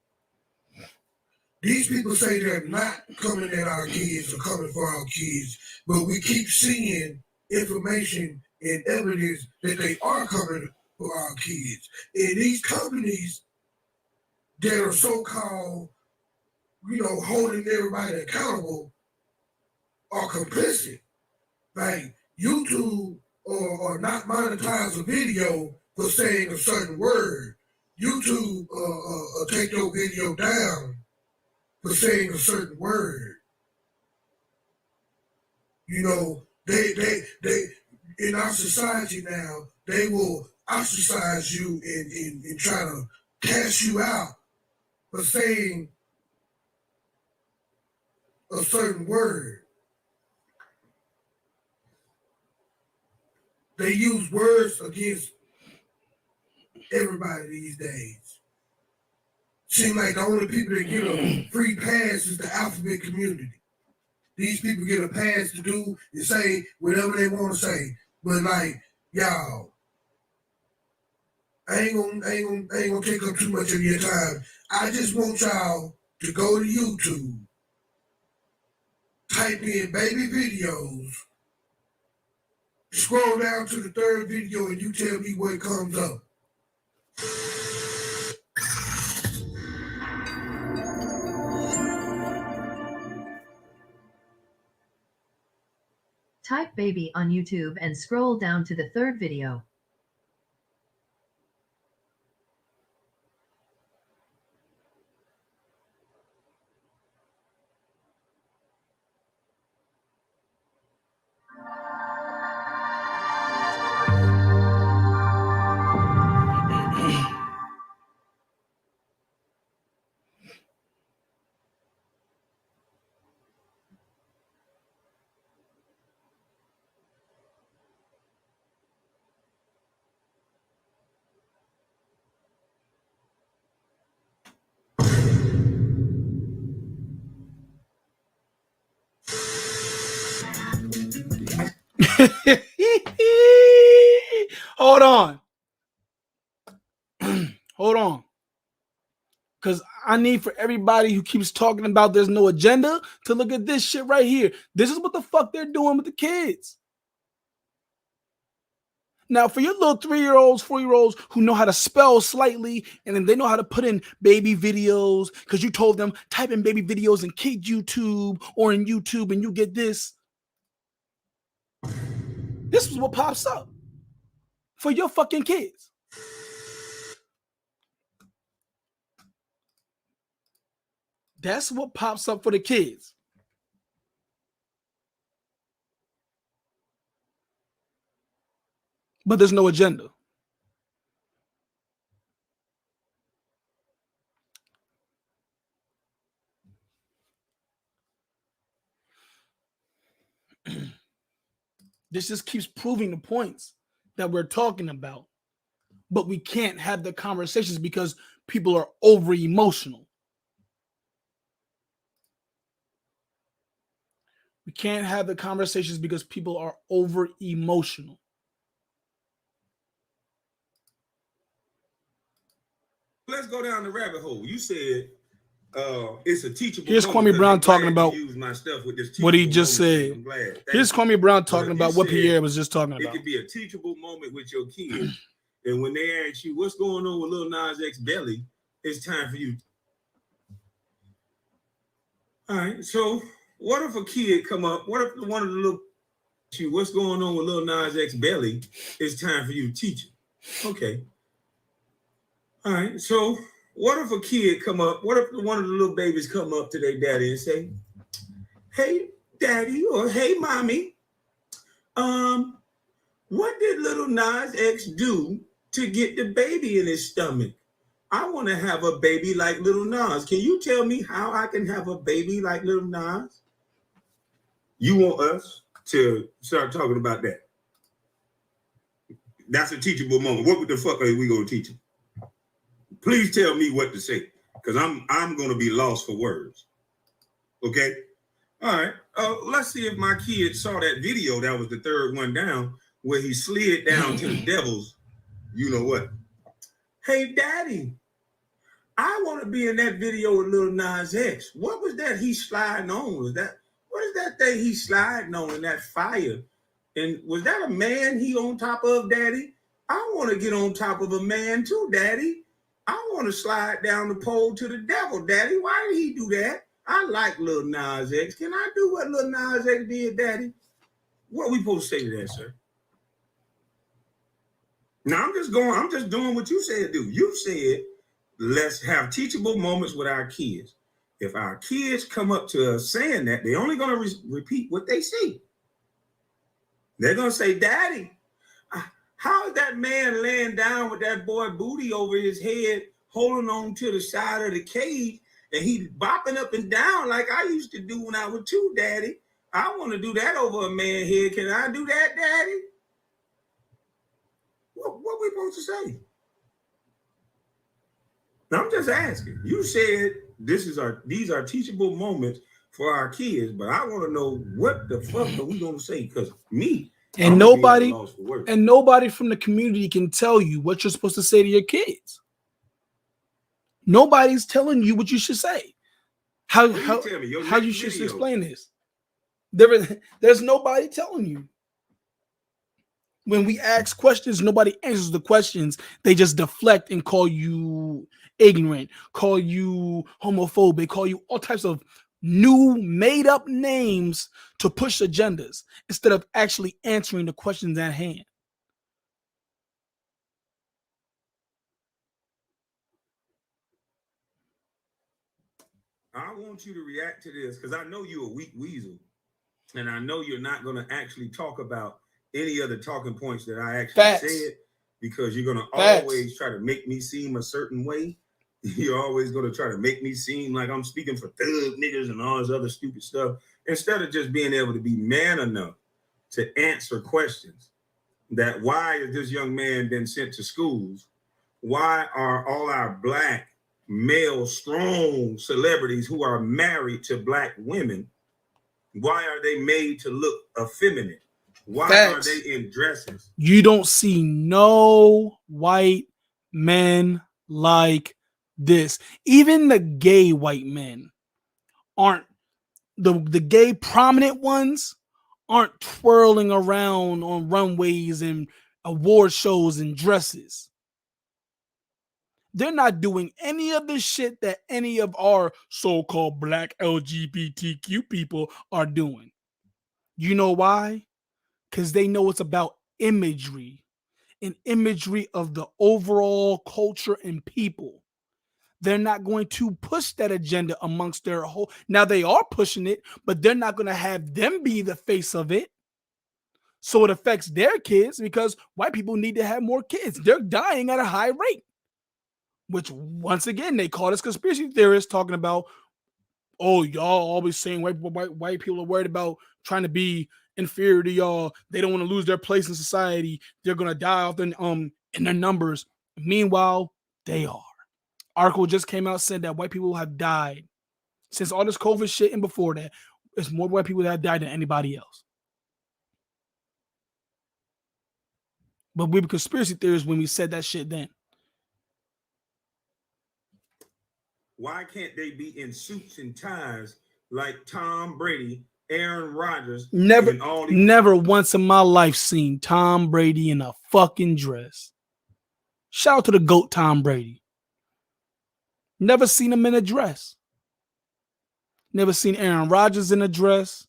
These people say they're not coming at our kids or coming for our kids, but we keep seeing information and evidence that they are coming for our kids. And these companies that are so-called, holding everybody accountable are complicit. Like YouTube or not monetize a video for saying a certain word. YouTube take your video down for saying a certain word. They in our society now, they will ostracize you and try to cast you out for saying a certain word. They use words against everybody these days. Seem like the only people that get a free pass is the alphabet community. These people get a pass to do and say whatever they want to say. But like, y'all, I ain't gonna take up too much of your time. I just want y'all to go to YouTube, type in baby videos, scroll down to the third video, and you tell me what comes up. Type baby on YouTube and scroll down to the third video. Hold on. Hold on. Because I need for everybody who keeps talking about there's no agenda to look at this shit right here. This is what the fuck they're doing with the kids. Now, for your little 3-year-olds, 4-year-olds who know how to spell slightly, and then they know how to put in baby videos because you told them type in baby videos in kid YouTube or in YouTube and you get this. This is what pops up for your fucking kids. That's what pops up for the kids. But there's no agenda. This just keeps proving the points that we're talking about. But we can't have the conversations because people are over emotional. We can't have the conversations because people are over emotional. Let's go down the rabbit hole. You said it's a teachable. Here's Kwame Brown talking about what he just said. Here's Kwame Brown talking about what Pierre was just talking about. It could be a teachable moment with your kids. And when they ask you what's going on with Lil Nas X belly, it's time for you. All right. So what if a kid come up? What if one of the little you what's going on with Lil Nas X belly? It's time for you to teach it. Okay. All right. So what if a kid come up? What if one of the little babies come up to their daddy and say, "Hey, daddy," or "Hey, mommy, what did Lil Nas X do to get the baby in his stomach? I want to have a baby like Lil Nas. Can you tell me how I can have a baby like Lil Nas?" You want us to start talking about that? That's a teachable moment. What the fuck are we gonna teach him? Please tell me what to say, because I'm gonna be lost for words. Okay. All right. Let's see if my kid saw that video. That was the third one down, where he slid down to the devil's. You know what? Hey, daddy, I want to be in that video with Lil Nas X. What was that he sliding on? What is that thing he sliding on in that fire? And was that a man he on top of, daddy? I want to get on top of a man too, daddy. I want to slide down the pole to the devil, daddy. Why did he do that? I like Lil Nas X. Can I do what Lil Nas X did, daddy? What are we supposed to say to that, sir? Now I'm just doing what you said do. You said let's have teachable moments with our kids. If our kids come up to us saying that, they're only going to repeat what they see. They're going to say, "Daddy, how is that man laying down with that boy booty over his head, holding on to the side of the cage, and he bopping up and down like I used to do when I was 2, daddy? I want to do that over a man's head. Can I do that, daddy?" What we supposed to say? Now, I'm just asking. You said these are teachable moments for our kids, but I want to know what the fuck are we going to say? Because nobody from the community can tell you what you're supposed to say to your kids. Nobody's telling you what you should say. How you should explain this. There's nobody telling you. When we ask questions, nobody answers the questions. They just deflect and call you ignorant, call you homophobic, call you all types of new made up names to push agendas instead of actually answering the questions at hand. I want you to react to this because I know you're a weak weasel, and I know you're not going to actually talk about any of the talking points that I actually said, because you're going to always try to make me seem a certain way. You're always going to try to make me seem like I'm speaking for thug niggas and all this other stupid stuff, instead of just being able to be man enough to answer questions. That why is this young man been sent to schools? Why are all our black male strong celebrities who are married to black women, why are they made to look effeminate? Why are they in dresses? You don't see no white men like this. Even the gay white men aren't, the gay prominent ones aren't twirling around on runways and award shows and dresses. They're not doing any of the shit that any of our so-called black LGBTQ people are doing. You know why? Because they know it's about imagery, and imagery of the overall culture and people. They're not going to push that agenda amongst their whole. Now they are pushing it, but they're not going to have them be the face of it. So it affects their kids because white people need to have more kids. They're dying at a high rate. Which, once again, they call us conspiracy theorists talking about, oh, y'all always saying white people are worried about trying to be inferior to y'all. They don't want to lose their place in society. They're going to die off in their numbers. Meanwhile, they are. Article just came out said that white people have died since all this COVID shit and before that. It's more white people that have died than anybody else. But we were conspiracy theorists when we said that shit then. Why can't they be in suits and ties like Tom Brady, Aaron Rodgers? Never once in my life seen Tom Brady in a fucking dress. Shout out to the GOAT Tom Brady. Never seen him in a dress. Never seen Aaron Rodgers in a dress.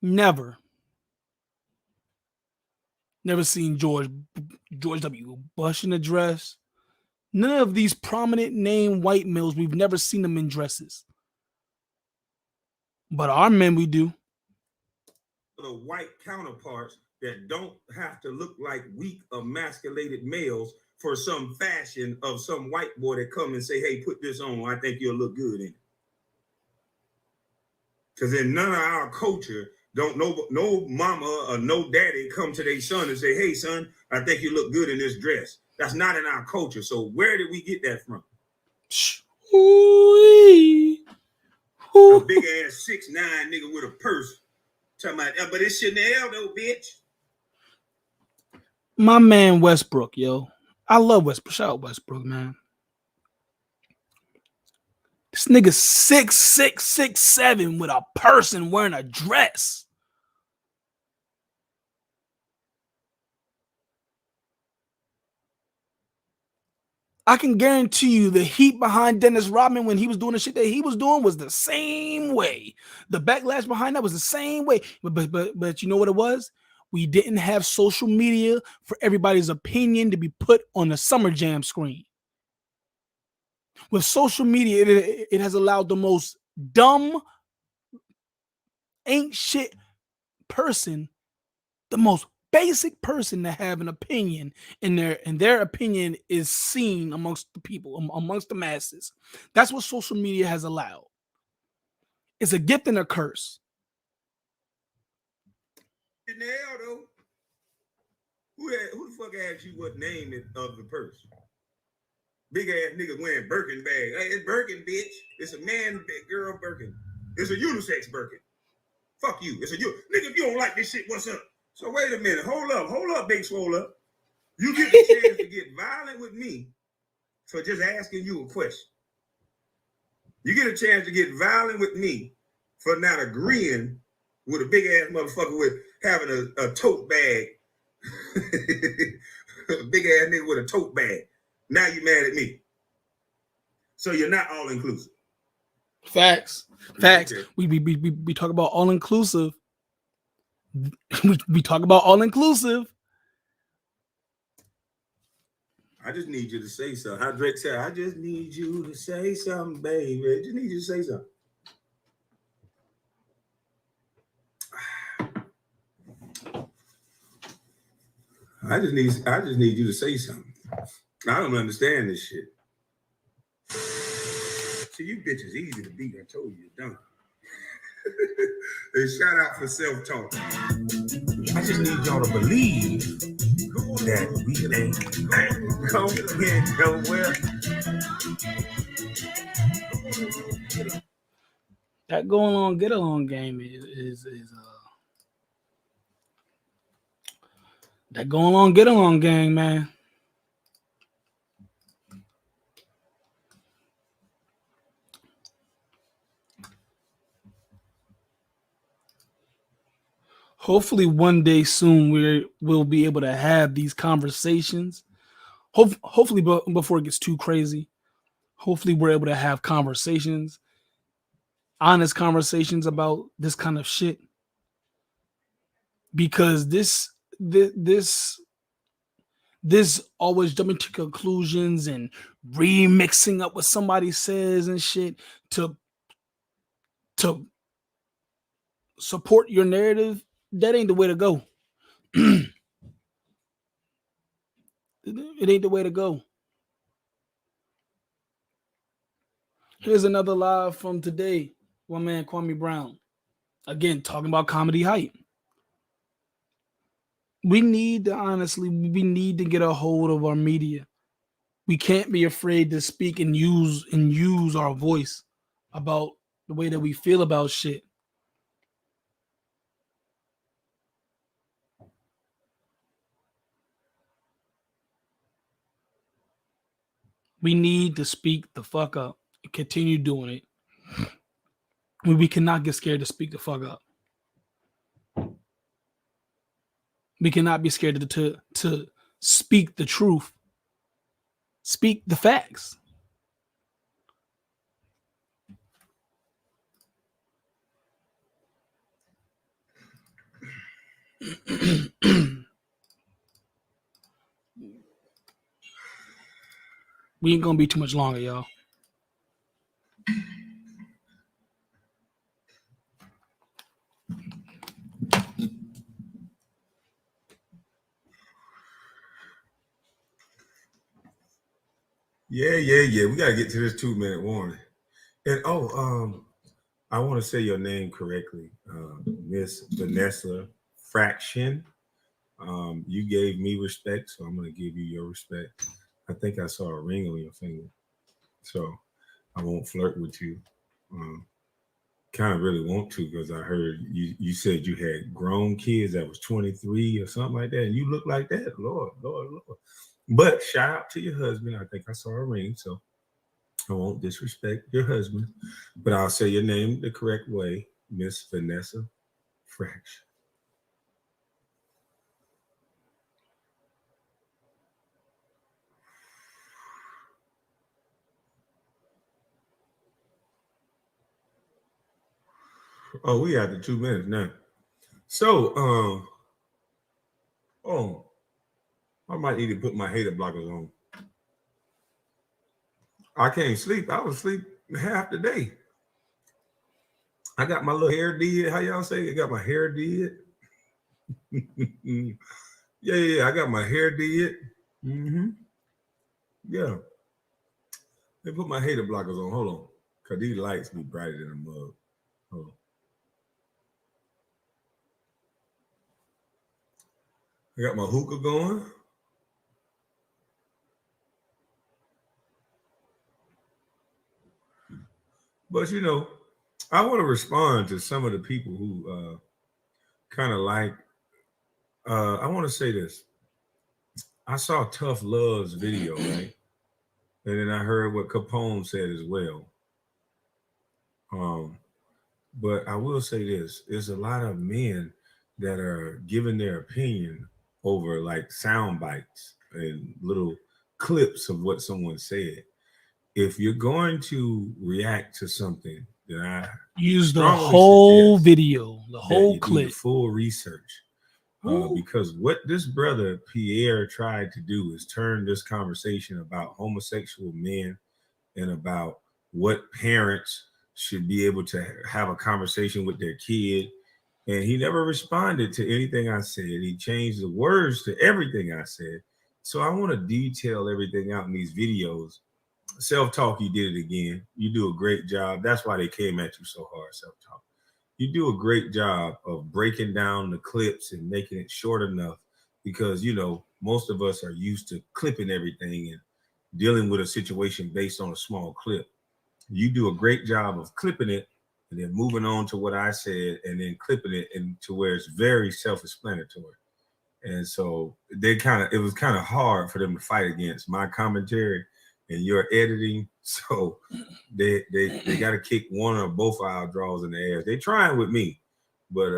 Never. Never seen George W. Bush in a dress. None of these prominent name white males, we've never seen them in dresses. But our men, we do. The white counterparts that don't have to look like weak, emasculated males for some fashion of some white boy that come and say, hey, put this on. I think you'll look good in it. Because in none of our culture, don't no mama or no daddy come to their son and say, hey, son, I think you look good in this dress. That's not in our culture. So where did we get that from? A big ass 6'9" nigga with a purse. Talking about, but it's Chanel though, bitch. My man Westbrook, yo. I love Westbrook. Shout out Westbrook, man. This nigga 6'6", 6'7" with a person wearing a dress. I can guarantee you the heat behind Dennis Rodman when he was doing the shit that he was doing was the same way. The backlash behind that was the same way. But you know what it was? We didn't have social media for everybody's opinion to be put on the Summer Jam screen. With social media, it has allowed the most dumb, ain't shit person, the most basic person to have an opinion, and their opinion is seen amongst the people, amongst the masses. That's what social media has allowed. It's a gift and a curse. Chanel though. Who the fuck asked you what name of the purse? Big ass nigga wearing Birkin bag. Hey, it's Birkin, bitch. It's a man, girl Birkin. It's a unisex Birkin. Fuck you. It's a you. Nigga, if you don't like this shit, what's up? So wait a minute. Hold up, big swole up. You get the chance to get violent with me for just asking you a question. You get a chance to get violent with me for not agreeing with a big ass motherfucker with having a tote bag. A big ass nigga with a tote bag. Now you mad at me. So you're not all inclusive. Facts. Okay. We talk about all inclusive. we talk about all inclusive. I just need you to say something. How Drake said, I just need you to say something, baby. I just need you to say something. I just need you to say something. I don't understand this shit. See, you bitches easy to beat. I told you, don't. And shout out for self-talk. I just need y'all to believe that we ain't going nowhere. That go along, get along game is that go along, get along gang, man. Hopefully one day soon we'll be able to have these conversations. Hopefully before it gets too crazy. Hopefully we're able to have conversations, honest conversations about this kind of shit. Because this always jumping to conclusions and remixing up what somebody says and shit to support your narrative, that ain't the way to go. It ain't the way to go. Here's another live from today. One man, Kwame Brown. Again, talking about comedy hype. We need to get a hold of our media. We can't be afraid to speak and use our voice about the way that we feel about shit. We need to speak the fuck up and continue doing it. We cannot get scared to speak the fuck up. We cannot be scared to speak the truth. Speak the facts. We ain't gonna be too much longer, y'all. Yeah. We gotta get to this 2-minute warning. And I want to say your name correctly, Miss Vanessa Fraction. You gave me respect, so I'm gonna give you your respect. I think I saw a ring on your finger, so I won't flirt with you. Kind of really want to, because I heard you said you had grown kids that was 23 or something like that, and you look like that. Lord. But shout out to your husband. I think I saw a ring, so I won't disrespect your husband, but I'll say your name the correct way, Miss Vanessa Fraction. Oh, we at the 2 minutes now. So, I might need to put my hater blockers on. I can't sleep. I was asleep half the day. I got my little hair did. How y'all say? I got my hair did. Yeah. I got my hair did. Yeah. They put my hater blockers on. Hold on, cause these lights be brighter than a mug. Hold on. I got my hookah going. But I want to respond to some of the people who kind of like. I want to say this. I saw Tough Love's video, right? And then I heard what Capone said as well. But I will say this: there's a lot of men that are giving their opinion over like sound bites and little clips of what someone said. If you're going to react to something, then I use the whole video, the whole clip, do the full research. Because what this brother Pierre tried to do is turn this conversation about homosexual men and about what parents should be able to have a conversation with their kid. And he never responded to anything I said. He changed the words to everything I said. So I want to detail everything out in these videos. Self-talk, you did it again. You do a great job. That's why they came at you so hard, self-talk. You do a great job of breaking down the clips and making it short enough, because most of us are used to clipping everything and dealing with a situation based on a small clip. You do a great job of clipping it and then moving on to what I said and then clipping it into where it's very self-explanatory. And so it was kind of hard for them to fight against my commentary and your editing. So they got to kick one or both of our draws in the ass. They trying with me, but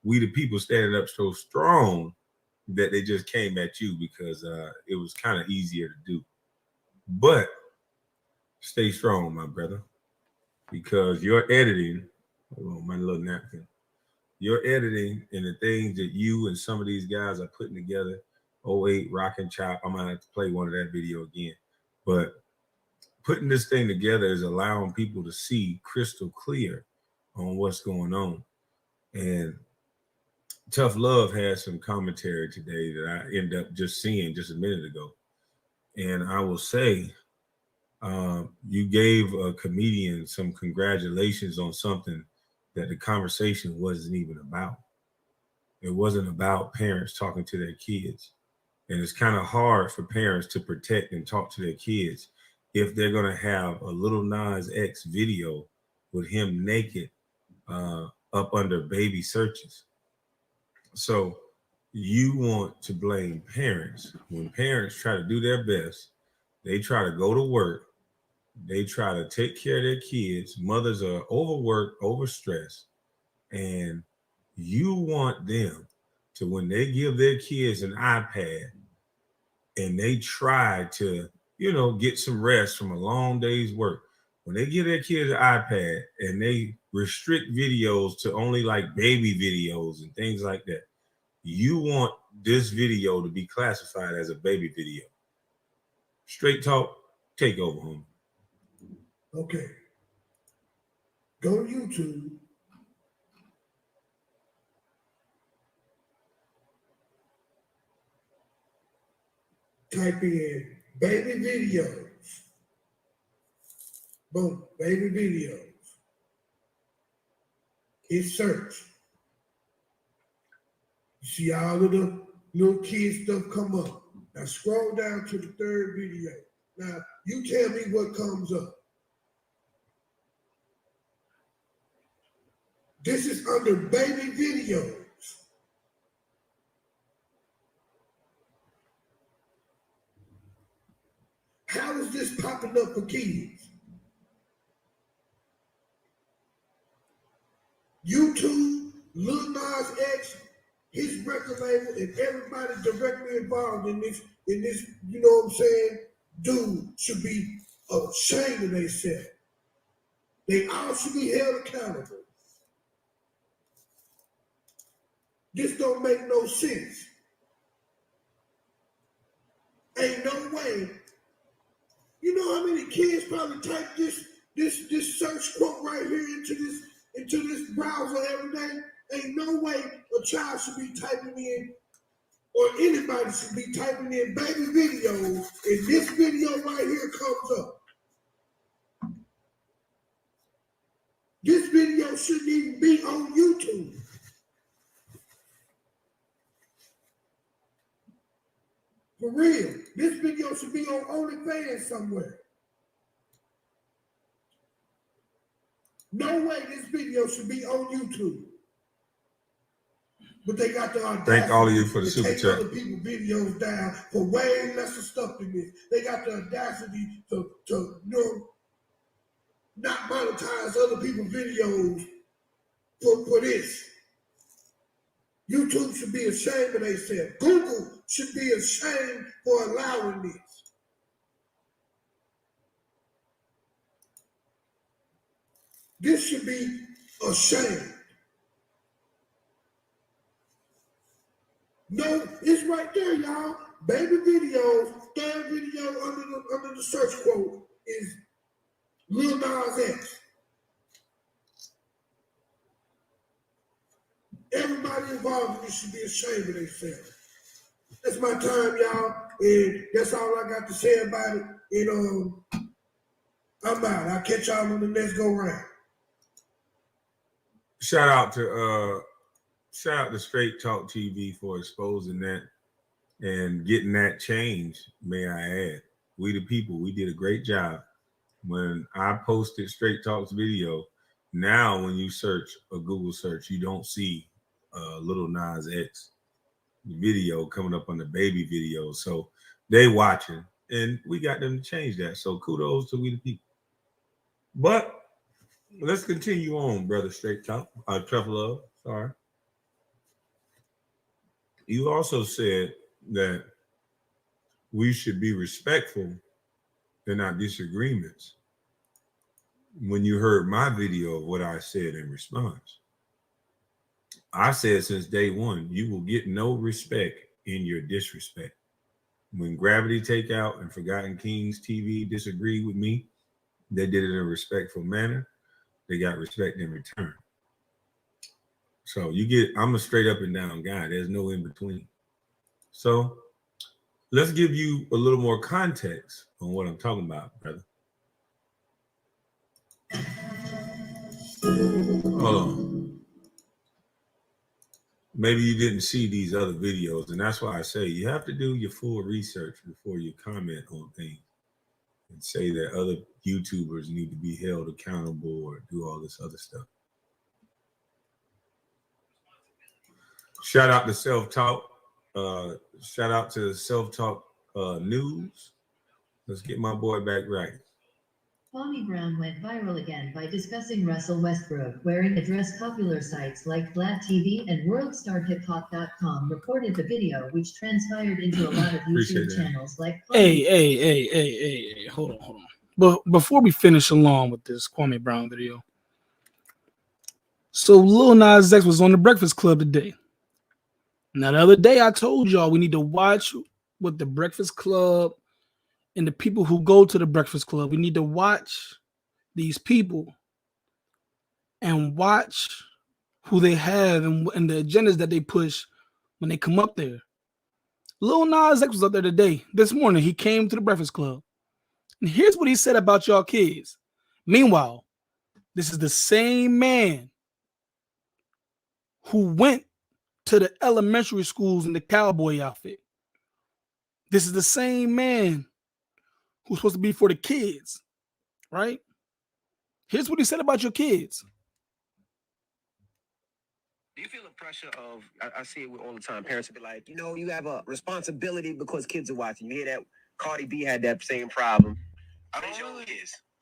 we the people standing up so strong that they just came at you because it was kind of easier to do. But stay strong, my brother, because your editing, hold on, my little napkin, your editing and the things that you and some of these guys are putting together, 08 Rock and Chop, I'm going to have to play one of that video again. But putting this thing together is allowing people to see crystal clear on what's going on. And Tough Love has some commentary today that I end up just seeing just a minute ago. And I will say, you gave a comedian some congratulations on something that the conversation wasn't even about. It wasn't about parents talking to their kids. And it's kind of hard for parents to protect and talk to their kids if they're going to have a Lil Nas X video with him naked up under baby searches. So you want to blame parents. When parents try to do their best, they try to go to work, they try to take care of their kids. Mothers are overworked, overstressed, and you want them to, when they give their kids an iPad and they try to, get some rest from a long day's work, when they give their kids an iPad and they restrict videos to only like baby videos and things like that, you want this video to be classified as a baby video. Straight talk, take over, homie. Okay. Go to YouTube. Type in baby videos. Boom, baby videos. Hit search. You see all of the little kid stuff come up. Now scroll down to the third video. Now you tell me what comes up. This is under baby videos. How is this popping up for kids? YouTube, Lil Nas X, his record label, and everybody directly involved in this, you know what I'm saying? Dude should be ashamed of themselves. They all should be held accountable. This don't make no sense. Ain't no way. You know how many kids probably type this search quote right here into this browser every day? Ain't no way a child should be typing in, or anybody should be typing in baby videos, and this video right here comes up. This video shouldn't even be on YouTube. For real, this video should be on OnlyFans somewhere. No way this video should be on YouTube. But they got the audacity. Thank all of you for the super chat. Other people's videos down for way lesser stuff than this. They got the audacity to not monetize other people's videos for this. YouTube should be ashamed of themselves. Google should be ashamed for allowing this. This should be ashamed. No, it's right there, y'all. Baby videos, third video under the search quote is Lil Nas X. Everybody involved in this should be ashamed of themselves. That's my time, y'all, and that's all I got to say about it. And I'm out. I'll catch y'all on the next go round. Shout out to Straight Talk TV for exposing that and getting that change, may I add. We the people, we did a great job. When I posted Straight Talk's video, now when you search a Google search, you don't see Lil Nas X video coming up on the baby video. So they watching, and we got them to change that. So kudos to we the people. But let's continue on, brother Straight Talk. Tough Love, sorry. You also said that we should be respectful in our disagreements. When you heard my video of what I said in response, I said since day one, you will get no respect in your disrespect. When Gravity Takeout and Forgotten Kings TV disagreed with me, they did it in a respectful manner. They got respect in return. So I'm a straight up and down guy. There's no in between. So let's give you a little more context on what I'm talking about, brother. Hold on. Maybe you didn't see these other videos, and that's why I say you have to do your full research before you comment on things and say that other YouTubers need to be held accountable or do all this other stuff. Shout out to Self-Talk. Shout out to Self-Talk News. Let's get my boy back right. Kwame Brown went viral again by discussing Russell Westbrook wearing a dress. Popular sites like Black TV and WorldStarHipHop.com reported the video, which transpired into a lot of YouTube channels like Hey, hold on. But before we finish along with this Kwame Brown video, so Lil Nas X was on the Breakfast Club today. Now, the other day I told y'all we need to watch what the Breakfast Club and the people who go to the Breakfast Club, we need to watch these people and watch who they have and the agendas that they push when they come up there. Lil Nas X was up there today. This morning, he came to the Breakfast Club. And here's what he said about y'all kids. Meanwhile, this is the same man who went to the elementary schools in the cowboy outfit. This is the same man who's supposed to be for the kids, right? Here's what he said about your kids. Do you feel the pressure of, I see it all the time, parents will be like, you have a responsibility because kids are watching. You hear that? Cardi B had that same problem. I don't really.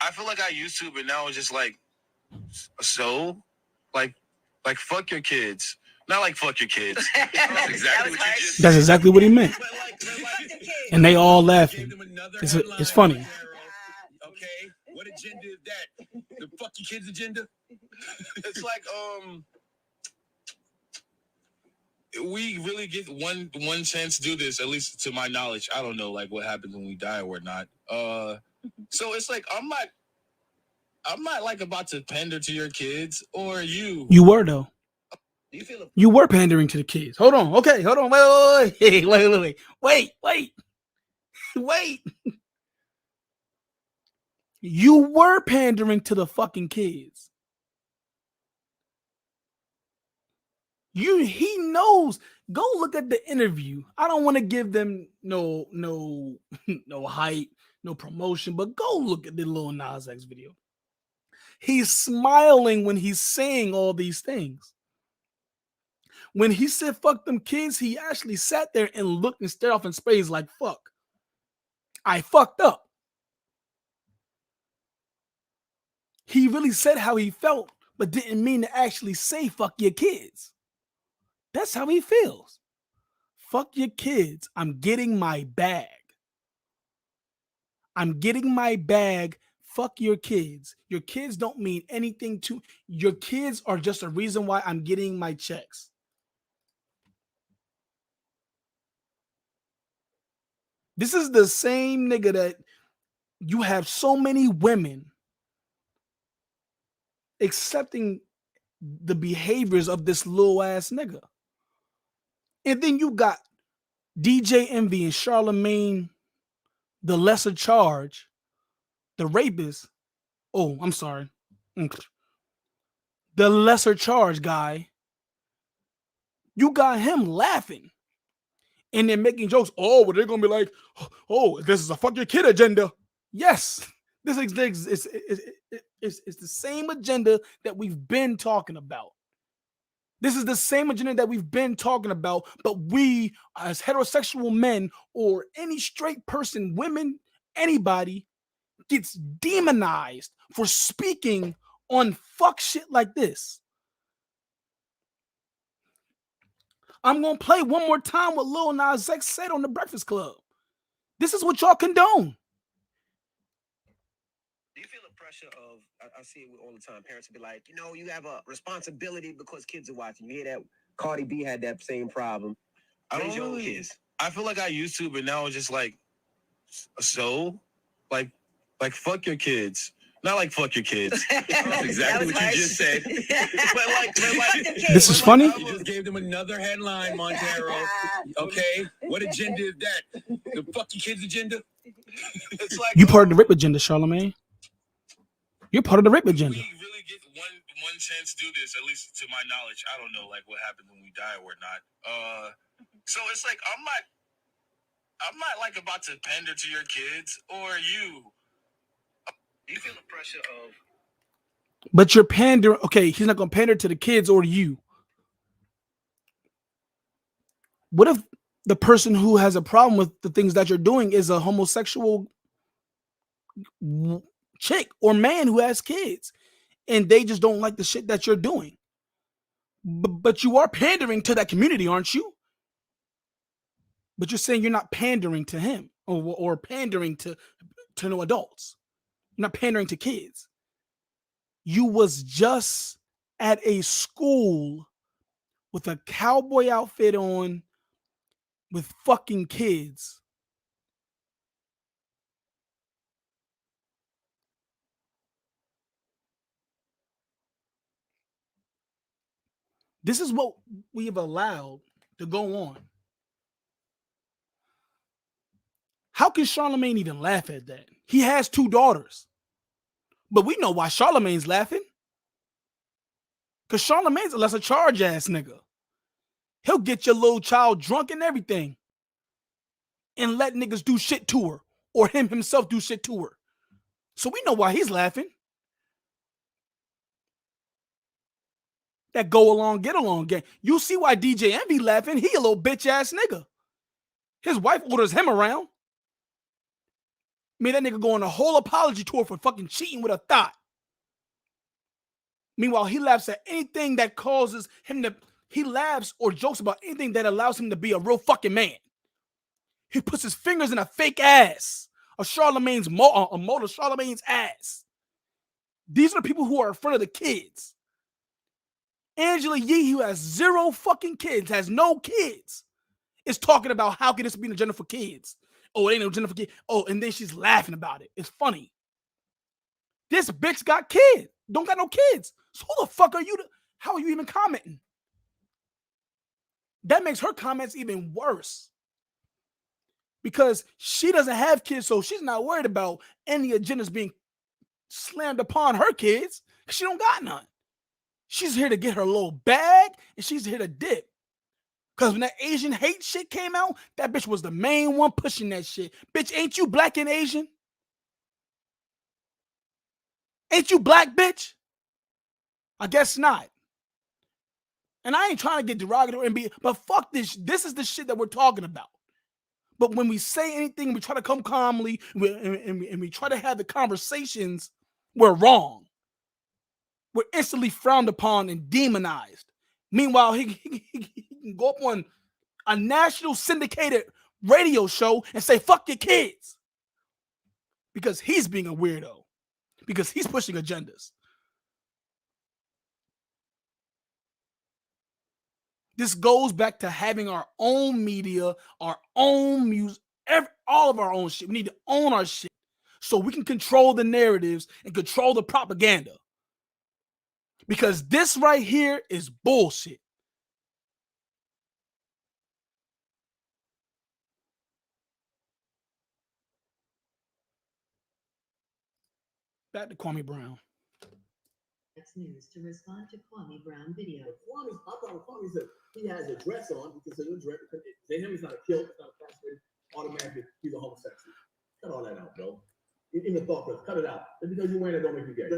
I feel like I used to, but now it's just like, so, like fuck your kids. Not like fuck your kids. That's exactly what you just said. That's exactly what he meant. And they all laughing. It's funny. Okay, what agenda is that? The fuck your kids agenda? It's like, we really get one chance to do this, at least to my knowledge. I don't know like what happens when we die or not. So it's like I'm not like about to pander to your kids or you. You were though. Do you feel You were pandering to the kids. Hold on. Okay, hold on. Wait. You were pandering to the fucking kids. He knows. Go look at the interview. I don't want to give them no hype, no promotion, but go look at the Lil Nas X video. He's smiling when he's saying all these things. When he said fuck them kids, he actually sat there and looked and stared off in space like fuck. I fucked up. He really said how he felt, but didn't mean to actually say fuck your kids. That's how he feels. Fuck your kids. I'm getting my bag. I'm getting my bag. Fuck your kids. Your kids don't mean anything to your kids are just a reason why I'm getting my checks. This is the same nigga that you have so many women accepting the behaviors of this little ass nigga. And then you got DJ Envy and Charlemagne, the lesser charge, the rapist. Oh, I'm sorry. The lesser charge guy. You got him laughing. And then making jokes. Oh, well, they're going to be like, oh, this is a fuck your kid agenda. Yes. This is it's the same agenda that we've been talking about. This is the same agenda that we've been talking about, but we as heterosexual men or any straight person, women, anybody gets demonized for speaking on fuck shit like this. I'm going to play one more time what Lil Nas X said on The Breakfast Club. This is what y'all condone. Do you feel the pressure of, I see it all the time, parents will be like, you know, you have a responsibility because kids are watching. You hear that Cardi B had that same problem. Raise your own kids. I feel like I used to, but now it's just like, so? Like fuck your kids. Not like fuck your kids. That's exactly what you just said. But like this is funny. You just gave them another headline, Montero. Okay, what agenda is that? The fuck your kids agenda? It's like You part of the rape agenda, Charlamagne. You're part of the rape agenda. We really get one chance to do this, at least to my knowledge. I don't know like what happens when we die or not. So it's like I'm not like about to pander to your kids or you. Do you feel the pressure of? But you're pandering. Okay, he's not going to pander to the kids or you. What if the person who has a problem with the things that you're doing is a homosexual chick or man who has kids and they just don't like the shit that you're doing? But you are pandering to that community, aren't you? But you're saying you're not pandering to him or pandering to no adults. You're not pandering to kids. You was just at a school with a cowboy outfit on with fucking kids. This is what we have allowed to go on. How can Charlamagne even laugh at that? He has 2 daughters. But we know why Charlamagne's laughing. Because Charlamagne's a lesser charge ass nigga. He'll get your little child drunk and everything. And let niggas do shit to her. Or him himself do shit to her. So we know why he's laughing. That go along, get along game. You see why DJ Envy laughing. He a little bitch ass nigga. His wife orders him around. Made that nigga go on a whole apology tour for fucking cheating with a thought. Meanwhile, he laughs at anything that causes him to, he laughs or jokes about anything that allows him to be a real fucking man. He puts his fingers in a fake ass, a Charlamagne's Charlamagne's ass. These are the people who are in front of the kids. Angela Yee, who has 0 fucking kids, has no kids, is talking about how can this be an agenda for kids? Oh, it ain't no agenda for kids. Oh, and then she's laughing about it. It's funny. This bitch got kids. Don't got no kids. So who the fuck are you? How are you even commenting? That makes her comments even worse. Because she doesn't have kids, so she's not worried about any agendas being slammed upon her kids. Because she don't got none. She's here to get her little bag, and she's here to dip. Because when that Asian hate shit came out, that bitch was the main one pushing that shit. Bitch, ain't you black and Asian? Ain't you black, bitch? I guess not. And I ain't trying to get derogatory and be, but fuck this. This is the shit that we're talking about. But when we say anything, we try to come calmly, and we try to have the conversations, we're wrong. We're instantly frowned upon and demonized. Meanwhile, he can go up on a national syndicated radio show and say, fuck your kids. Because he's being a weirdo. Because he's pushing agendas. This goes back to having our own media, our own music, all of our own shit. We need to own our shit so we can control the narratives and control the propaganda. Because this right here is bullshit. Back to Kwame Brown. X News to respond to Kwame Brown video. I thought Kwame said he has a dress on. He considers a dress. To him, it's not a kilt. It's not a fascinated. Automatically, he's a homosexual. Cut all that out, bro. Even the thought process. Cut it out. Just because you're wearing it don't make you gay.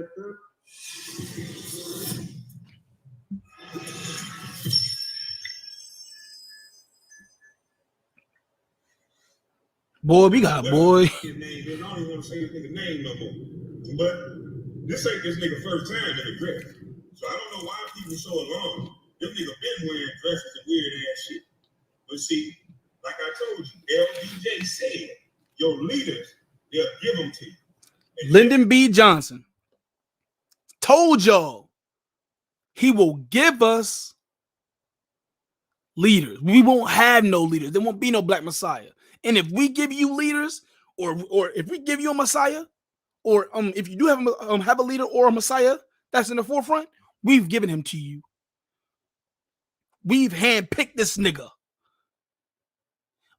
Boy, we got a boy. I don't even want to say his nigga name no more. But this ain't this nigga first time in the grip. So I don't know why people so alarmed Them niggas been wearing dresses and weird ass shit. But see, like I told you, LBJ said, your leaders, they'll give them to you. Lyndon B. Johnson told y'all he will give us leaders. We won't have no leaders. There won't be no black messiah. And if we give you leaders, or if we give you a messiah, or if you do have a leader or a messiah that's in the forefront, we've given him to you. We've handpicked this nigga.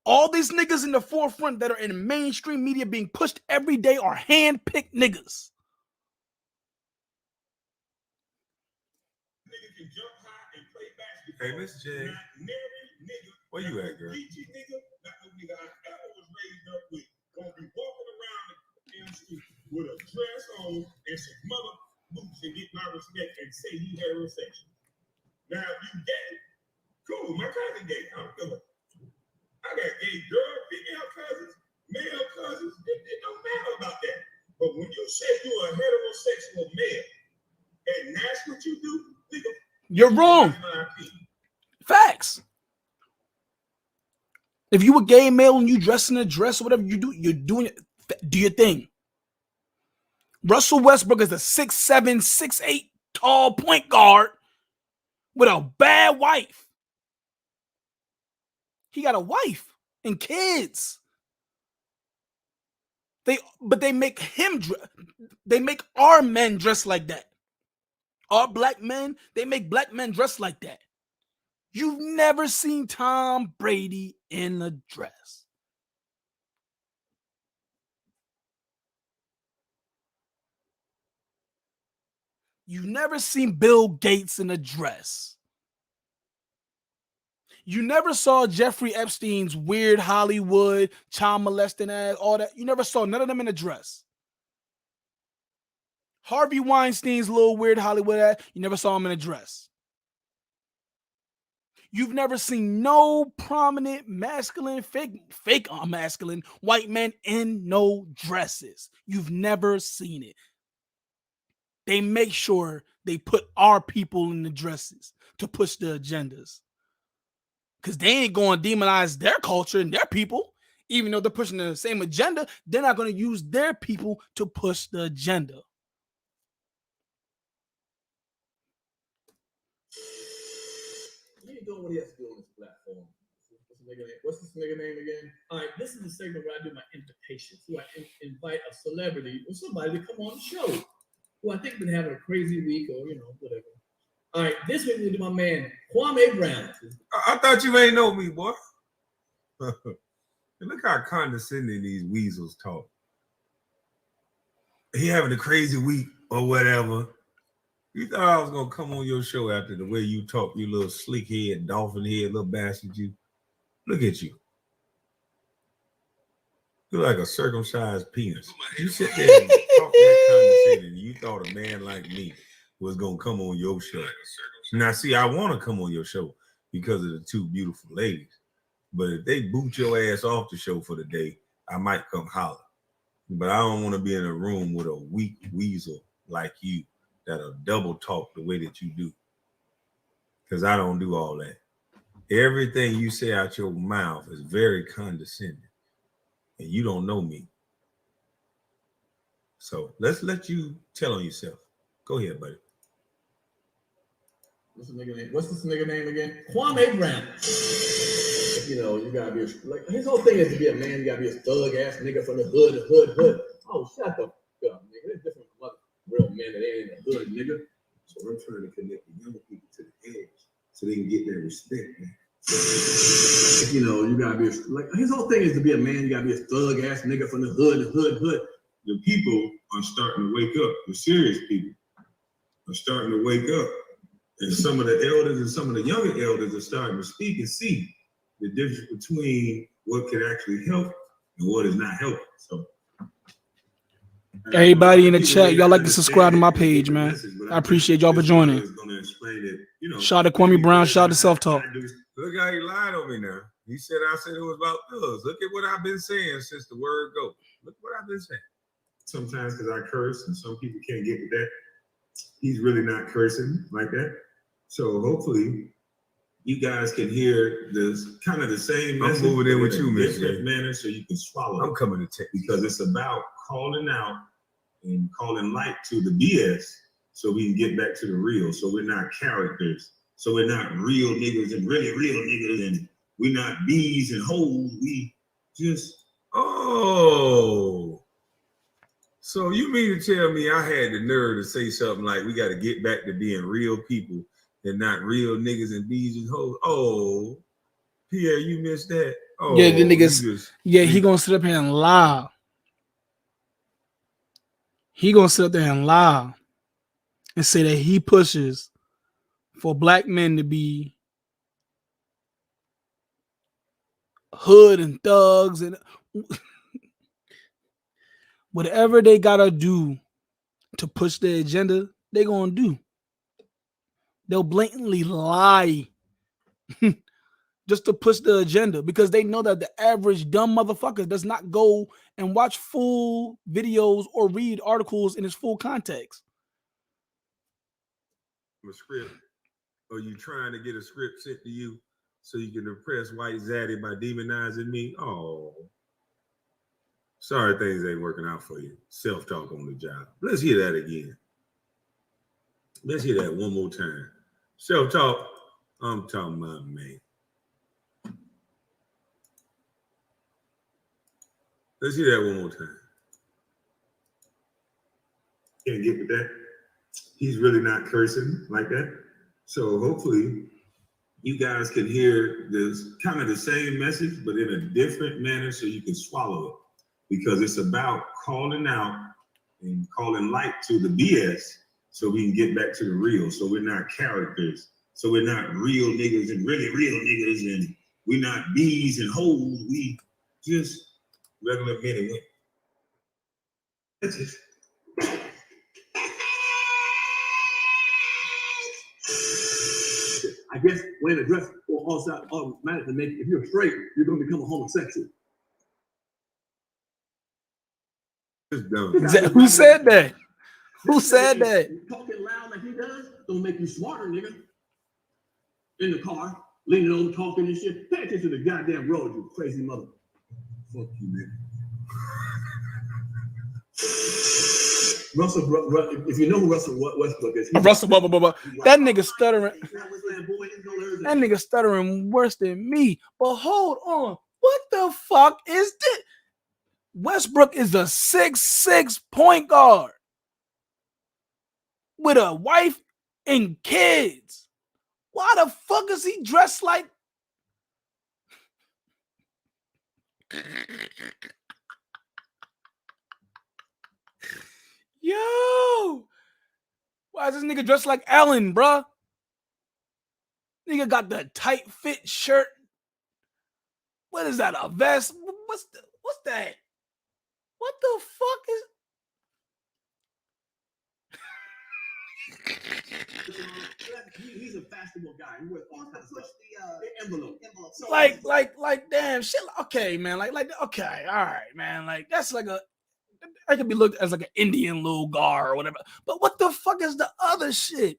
All these niggas in the forefront that are in mainstream media being pushed every day are handpicked niggas. Nigga can jump high and play basketball. Hey, Miss J. Where you at, girl? Peachy nigga, not no nigga I was raised up with. Gonna be walking around the damn street with a dress on and some mother boots and get my respect and say he heterosexual. Now, if you gay, cool, my cousin gay. I don't give a. I got gay girl, female cousins, male cousins. It don't matter about that. But when you say you're a heterosexual male and that's what you do, nigga, you're wrong. Facts. If you a gay male and you dress in a dress or whatever you do, you're doing it. Do your thing. Russell Westbrook is a 6'7", 6'8" tall point guard with a bad wife. He got a wife and kids. They make him they make our men dress like that. Our black men, they make black men dress like that. You've never seen Tom Brady in a dress. You've never seen Bill Gates in a dress. You never saw Jeffrey Epstein's weird Hollywood, child molesting ass, all that. You never saw none of them in a dress. Harvey Weinstein's little weird Hollywood ass, you never saw him in a dress. You've never seen no prominent masculine, fake masculine white men in no dresses. You've never seen it. They make sure they put our people in the dresses to push the agendas. Because they ain't going to demonize their culture and their people. Even though they're pushing the same agenda, they're not going to use their people to push the agenda. He ain't doing what he has to do on this platform. What's this nigga name again? All right, this is the segment where I do my invitations. So I invite a celebrity or somebody to come on the show who I think been having a crazy week or, whatever. All right, this week we do my man, Kwame Brown. I thought you ain't know me, boy. Look how condescending these weasels talk. He having a crazy week or whatever. You thought I was going to come on your show after the way you talk, you little sleek head, dolphin head, little bastard you. Look at you. You're like a circumcised penis. You sit there and talk that condescending. You thought a man like me was going to come on your show. Now, see, I want to come on your show because of the two beautiful ladies. But if they boot your ass off the show for the day, I might come holler. But I don't want to be in a room with a weak weasel like you that'll double talk the way that you do. Because I don't do all that. Everything you say out your mouth is very condescending. And you don't know me. So let's let you tell on yourself. Go ahead, buddy. What's this nigga name again? Kwame Brown. You gotta be like his whole thing is to be a man. You gotta be a thug ass nigga from the hood. Oh, shut the fuck up, nigga. It's different from other real men that ain't in the hood, nigga. So I'm trying to connect the young people to the edge so they can get their respect, man. You gotta be like his whole thing is to be a man. You gotta be a thug ass nigga from the hood. The people are starting to wake up. The serious people are starting to wake up. And some of the elders and some of the younger elders are starting to speak and see the difference between what can actually help and what is not helping. So everybody in the chat, y'all like to subscribe to my page, man. I appreciate y'all for joining. Shout out to Kwame Brown, shout out to Self Talk. Look how he lied on me now. He said I said it was about thugs. Look at what I've been saying since the word go. Look what I've been saying. Sometimes because I curse and some people can't get with that. He's really not cursing like that. So hopefully you guys can hear this kind of the same I'm message moving in with you, a Miss different J. manner so you can swallow I'm it. coming to take Because it's about calling out and calling light to the BS so we can get back to the real. So we're not characters. So we're not real niggas and really real niggas, and we're not bees and hoes. We just So you mean to tell me I had the nerve to say something like we got to get back to being real people and not real niggas and bees and hoes? Oh, Pierre, you missed that? Oh, yeah, the niggas. He gonna sit up here and lie. He gonna sit up there and lie and say that he pushes for black men to be hood and thugs and whatever they gotta do to push their agenda, they gonna do. They'll blatantly lie just to push the agenda because they know that the average dumb motherfucker does not go and watch full videos or read articles in its full context. A script, or you trying to get a script sent to you so you can impress white zaddy by demonizing me? Oh, sorry things ain't working out for you. Self-talk on the job. Let's hear that again. Let's hear that one more time. Self-talk. I'm talking about me. Let's hear that one more time. Can't get with that. He's really not cursing like that. So hopefully you guys can hear this kind of the same message, but in a different manner so you can swallow it. Because it's about calling out and calling light to the BS so we can get back to the real. So we're not characters. So we're not real niggas and really real niggas, and we're not bees and hoes. We just regular men and women. That's it. I guess wearing a dress will also automatically make, if you're straight, you're going to become a homosexual. Who said that? Who said that? Talking loud like he does don't make you smarter, nigga. In the car, leaning over, talking and shit. Pay attention to the goddamn road, you crazy mother. Fuck you, nigga. Russell, if you know who Russell Westbrook is, that nigga stuttering. That nigga stuttering worse than me. But hold on, what the fuck is this? Westbrook is a 6'6" point guard with a wife and kids. Why the fuck is he dressed like? Yo, why is this nigga dressed like Allen, bruh? Nigga got the tight fit shirt. What is that? A vest? What's that? What the fuck is? He's a basketball guy. He wears all kinds of stuff. The envelope. So Like, damn shit. Okay, man. Okay, all right, man. Like, that's like I could be looked as like an Indian little gar or whatever. But what the fuck is the other shit?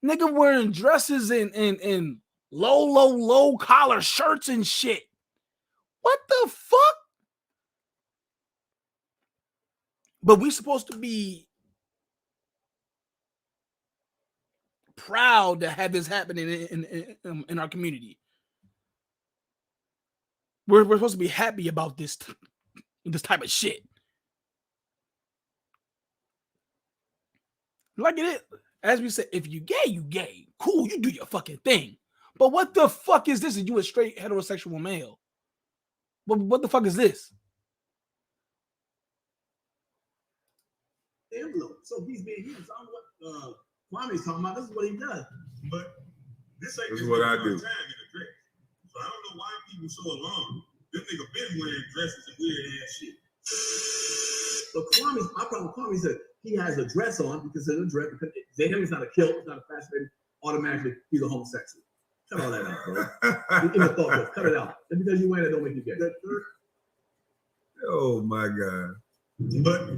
Nigga wearing dresses and low collar shirts and shit. What the fuck? But we supposed to be proud to have this happening in our community. We're supposed to be happy about this type of shit. Like it is. As we said, if you gay, you gay. Cool, you do your fucking thing. But what the fuck is this? Are you a straight heterosexual male? What the fuck is this? The envelope. So he's being here. So I'm what Kwame's talking about. This is what he does. But this is what I do. Time in the dress. So I don't know why people so alarmed. This nigga been wearing dresses and weird ass shit. So my problem with Kwame is that he has a dress on because of the dress. Because he's not a kilt, he's not a fascinating. Automatically, he's a homosexual. Cut all that out, bro. In the thought process, cut it out. And because you wear that, don't make you gay. Oh my God. But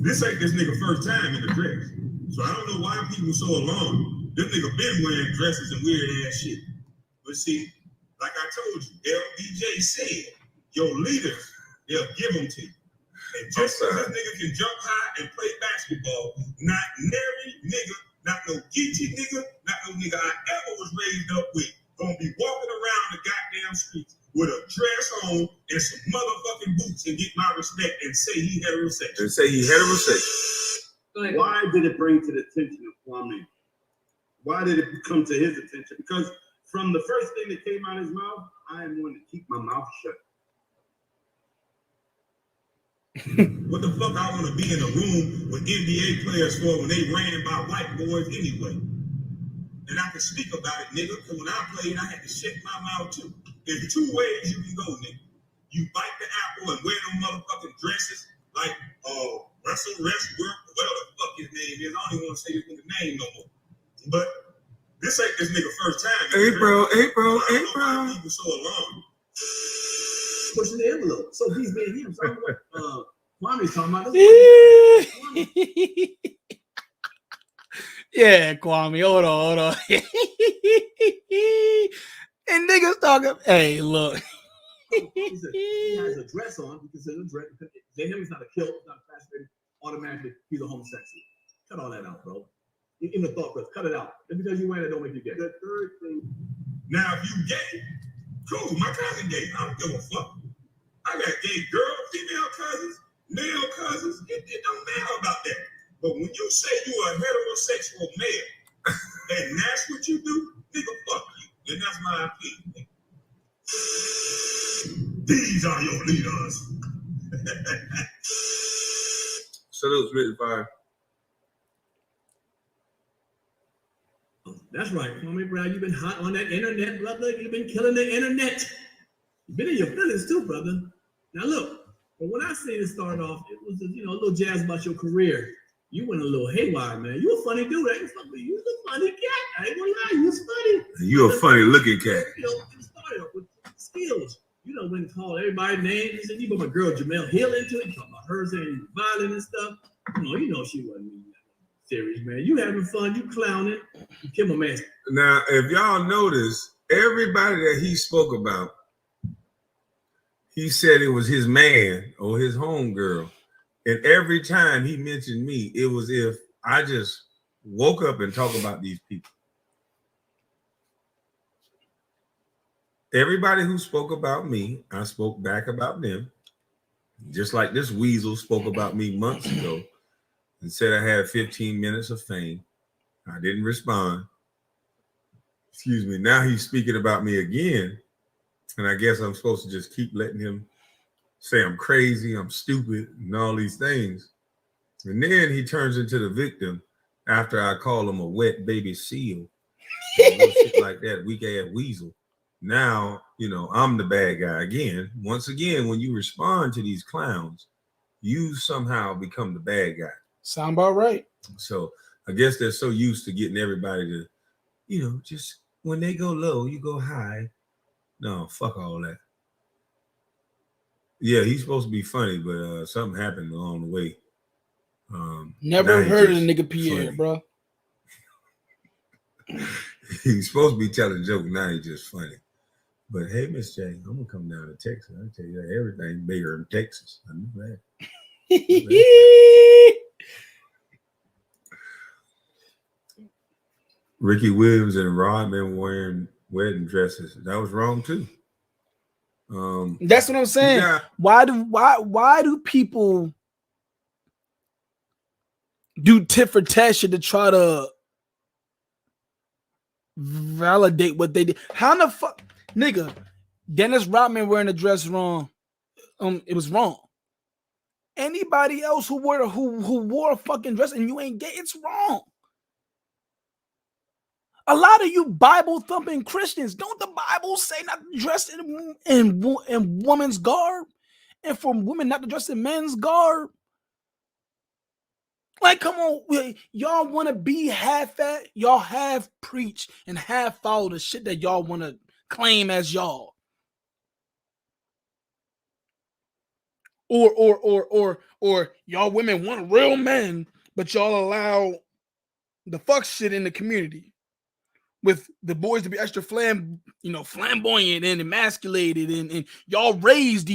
this ain't this nigga first time in the dress. So I don't know why people so alarmed. This nigga been wearing dresses and weird ass shit. But see, like I told you, LBJ said, your leaders, they'll give them to you. And just so this nigga can jump high and play basketball, not nary nigga, not no geeky nigga, not no nigga I ever was raised up with, gonna be walking around the goddamn streets with a dress on and some motherfucking boots and get my respect and say he heterosexual. Why did it bring to the attention of Kwame? Why did it come to his attention? Because from the first thing that came out of his mouth, I am going to keep my mouth shut. What the fuck I want to be in a room with NBA players for when they ran by white boys anyway? And I can speak about it, nigga, because when I played, I had to shut my mouth too. There's two ways you can go, nigga. You bite the apple and wear them motherfucking dresses like Russell Westbrook, whatever the fuck his name is. I don't even want to say this nigga's name no more. But this ain't this nigga first time. April. People so alarmed. Pushing the envelope. So he's being him. So I don't know what Kwame's talking about. Yeah, Kwame, hold on. And niggas talking, hey, look. He has a dress on because it's a dress. To him, it's not a kilt, it's not a fascinating. Automatically, he's a homosexual. Cut all that out, bro. In the thought process, cut it out. Just because you wear it, don't make you gay. The third thing. Now, if you gay, cool. My cousin gay. I don't give a fuck. I got gay girls, female cousins, male cousins. It don't matter about that. But when you say you are a heterosexual male, and that's what you do, nigga, fuck you. And that's my opinion. These are your leaders. Salute, Written Fire. That's right, Kwame Brown. You've been hot on that internet, brother. You've been killing the internet. You've been in your feelings too, brother. Now look, but when I seen it start off, it was a little jazz about your career. You went a little haywire, man. You a funny dude. I ain't fucking with you. You was a funny cat. I ain't gonna lie, you was funny. You a funny looking cat. You started off with skills. You know, when called everybody's names, you said you put my girl Jamel Hill into it, you talking about her saying violent and stuff. You know she wasn't serious, man. You having fun, you clowning, you kill my man. Now, if y'all notice, everybody that he spoke about, he said it was his man or his homegirl. And every time he mentioned me, it was if I just woke up and talk about these people. Everybody who spoke about me, I spoke back about them. Just like this weasel spoke about me months ago and said I had 15 minutes of fame. I didn't respond. Excuse me. Now he's speaking about me again. And I guess I'm supposed to just keep letting him say I'm crazy, I'm stupid, and all these things. And then he turns into the victim after I call him a wet baby seal. Shit like that, weak ass weasel. Now, I'm the bad guy again. Once again, when you respond to these clowns, you somehow become the bad guy. Sound about right. So I guess they're so used to getting everybody to, just when they go low, you go high. No, fuck all that. Yeah, he's supposed to be funny, but something happened along the way. Never heard of the nigga Pierre, funny. Bro. He's supposed to be telling jokes. Now he's just funny. But hey, Miss J, I'm gonna come down to Texas. I'll tell you that everything bigger in Texas. I knew that. Ricky Williams and Rodman wearing wedding dresses. That was wrong too. That's what I'm saying. Why do people do tit for tat shit to try to validate what they did? How the fuck, nigga? Dennis Rodman wearing a dress wrong. It was wrong. Anybody else who wore a fucking dress and you ain't gay, it's wrong. A lot of you Bible thumping Christians, don't the Bible say not to dress in women's garb, and for women not to dress in men's garb? Like, come on, y'all want to be half at, y'all half preach and half follow the shit that y'all want to claim as y'all. Or y'all women want real men, but y'all allow the fuck shit in the community. with the boys to be extra flamboyant and emasculated, and y'all raised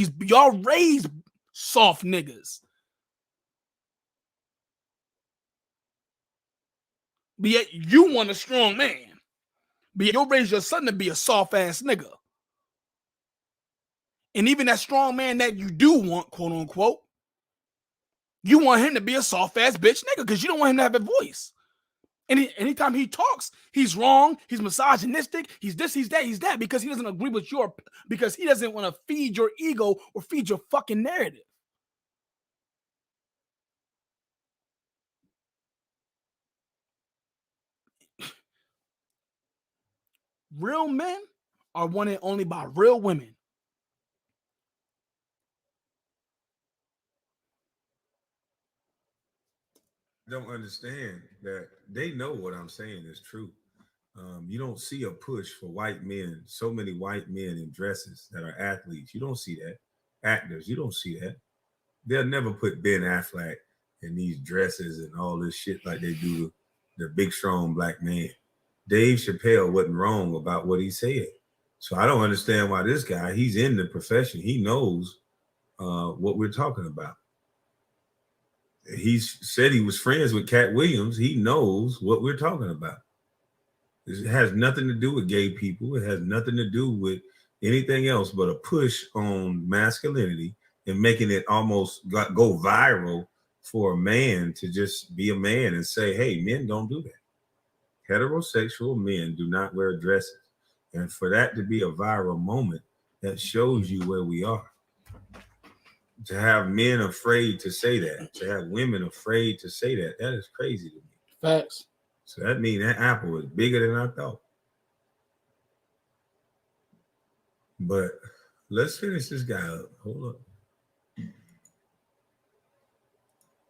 soft niggas. But yet you want a strong man. But yet you'll raise your son to be a soft ass nigga. And even that strong man that you do want, quote unquote, you want him to be a soft ass bitch nigga because you don't want him to have a voice. And anytime he talks, he's wrong, he's misogynistic, he's this, he's that, because he doesn't agree with because he doesn't want to feed your ego or feed your fucking narrative. Real men are wanted only by real women. Don't understand that they know what I'm saying is true. You don't see a push for white men, so many white men in dresses that are athletes. You don't see that. Actors, you don't see that. They'll never put Ben Affleck in these dresses and all this shit like they do the big, strong black man. Dave Chappelle wasn't wrong about what he said. So I don't understand why this guy, he's in the profession. He knows what we're talking about. He said he was friends with Cat Williams. He knows what we're talking about. It has nothing to do with gay people. It has nothing to do with anything else but a push on masculinity and making it almost go viral for a man to just be a man and say, hey, men don't do that. Heterosexual men do not wear dresses. And for that to be a viral moment, that shows you where we are. To have men afraid to say that, to have women afraid to say that, that is crazy to me. Facts. So that means that apple is bigger than I thought. But let's finish this guy up. Hold up.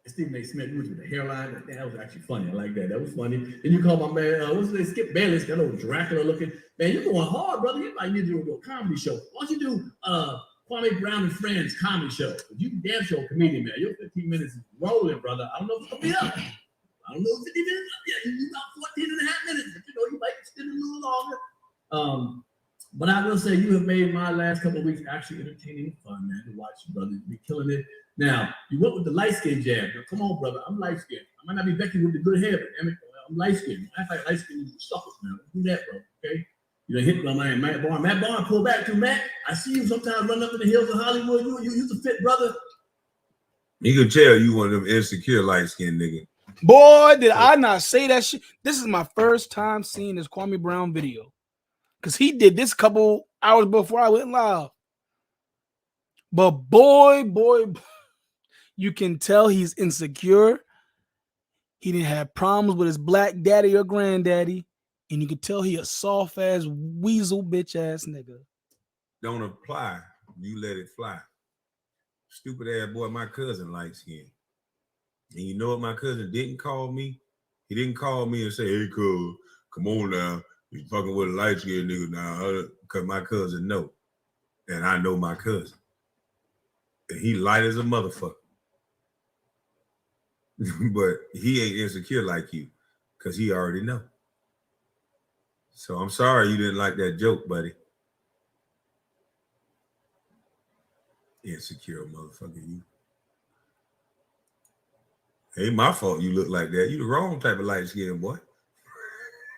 Stephen A. Smith with the hairline. That was actually funny. I like that. That was funny. And you call my man, what's his name? Skip Bayless, that old Dracula looking. Man, you're going hard, brother. You might need to do a comedy show. Why don't you do Kwame Brown and Friends comedy show? You damn sure a comedian, man. Your 15 minutes is rolling, brother. I don't know if it's going to be up. I don't know if 50 minutes up yet. You got 14 and a half minutes. But you might extend it a little longer. But I will say you have made my last couple of weeks actually entertaining and fun, man, to watch you, brother. You be killing it. Now, you went with the light-skinned jab. Now, come on, brother. I'm light-skinned. I might not be Becky with the good hair, but damn it, I'm light-skinned. I like light-skinned suckers, man. Do that, bro, okay? You done hit my man, Matt Barnes. Matt Barnes, pull back to Matt. I see you sometimes run up in the hills of Hollywood. You the fit, brother. You can tell you one of them insecure light-skinned niggas. Boy, did I not say that shit. This is my first time seeing this Kwame Brown video. Because he did this couple hours before I went live. But boy, you can tell he's insecure. He didn't have problems with his black daddy or granddaddy. And you can tell he a soft-ass, weasel bitch-ass nigga. Don't apply. You let it fly. Stupid ass boy, my cousin light skin. And you know what my cousin didn't call me? He didn't call me and say, hey, cuz, come on now. You fucking with a light skinned nigga now. Because my cousin know. And I know my cousin. And he light as a motherfucker. But he ain't insecure like you. Because he already know. So I'm sorry you didn't like that joke, buddy. Insecure motherfucker, you. Ain't my fault you look like that. You the wrong type of light skin, boy.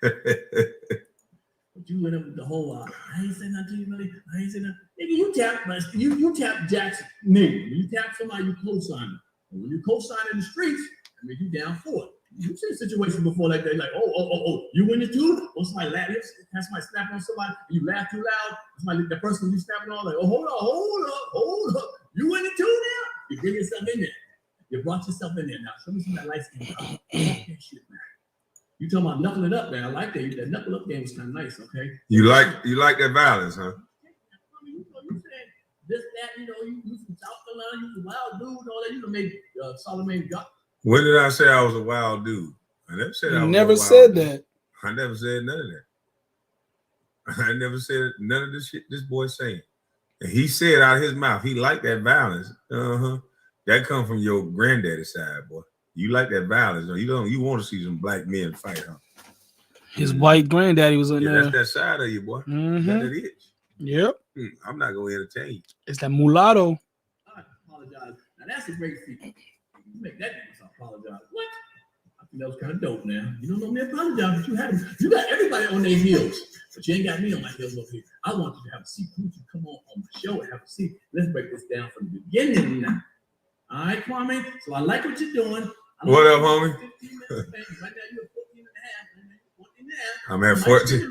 But you went up with the whole I ain't saying nothing to you, really. I ain't saying nothing. Nigga, you tap Jackson. Nigga, when you tap somebody, you co-sign. And when you co-sign in the streets, I mean, you down for it. You've seen situations before like that, like, oh, you in it too? Or somebody laugh, somebody snap on somebody, and you laugh too loud. Somebody, the person you snapping on, like, oh, hold up. You in it too now? You bring yourself in there. You brought yourself in there. Now, show me some of that light skin. Talk that shit, man. You talking about knuckling up, man. I like that. That knuckle up game was kind of nice, okay? You like that violence, huh? You said this, that, you from South Carolina, you a wild dude and all that. You done made Solomon got. When did I say I was a wild dude? I never said I was never a wild said dude. that. I never said none of that. I never said none of this shit this boy's saying. And he said out of his mouth, he liked that violence. That come from your granddaddy side, boy. You like that violence. You want to see some black men fight, huh? His white granddaddy was in Yeah, there. that's that side of you, boy. Mhm. Got that itch. Yep. I'm not gonna entertain you. It's that mulatto. I apologize. Now that's a great feat. You make that nigga apologize. What? I think that was kind of dope, now. You don't know me apologize, but you got everybody on their heels, but you ain't got me on my heels over here. I want you to have a seat. I want you to come on my show and have a seat. Let's break this down from the beginning now. All right, Kwame. So I like what you're doing. What up, homie? 15 minutes, right now you're 14 and a half. 14 and a half. I'm at 14.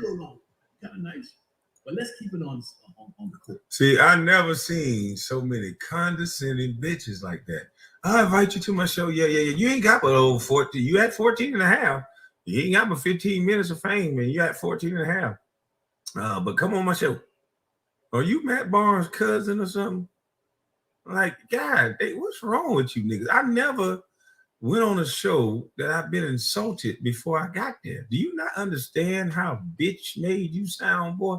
Kind of nice. But let's keep it on the court. See, I never seen so many condescending bitches like that. I invite you to my show. Yeah. You ain't got but old 14. You at 14 and a half. You ain't got but 15 minutes of fame, and you at 14 and a half. But come on my show. Are you Matt Barnes' cousin or something? Like, God, what's wrong with you niggas? I never went on a show that I've been insulted before I got there. Do you not understand how bitch made you sound, boy?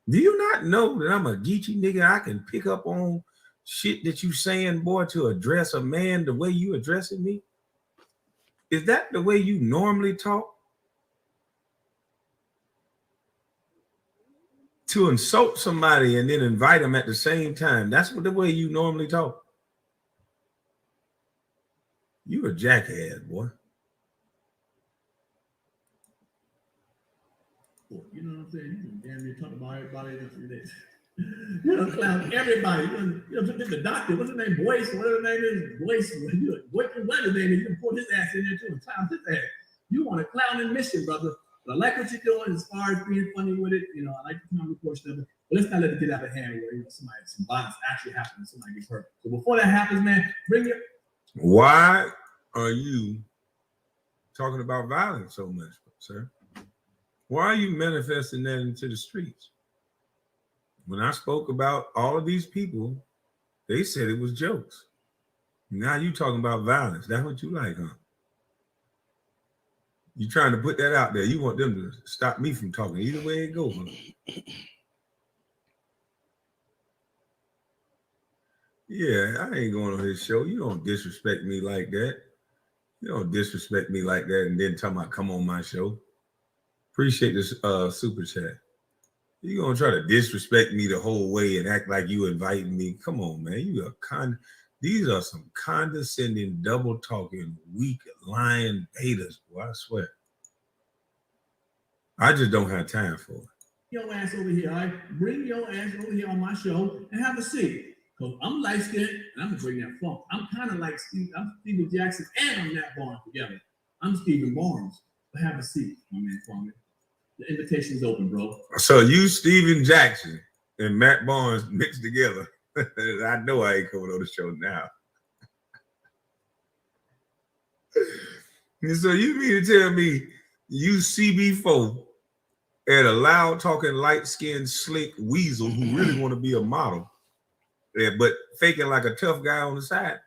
Do you not know that I'm a geeky nigga? I can pick up on shit that you saying, boy, to address a man the way you addressing me? Is that the way you normally talk? To insult somebody and then invite them at the same time, that's the way you normally talk. You a jackass, boy. You know what I'm saying? You can damn near talk about everybody in 3 days. You know, clown everybody. You know, the doctor, what's his name? Boyce, whatever his name is, Boyce, whatever his name is, you can put his ass in there too and clown his ass. You want a clowning mission, brother. But I like what you're doing as far as being funny with it. You know, I like the comedy portion of it. But let's not let it get out of hand where, you know, some violence actually happens, somebody gets hurt. So before that happens, man, bring it. Why are you talking about violence so much, sir? Why are you manifesting that into the streets? When I spoke about all of these people, they said it was jokes. Now you talking about violence. That's what you like, huh? You trying to put that out there. You want them to stop me from talking. Either way it goes, huh? Yeah, I ain't going on his show. You don't disrespect me like that. You don't disrespect me like that and then talking about come on my show. Appreciate this super chat. You gonna try to disrespect me the whole way and act like you inviting me? Come on, man. You are these are some condescending, double talking, weak, lying betas, boy. I swear. I just don't have time for it. Your ass over here, all right? Bring your ass over here on my show and have a seat. Because I'm light skinned and I'm gonna bring that funk. I'm kind of like I'm Steven Jackson and I'm Matt Barnes together. I'm Stephen Barnes. But have a seat, my man Kwame. The invitation is open, bro. So you, Steven Jackson, and Matt Barnes mixed together. I know I ain't coming on the show now. And so you mean to tell me you CB4 and a loud talking, light skinned, slick weasel who really want to be a model, but faking like a tough guy on the side?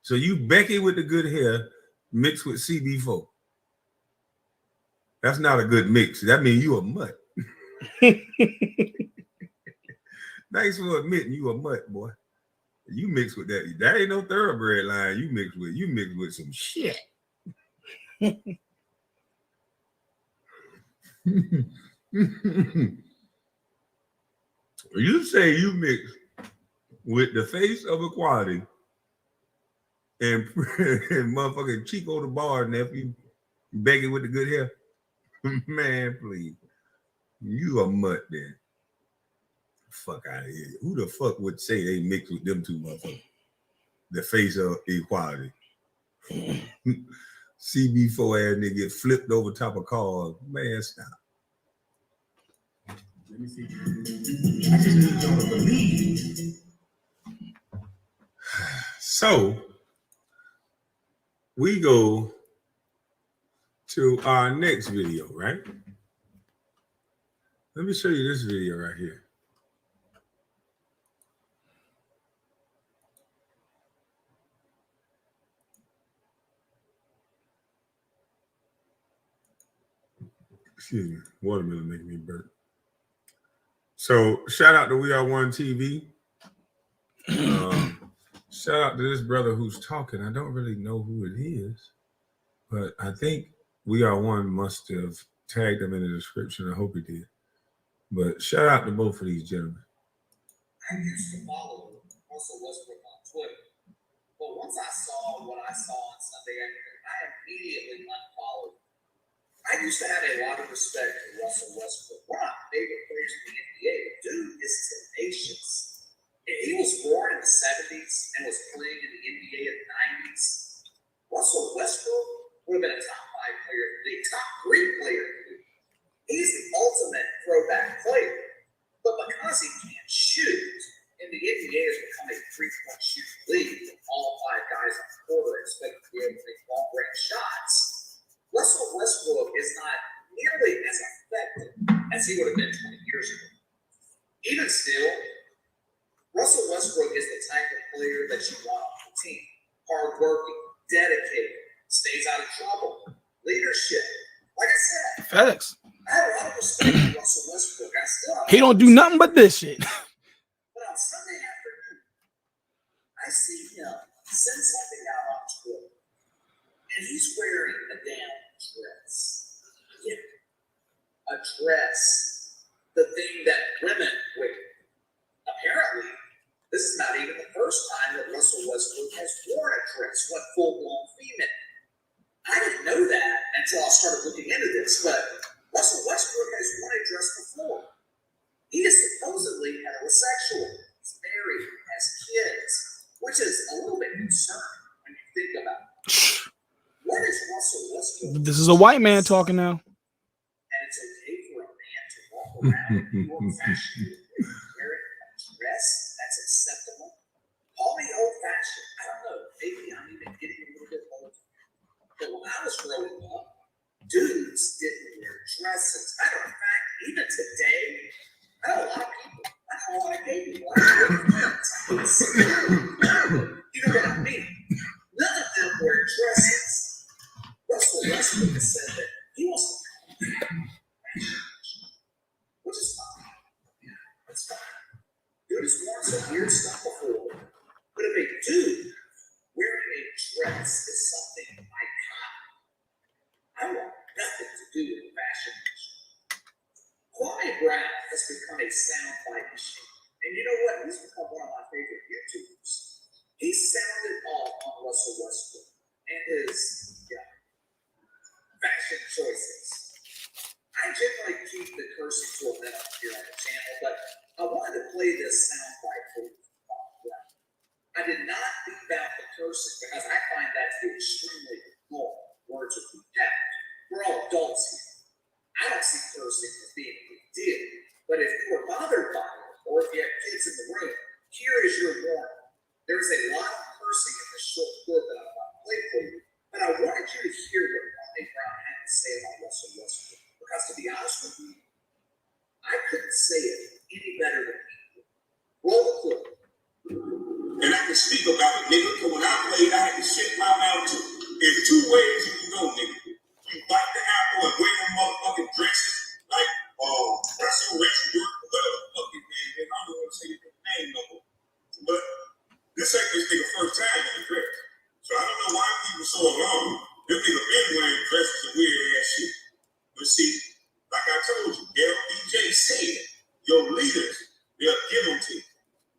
So you Becky with the good hair mixed with CB4. That's not a good mix. That means you a mutt. Thanks for admitting you a mutt, boy. You mix with that. That ain't no thoroughbred line. You mix with some shit. You say you mix with the face of equality and motherfucking Chico the bar nephew begging with the good hair. Man, please. You a mutt then. Fuck out of here. Who the fuck would say they mix with them two motherfuckers? The face of equality. CB4 ass nigga get flipped over top of cars. Man, stop. Let me see. I just need y'all to believe. So we go to our next video, right? Let me show you this video right here. Excuse me, watermelon making me burp. So shout out to We Are One TV. Shout out to this brother who's talking. I don't really know who it is, but I think We got one must have tagged them in the description. I hope he did. But shout out to both of these gentlemen. I used to follow Russell Westbrook on Twitter, but once I saw what I saw on Sunday afternoon, I immediately unfollowed. I used to have a lot of respect for Russell Westbrook, one of my favorite players in the NBA. The dude is tenacious. And he was born in the 70s and was playing in the NBA in the 90s. Russell Westbrook would have been a top 5 player in the league, top 3 player in the league. He's the ultimate throwback player. But because he can't shoot, and the NBA has become a 3-point shooting league, with all 5 guys on the court are expected to be able to make long-range shots, Russell Westbrook is not nearly as effective as he would have been 20 years ago. Even still, Russell Westbrook is the type of player that you want on the team. Hardworking, dedicated, stays out of trouble, leadership. Like I said, FedEx. I have a lot of respect for Russell Westbrook. I still have He don't do nothing but this shit. But on Sunday afternoon, I see him send something out on Twitter, and he's wearing a damn dress. Yeah. A dress. The thing that women wear. Apparently, this is not even the first time that Russell Westbrook has worn a dress, went full-blown female. I didn't know that until I started looking into this, but Russell Westbrook has worn a dress before. He is supposedly heterosexual. He's married, has kids, which is a little bit concerning when you think about it. What is Russell Westbrook? This is a white man talking now. And it's okay for a man to walk around in your fashion wearing a dress that's acceptable. Call me old-fashioned. I don't know. Maybe I'm even getting a little bit old. But when I was growing up, dudes didn't wear dresses. Matter of fact, even today, I know a lot of people. I know a lot of gay people. I know you know what I mean? None of them wear dresses. Russell Westbrook has said that he wants to come back, which is fine. That's fine. Dude has worn some weird stuff before. But if a dude wearing a dress is something iconic, I want nothing to do with fashion. Kwame Brown has become a soundbite machine. And you know what? He's become one of my favorite YouTubers. He sounded off on Russell Westbrook and his fashion choices. I generally keep the cursing to a minimum here on the channel, but I wanted to play this soundbite for you. I did not leave out the cursing because I find that to be extremely wrong. Words of contempt. We're all adults here. I don't see cursing as being a big deal. But if you were bothered by it, or if you have kids in the room, here is your warning. There's a lot of cursing in this short clip that I'm about to play for you. But I wanted you to hear what Kwame Brown had to say about Russell Westbrook. Because to be honest with you, I couldn't say it any better than he. Roll the clip. And I can speak about it, nigga, because when I played, I had to shit my mouth too. There's 2 ways you can go, nigga. You bite the apple and wear them motherfucking dresses like, Russell Westbrook, whatever the fuck his name is. I don't want to say his name no more. But this ain't this nigga first time in the dress. So I don't know why people so alarmed. Them nigga been wearing dresses and weird ass shit. But see, like I told you, LBJ said, your leaders, they'll give them to you.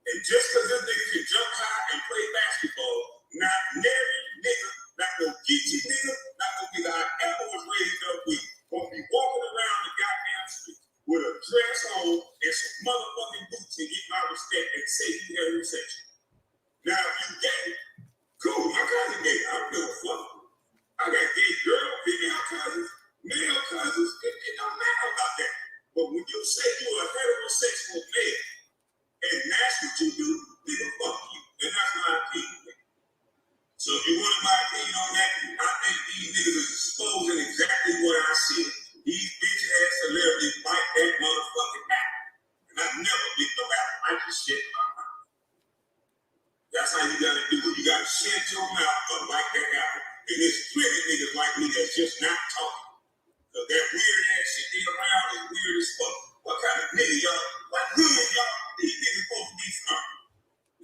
And just because this nigga can jump high and play basketball, not every nigga, not no geeky nigga, not no nigga I ever was raised up with, gonna be walking around the goddamn street with a dress on and some motherfucking boots and get my respect and say you heterosexual. Now, if you gay, cool, my cousin gay, I don't give a fuck. I got gay girl, female cousins, male cousins, it don't matter about that. But when you say you're a heterosexual male, and that's what you do, nigga, fuck you. And that's my opinion, nigga. So if you wanted my opinion on that, I think these niggas is exposing exactly what I see. These bitch-ass celebrities bite that motherfucking apple. And I've never been no apple. I just shit in my mouth. That's how you gotta do it. You gotta shut your mouth up like that apple. And there's plenty of niggas like me that's just not talking. Because that weird-ass shit they around is weird as fuck. What kind of nigga y'all? What hood y'all? These niggas supposed to be from?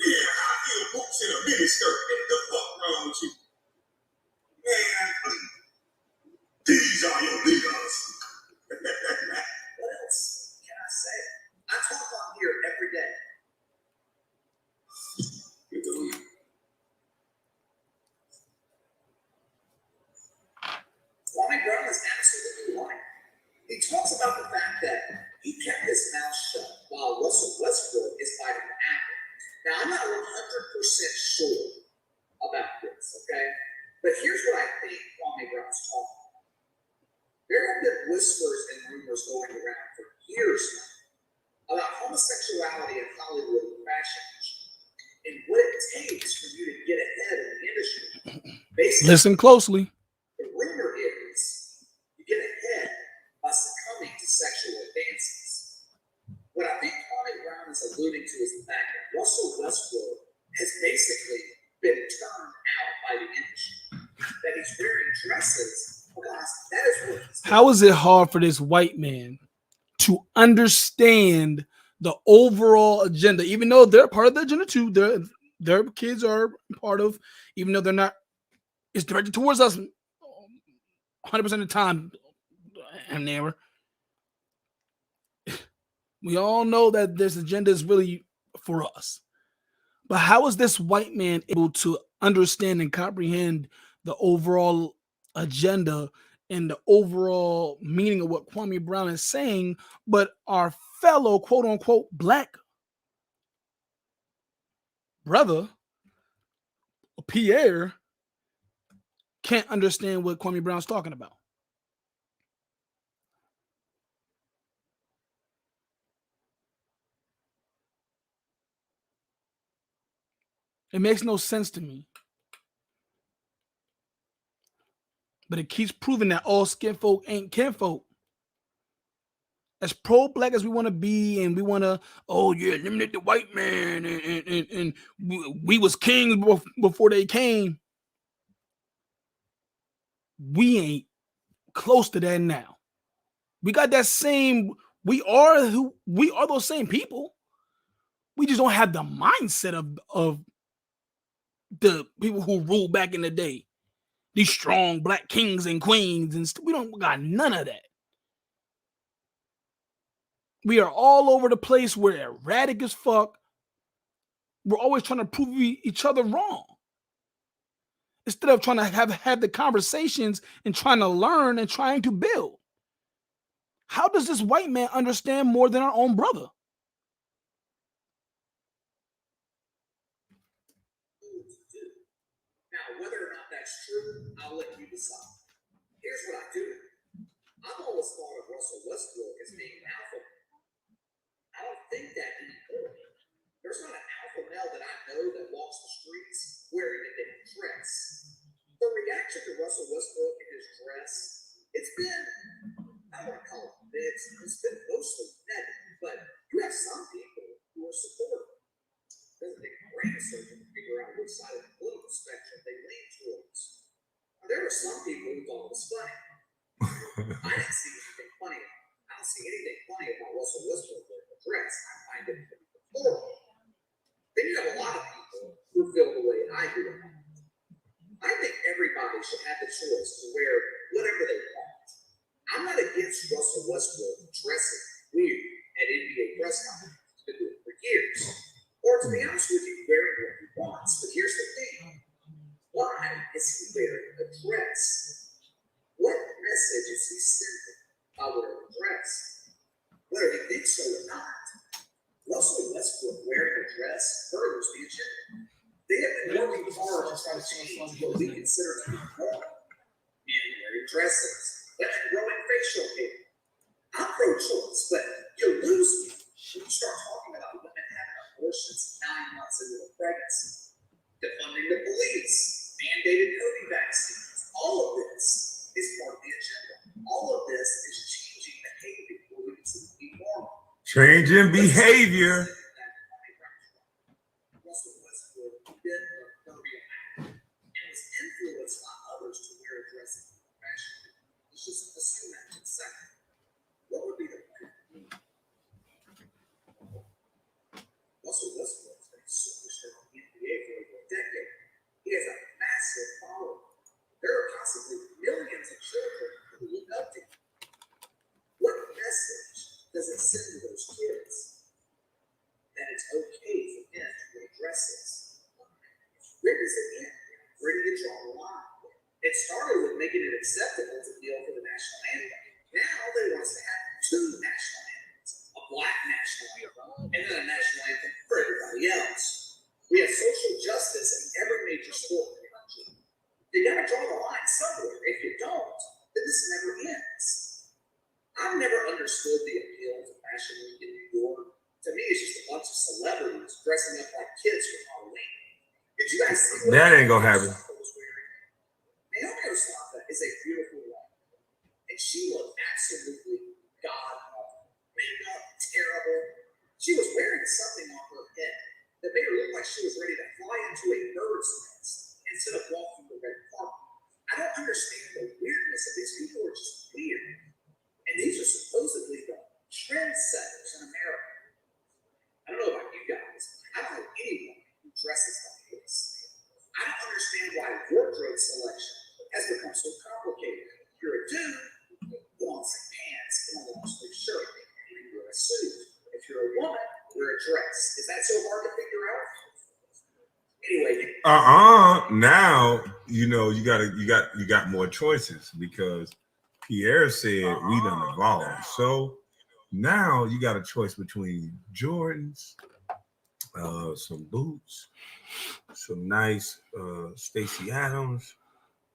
Yeah, I feel boots in a miniskirt. What the fuck wrong with you? Man, these Now, I'm not 100% sure about this, okay? But here's what I think Kwame Brown's talking about. There have been whispers and rumors going around for years now about homosexuality in Hollywood and fashion and what it takes for you to get ahead in the industry. Basically, Listen closely. the rumor is you get ahead by succumbing to sexual advances. What I think Kwame Brown is alluding to is the fact that Russell Westbrook has basically been turned out by the industry. That he's wearing dresses because that is what he's How is it hard for this white man to understand the overall agenda, even though they're part of the agenda too? Their kids are part of, even though they're not, it's directed towards us 100% of the time. And never. We all know that this agenda is really for us. But how is this white man able to understand and comprehend the overall agenda and the overall meaning of what Kwame Brown is saying, but our fellow quote unquote black brother, Pierre, can't understand what Kwame Brown's talking about? It makes no sense to me. But it keeps proving that all skin folk ain't kinfolk. As pro-black as we want to be, and we want to, oh yeah, eliminate the white man, and we was kings before they came. We ain't close to that now. We got that same. We are those same people. We just don't have the mindset of the people who ruled back in the day. These strong black kings and queens, and we don't got none of that. We are all over the place. We're erratic as fuck. We're always trying to prove each other wrong. Instead of trying to have the conversations and trying to learn and trying to build. How does this white man understand more than our own brother? Now, whether or not that's true, I'll let you decide. Here's what I do. I've always thought of Russell Westbrook as being an alpha. I don't think that anymore. There's not an alpha male that I know that walks the streets wearing a different dress. The reaction to Russell Westbrook and his dress, it's been, I don't want to call it mixed, it's been mostly negative, but you have some people who are supportive. It doesn't take a brain surgeon to figure out which side of the political spectrum they lean towards. Now, there are some people who thought it was funny. I didn't see anything funny. I don't see anything funny about Russell Westbrook wearing a dress. I find it horrible. Then you have a lot of people who feel the way I do about it. I think everybody should have the choice to wear whatever they want. I'm not against Russell Westbrook dressing weird at NBA press conferences. He's been doing it for years. Or to be honest with you, wearing what he wants. But here's the thing. Why is he wearing a dress? What message is he sending by wearing a dress? Whether he thinks so or not, Russell Westbrook wearing a dress furthers the agenda. They have been working hard to try to change what we consider to be normal. Men wearing dresses, women growing facial hair. I'm pro-choice, but you lose me when you start talking about women having abortions 9 months into a pregnancy, defunding the police, mandated COVID vaccines. All of this is part of the agenda. All of this is changing behavior where we consider to be normal. Changing behavior. Russell Westbrook did a real act and was influenced by others to wear a dress in fashion. Let's just assume that for a second. What would be the point? Russell Westbrook has been a superstar in the NBA for over a decade. He has a massive following. There are possibly millions of children who look up to him. What message does it send to those kids? That it's okay for men to wear dresses. Where does it end? Where do you draw the line? It started with making it acceptable to kneel for the national anthem. Now they want us to have 2 national anthems, a black national anthem, and then a national anthem for everybody else. We have social justice in every major sport in the country. You gotta draw the line somewhere. If you don't, then this never ends. I've never understood the appeal to Fashion Week in New York. To me, it's just a bunch of celebrities dressing up like kids for Halloween. Did you guys see what That ain't gonna happen. Naomi Osaka is a beautiful woman, and she looked absolutely god awful. Makeup terrible. She was wearing something on her head that made her look like she was ready to fly into a bird's nest instead of walking the red carpet. I don't understand the weirdness of these people. Are just weird, and these are supposedly the trendsetters in America. I don't know about you guys. I don't know anyone who dresses like this. I don't understand why wardrobe selection has become so complicated. If you're a dude, you want some pants, you want a long sleeve shirt, you wear a suit. If you're a woman, wear a dress. Is that so hard to figure out? Anyway. Now you got more choices because Pierre said we done evolved. So now you got a choice between Jordans, some boots, some nice Stacey Adams,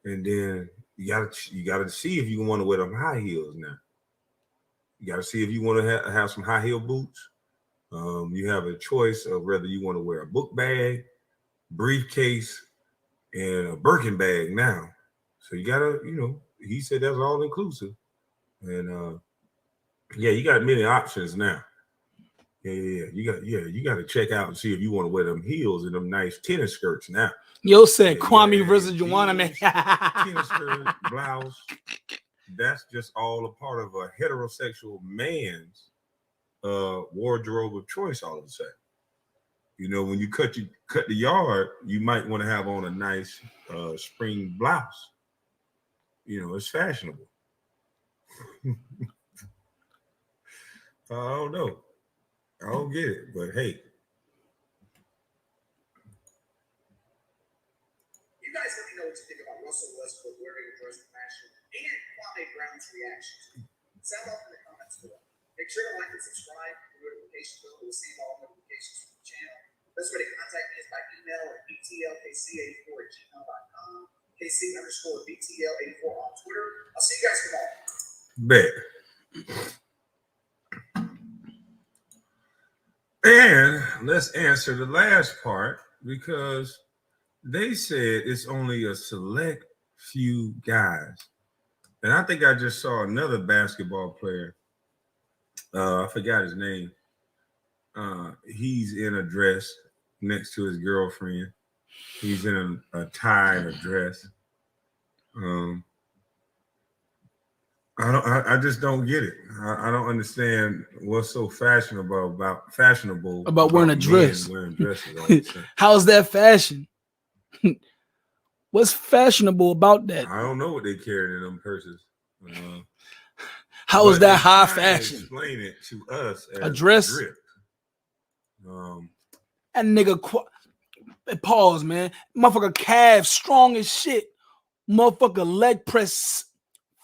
and then you gotta see if you want to wear them high heels now. You gotta see if you want to have some high heel boots. You have a choice of whether you want to wear a book bag, briefcase, and a Birkin bag now. So you gotta, he said that's all inclusive. And you got many options now. Yeah. You got to check out and see if you want to wear them heels and them nice tennis skirts now. Yo said Kwame versus Joanna, man. Tennis skirt, blouse. That's just all a part of a heterosexual man's wardrobe of choice all of a sudden. When you cut the yard, you might want to have on a nice spring blouse. It's fashionable. I don't know. I don't get it, but hey. You guys let me know what you think about Russell Westbrook wearing a dress for Fashion and Kwame Brown's reaction. Sound off in the comments below. Make sure to like and subscribe to the notification bell to receive all notifications from the channel. Best way to contact me is by email at btlkc84@gmail.com, KC_BTL84 on Twitter. I'll see you guys tomorrow. Bet. And let's answer the last part because they said it's only a select few guys. And I think I just saw another basketball player. I forgot his name. He's in a dress next to his girlfriend. He's in a tie and a dress. I just don't get it. I don't understand what's so fashionable about wearing a dress. Wearing dresses. How's that fashion? What's fashionable about that? I don't know what they carried in them purses. How is that high fashion? Explain it to us as a dress. That nigga, pause, man. Motherfucker, calves strong as shit. Motherfucker, leg press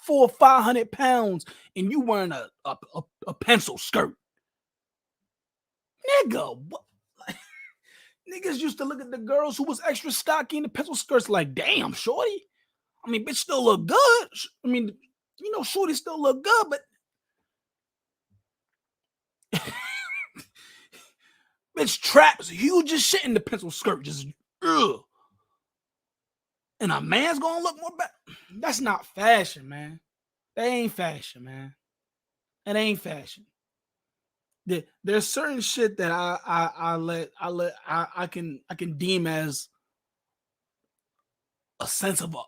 400 or 500 pounds, and you wearing a pencil skirt. Nigga, what? Niggas used to look at the girls who was extra stocky in the pencil skirts like, damn, shorty. I mean, bitch still look good. I mean, shorty still look good, but bitch traps huge as shit in the pencil skirt. Just, ugh. And a man's gonna look more bad. That's not fashion, man. That ain't fashion, man. That ain't fashion. There's certain shit that I can deem as a sense of a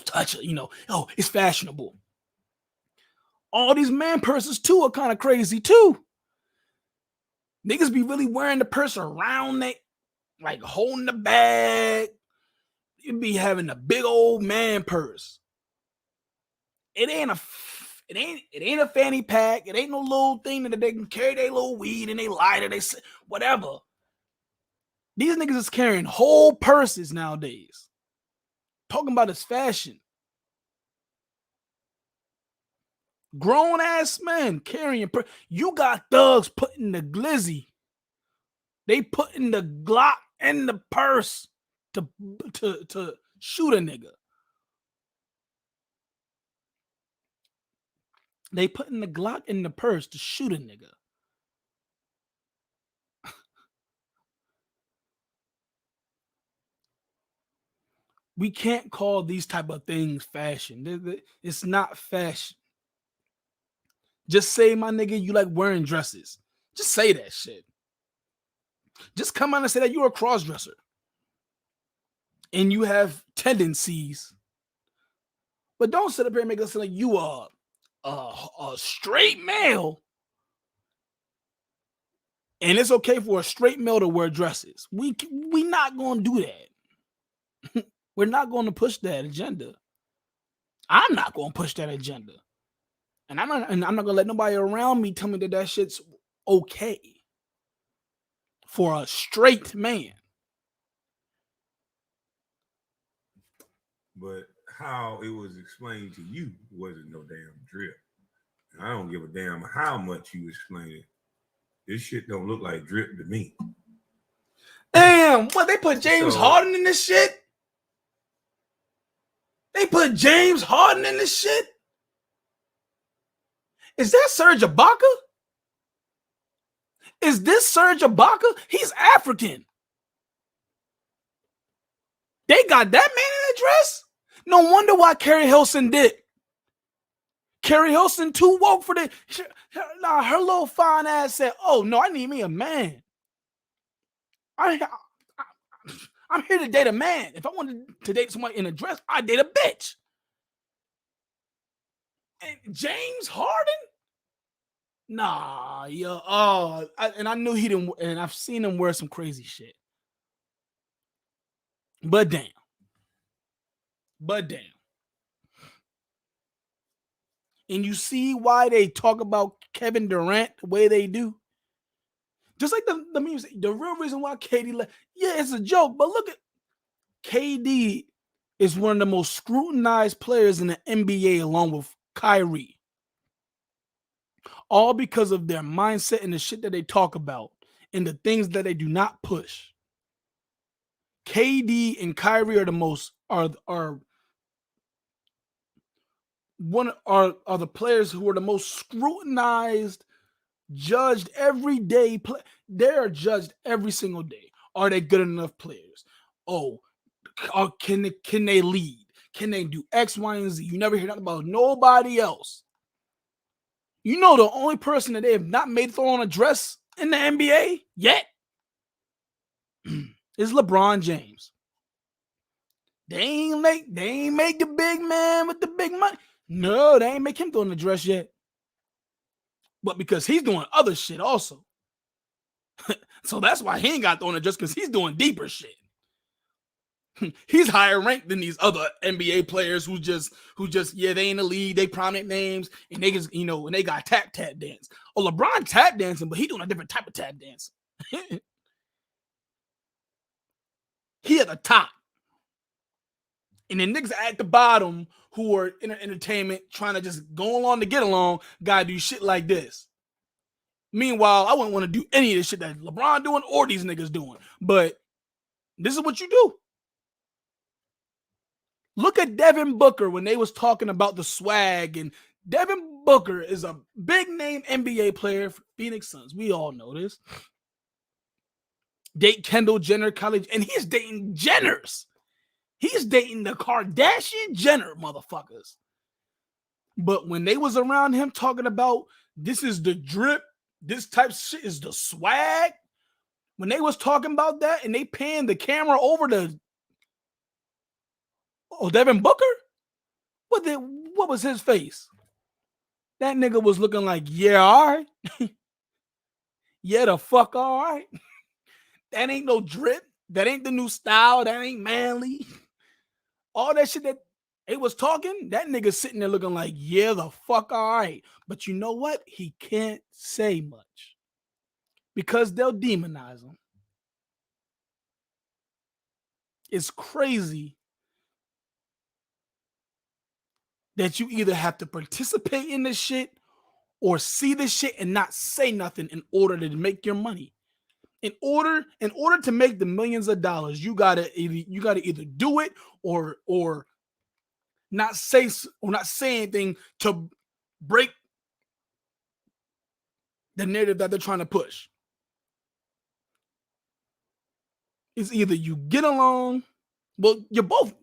touch. Oh, it's fashionable. All these man purses too are kind of crazy too. Niggas be really wearing the purse around they, like holding the bag. You be having a big old man purse. It ain't a fanny pack. It ain't no little thing that they can carry their little weed and they lighter, they whatever. These niggas is carrying whole purses nowadays. Talking about his fashion. Grown ass men carrying you got thugs putting the glizzy They putting the Glock in the purse to shoot a nigga. They putting the Glock in the purse to shoot a nigga. We can't call these type of things fashion. It's not fashion. Just say, my nigga, you like wearing dresses. Just say that shit. Just come out and say that you're a cross-dresser. And you have tendencies. But don't sit up here and make us sound like you are a straight male. And it's okay for a straight male to wear dresses. We not going to do that. We're not going to push that agenda. I'm not going to push that agenda. And I'm not going to let nobody around me tell me that shit's okay for a straight man. But how it was explained to you wasn't no damn drip. I don't give a damn how much you explain it. This shit don't look like drip to me. Damn, what, they put James Harden in this shit? They put James Harden in this shit? Is that Serge Ibaka? Is this Serge Ibaka? He's African. They got that man in a dress? No wonder why Carrie Hilson did. Carrie Hilson too woke for the. Her little fine ass said, "Oh no, I need me a man. I'm here to date a man. If I wanted to date somebody in a dress, I'd date a bitch." And James Harden? Nah, yo. Oh, I knew he didn't, and I've seen him wear some crazy shit. But damn. And you see why they talk about Kevin Durant the way they do? Just like the music, the real reason why KD left, yeah, it's a joke, but look at KD is one of the most scrutinized players in the NBA along with Kyrie. All because of their mindset and the shit that they talk about and the things that they do not push. KD and Kyrie are the most are the players who are the most scrutinized, judged every day. They are judged every single day. Are they good enough players? Oh, can they lead? Can they do X, Y, and Z? You never hear nothing about nobody else. You know the only person that they have not made throw on a dress in the NBA yet is LeBron James. They ain't make the big man with the big money. No, they ain't make him throw in the dress yet. But because he's doing other shit also. So that's why he ain't got thrown in the dress, because he's doing deeper shit. He's higher ranked than these other NBA players who just they in the league, they prominent names, and they just, and they got tap dance. Oh, LeBron tap dancing, but he doing a different type of tap dancing. He at the top. And then niggas at the bottom who are in entertainment trying to just go along to get along gotta do shit like this. Meanwhile, I wouldn't want to do any of this shit that LeBron doing or these niggas doing. But this is what you do. Look at Devin Booker when they was talking about the swag, and Devin Booker is a big name NBA player for Phoenix Suns. We all know this. Date Kendall Jenner, college, and he's dating Jenners. He's dating the Kardashian Jenner motherfuckers. But when they was around him talking about this is the drip, this type of shit is the swag, when they was talking about that and they panned the camera over to Devin Booker, what was his face? That nigga was looking like, yeah, all right. Yeah, the fuck all right. That ain't no drip. That ain't the new style. That ain't manly. All that shit that they was talking, that nigga sitting there looking like, yeah, the fuck all right. But you know what? He can't say much because they'll demonize him. It's crazy that you either have to participate in this shit or see this shit and not say nothing in order to make your money. In order to make the millions of dollars, you gotta either do it or not say anything to break the narrative that they're trying to push. It's either you get along, well, you're both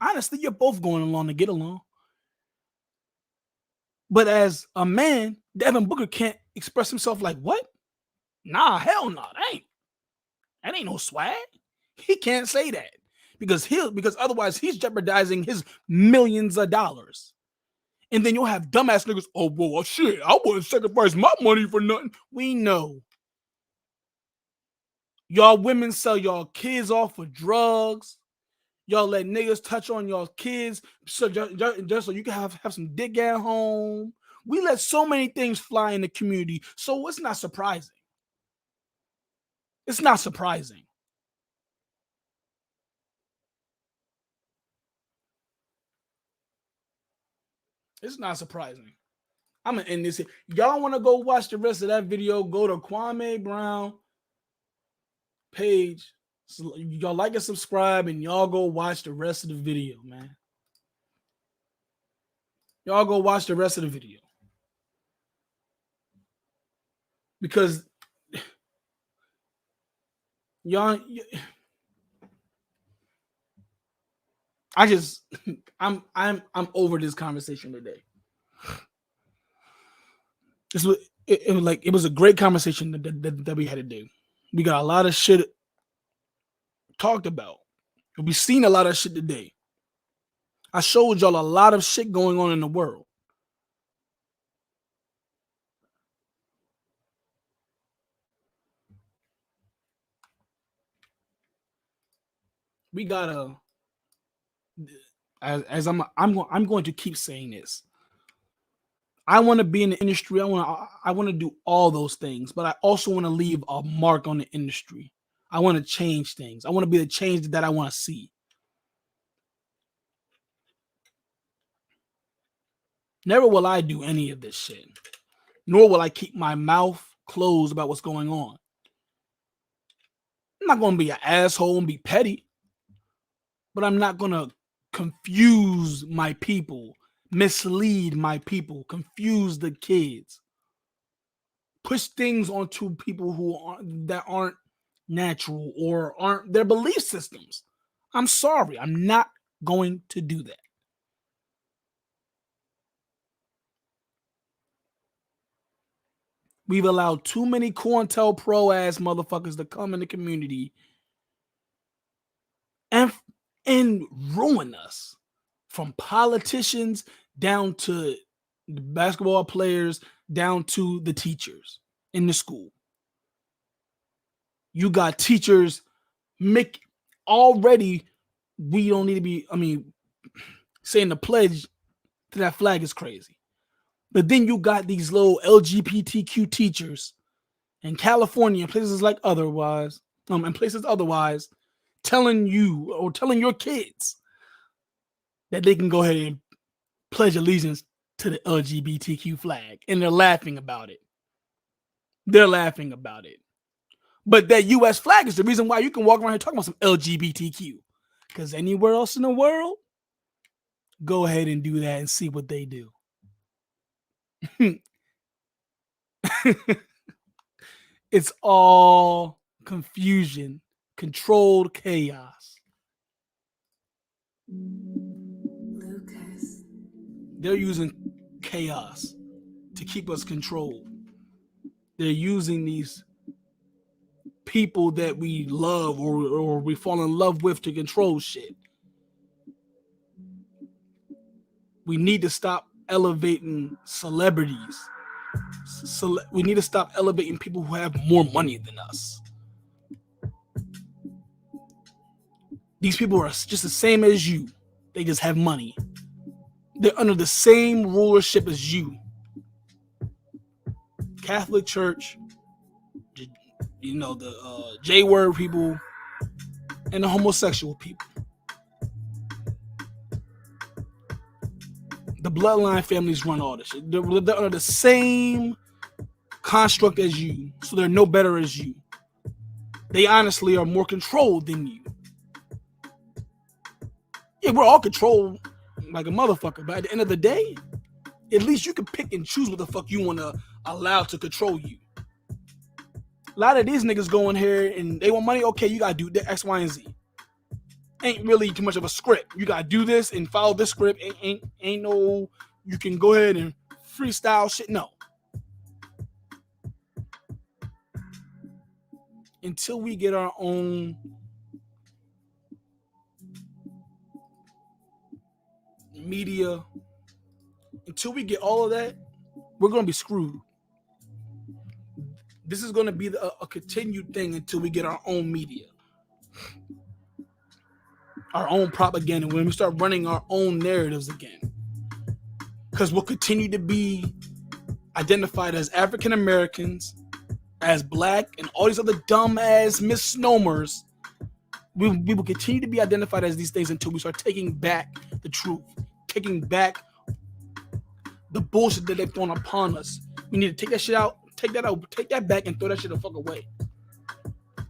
going along to get along. But as a man, Devin Booker can't express himself like, what? Nah, hell no, that ain't no swag. He can't say that because otherwise he's jeopardizing his millions of dollars. And then you'll have dumbass niggas, oh, well, shit, I wouldn't sacrifice my money for nothing. We know. Y'all women sell y'all kids off for drugs. Y'all let niggas touch on y'all kids just so you can have some dick at home. We let so many things fly in the community, so it's not surprising. It's not surprising. It's not surprising. I'm going to end this here. Y'all want to go watch the rest of that video, go to Kwame Brown page. So y'all like and subscribe, and y'all go watch the rest of the video, man. Y'all go watch the rest of the video. Because I'm over this conversation today. It was a great conversation that we had today. We got a lot of shit talked about. We've seen a lot of shit today. I showed y'all a lot of shit going on in the world. We gotta, as I'm going to keep saying this. I want to be in the industry. I want to do all those things, but I also want to leave a mark on the industry. I want to change things. I want to be the change that I want to see. Never will I do any of this shit, nor will I keep my mouth closed about what's going on. I'm not going to be an asshole and be petty, but I'm not going to confuse my people, mislead my people, confuse the kids, push things onto people that aren't natural or aren't their belief systems. I'm sorry. I'm not going to do that. We've allowed too many COINTELPRO ass motherfuckers to come in the community and ruin us, from politicians down to the basketball players, down to the teachers in the school. You got teachers already. We don't need to be, saying the pledge to that flag is crazy. But then you got these little LGBTQ teachers in California and places otherwise, telling you or telling your kids that they can go ahead and pledge allegiance to the LGBTQ flag, and they're laughing about it. But that U.S. flag is the reason why you can walk around here talking about some LGBTQ. Because anywhere else in the world, go ahead and do that and see what they do. It's all confusion, controlled chaos. Lucas. They're using chaos to keep us controlled. They're using these people that we love or we fall in love with to control shit. We need to stop elevating celebrities. We need to stop elevating people who have more money than us. These people are just the same as you. They just have money. They're under the same rulership as you. Catholic Church, the J-word people, and the homosexual people. The bloodline families run all this shit. They're under the same construct as you, so they're no better as you. they honestly are more controlled than you. Yeah, we're all controlled like a motherfucker, but at the end of the day, at least you can pick and choose what the fuck you want to allow to control you. A lot of these niggas go in here and they want money. Okay, you gotta do the X, Y, and Z. Ain't really too much of a script. You gotta do this and follow this script. Ain't no you can go ahead and freestyle shit. No. Until we get our own media, until we get all of that, we're gonna be screwed. This is gonna be a continued thing until we get our own media, our own propaganda, when we start running our own narratives again. Because we'll continue to be identified as African Americans, as black, and all these other dumb ass misnomers. We will continue to be identified as these things until we start taking back the truth, taking back the bullshit that they've thrown upon us. We need to take that shit out, take that back, and throw that shit the fuck away.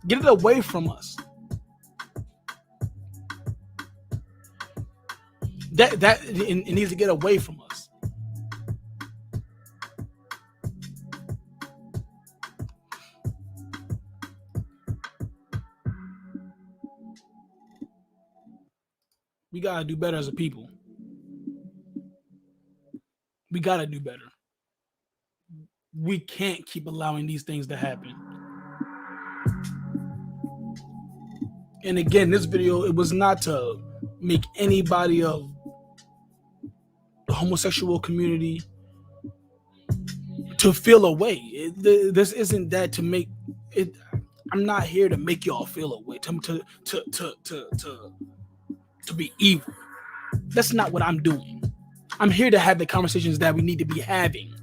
Get it away from us. It needs to get away from us. We gotta do better as a people. We gotta do better. We can't keep allowing these things to happen. And again, this video, it was not to make anybody of the homosexual community to feel away. This isn't that to make it. I'm not here to make y'all feel away. To be evil. That's not what I'm doing. I'm here to have the conversations that we need to be having.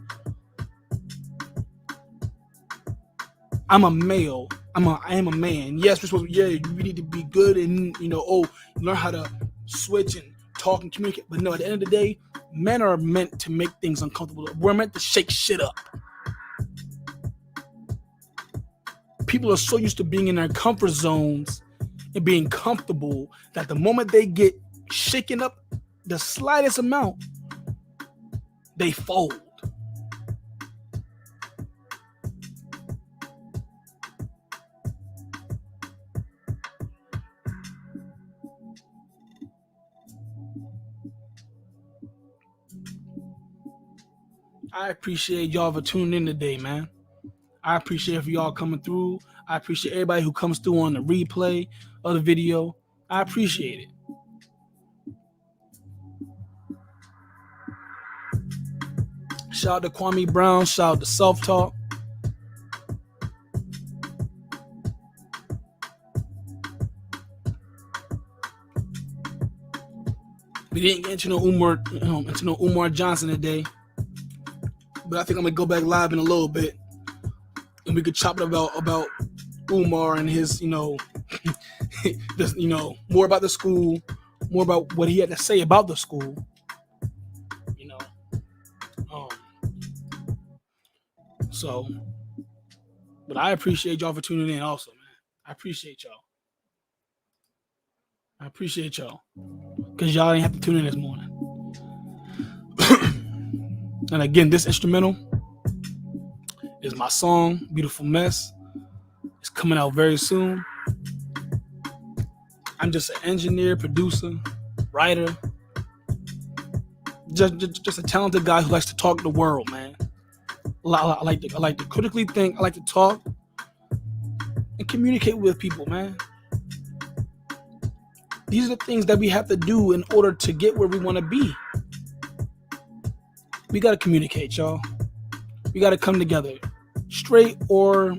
I'm a male. I am a man. Yes, we're supposed to, we need to be good and learn how to switch and talk and communicate. But no, at the end of the day, men are meant to make things uncomfortable. We're meant to shake shit up. People are so used to being in their comfort zones and being comfortable that the moment they get shaken up the slightest amount, they fold. I appreciate y'all for tuning in today, man. I appreciate for y'all coming through. I appreciate everybody who comes through on the replay of the video. I appreciate it. Shout out to Kwame Brown. Shout out to Self Talk. We didn't get into no Umar Johnson today, but I think I'm gonna go back live in a little bit, and we could chop it about Umar and his, more about the school, more about what he had to say about the school. But I appreciate y'all for tuning in also, man. I appreciate y'all. Because y'all didn't have to tune in this morning. And again, this instrumental is my song, Beautiful Mess. It's coming out very soon. I'm just an engineer, producer, writer. Just a talented guy who likes to talk the world, man. I like to critically think. I like to talk and communicate with people, man. These are the things that we have to do in order to get where we want to be. We got to communicate, y'all. We got to come together. Straight or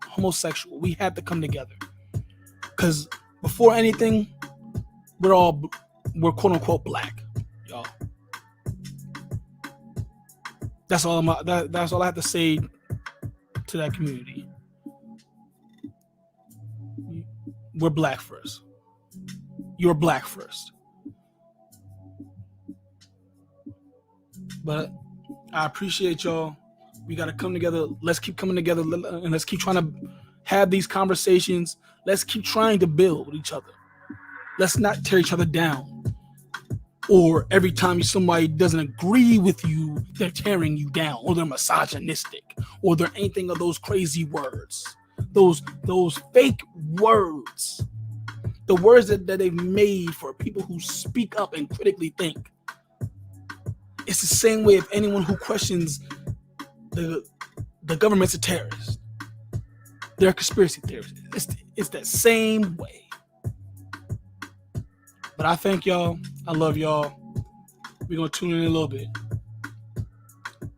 homosexual, we have to come together. Because before anything, we're quote unquote black, y'all. That's all I have to say to that community. We're black first. You're black first. But I appreciate y'all. We got to come together. Let's keep coming together, and let's keep trying to have these conversations. Let's keep trying to build with each other. Let's not tear each other down. Or every time somebody doesn't agree with you, they're tearing you down, or they're misogynistic, or they're anything of those crazy words, those fake words, the words that they've made for people who speak up and critically think. It's the same way if anyone who questions the government's a terrorist. They're a conspiracy theorist. It's that same way. But I thank y'all. I love y'all. We're going to tune in a little bit.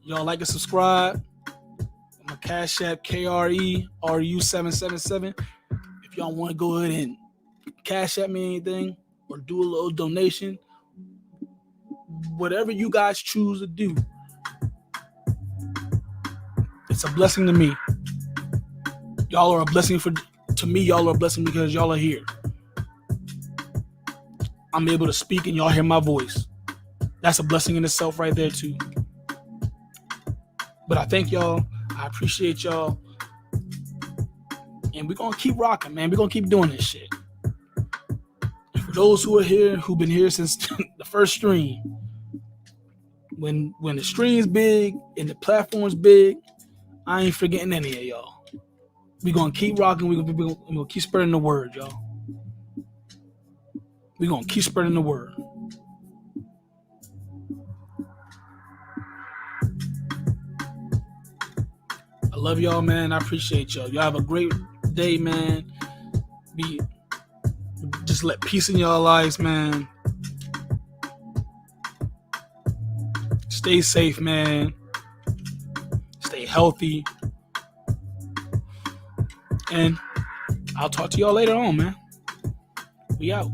Y'all like and subscribe. I'm a Cash App KRERU777. If y'all want to go ahead and Cash App me anything or do a little donation, whatever you guys choose to do, it's a blessing to me. Y'all are a blessing to me. Y'all are a blessing because y'all are here. I'm able to speak and y'all hear my voice. That's a blessing in itself right there too. But I thank y'all. I appreciate y'all. And we're going to keep rocking, man. We're going to keep doing this shit. And for those who are here, who've been here since the first stream, when the stream's big and the platform's big, I ain't forgetting any of y'all. We're going to keep rocking. We're going to keep spreading the word, y'all. We're going to keep spreading the word. I love y'all, man. I appreciate y'all. Y'all have a great day, man. Just let peace in y'all lives, man. Stay safe, man. Stay healthy. And I'll talk to y'all later on, man. We out.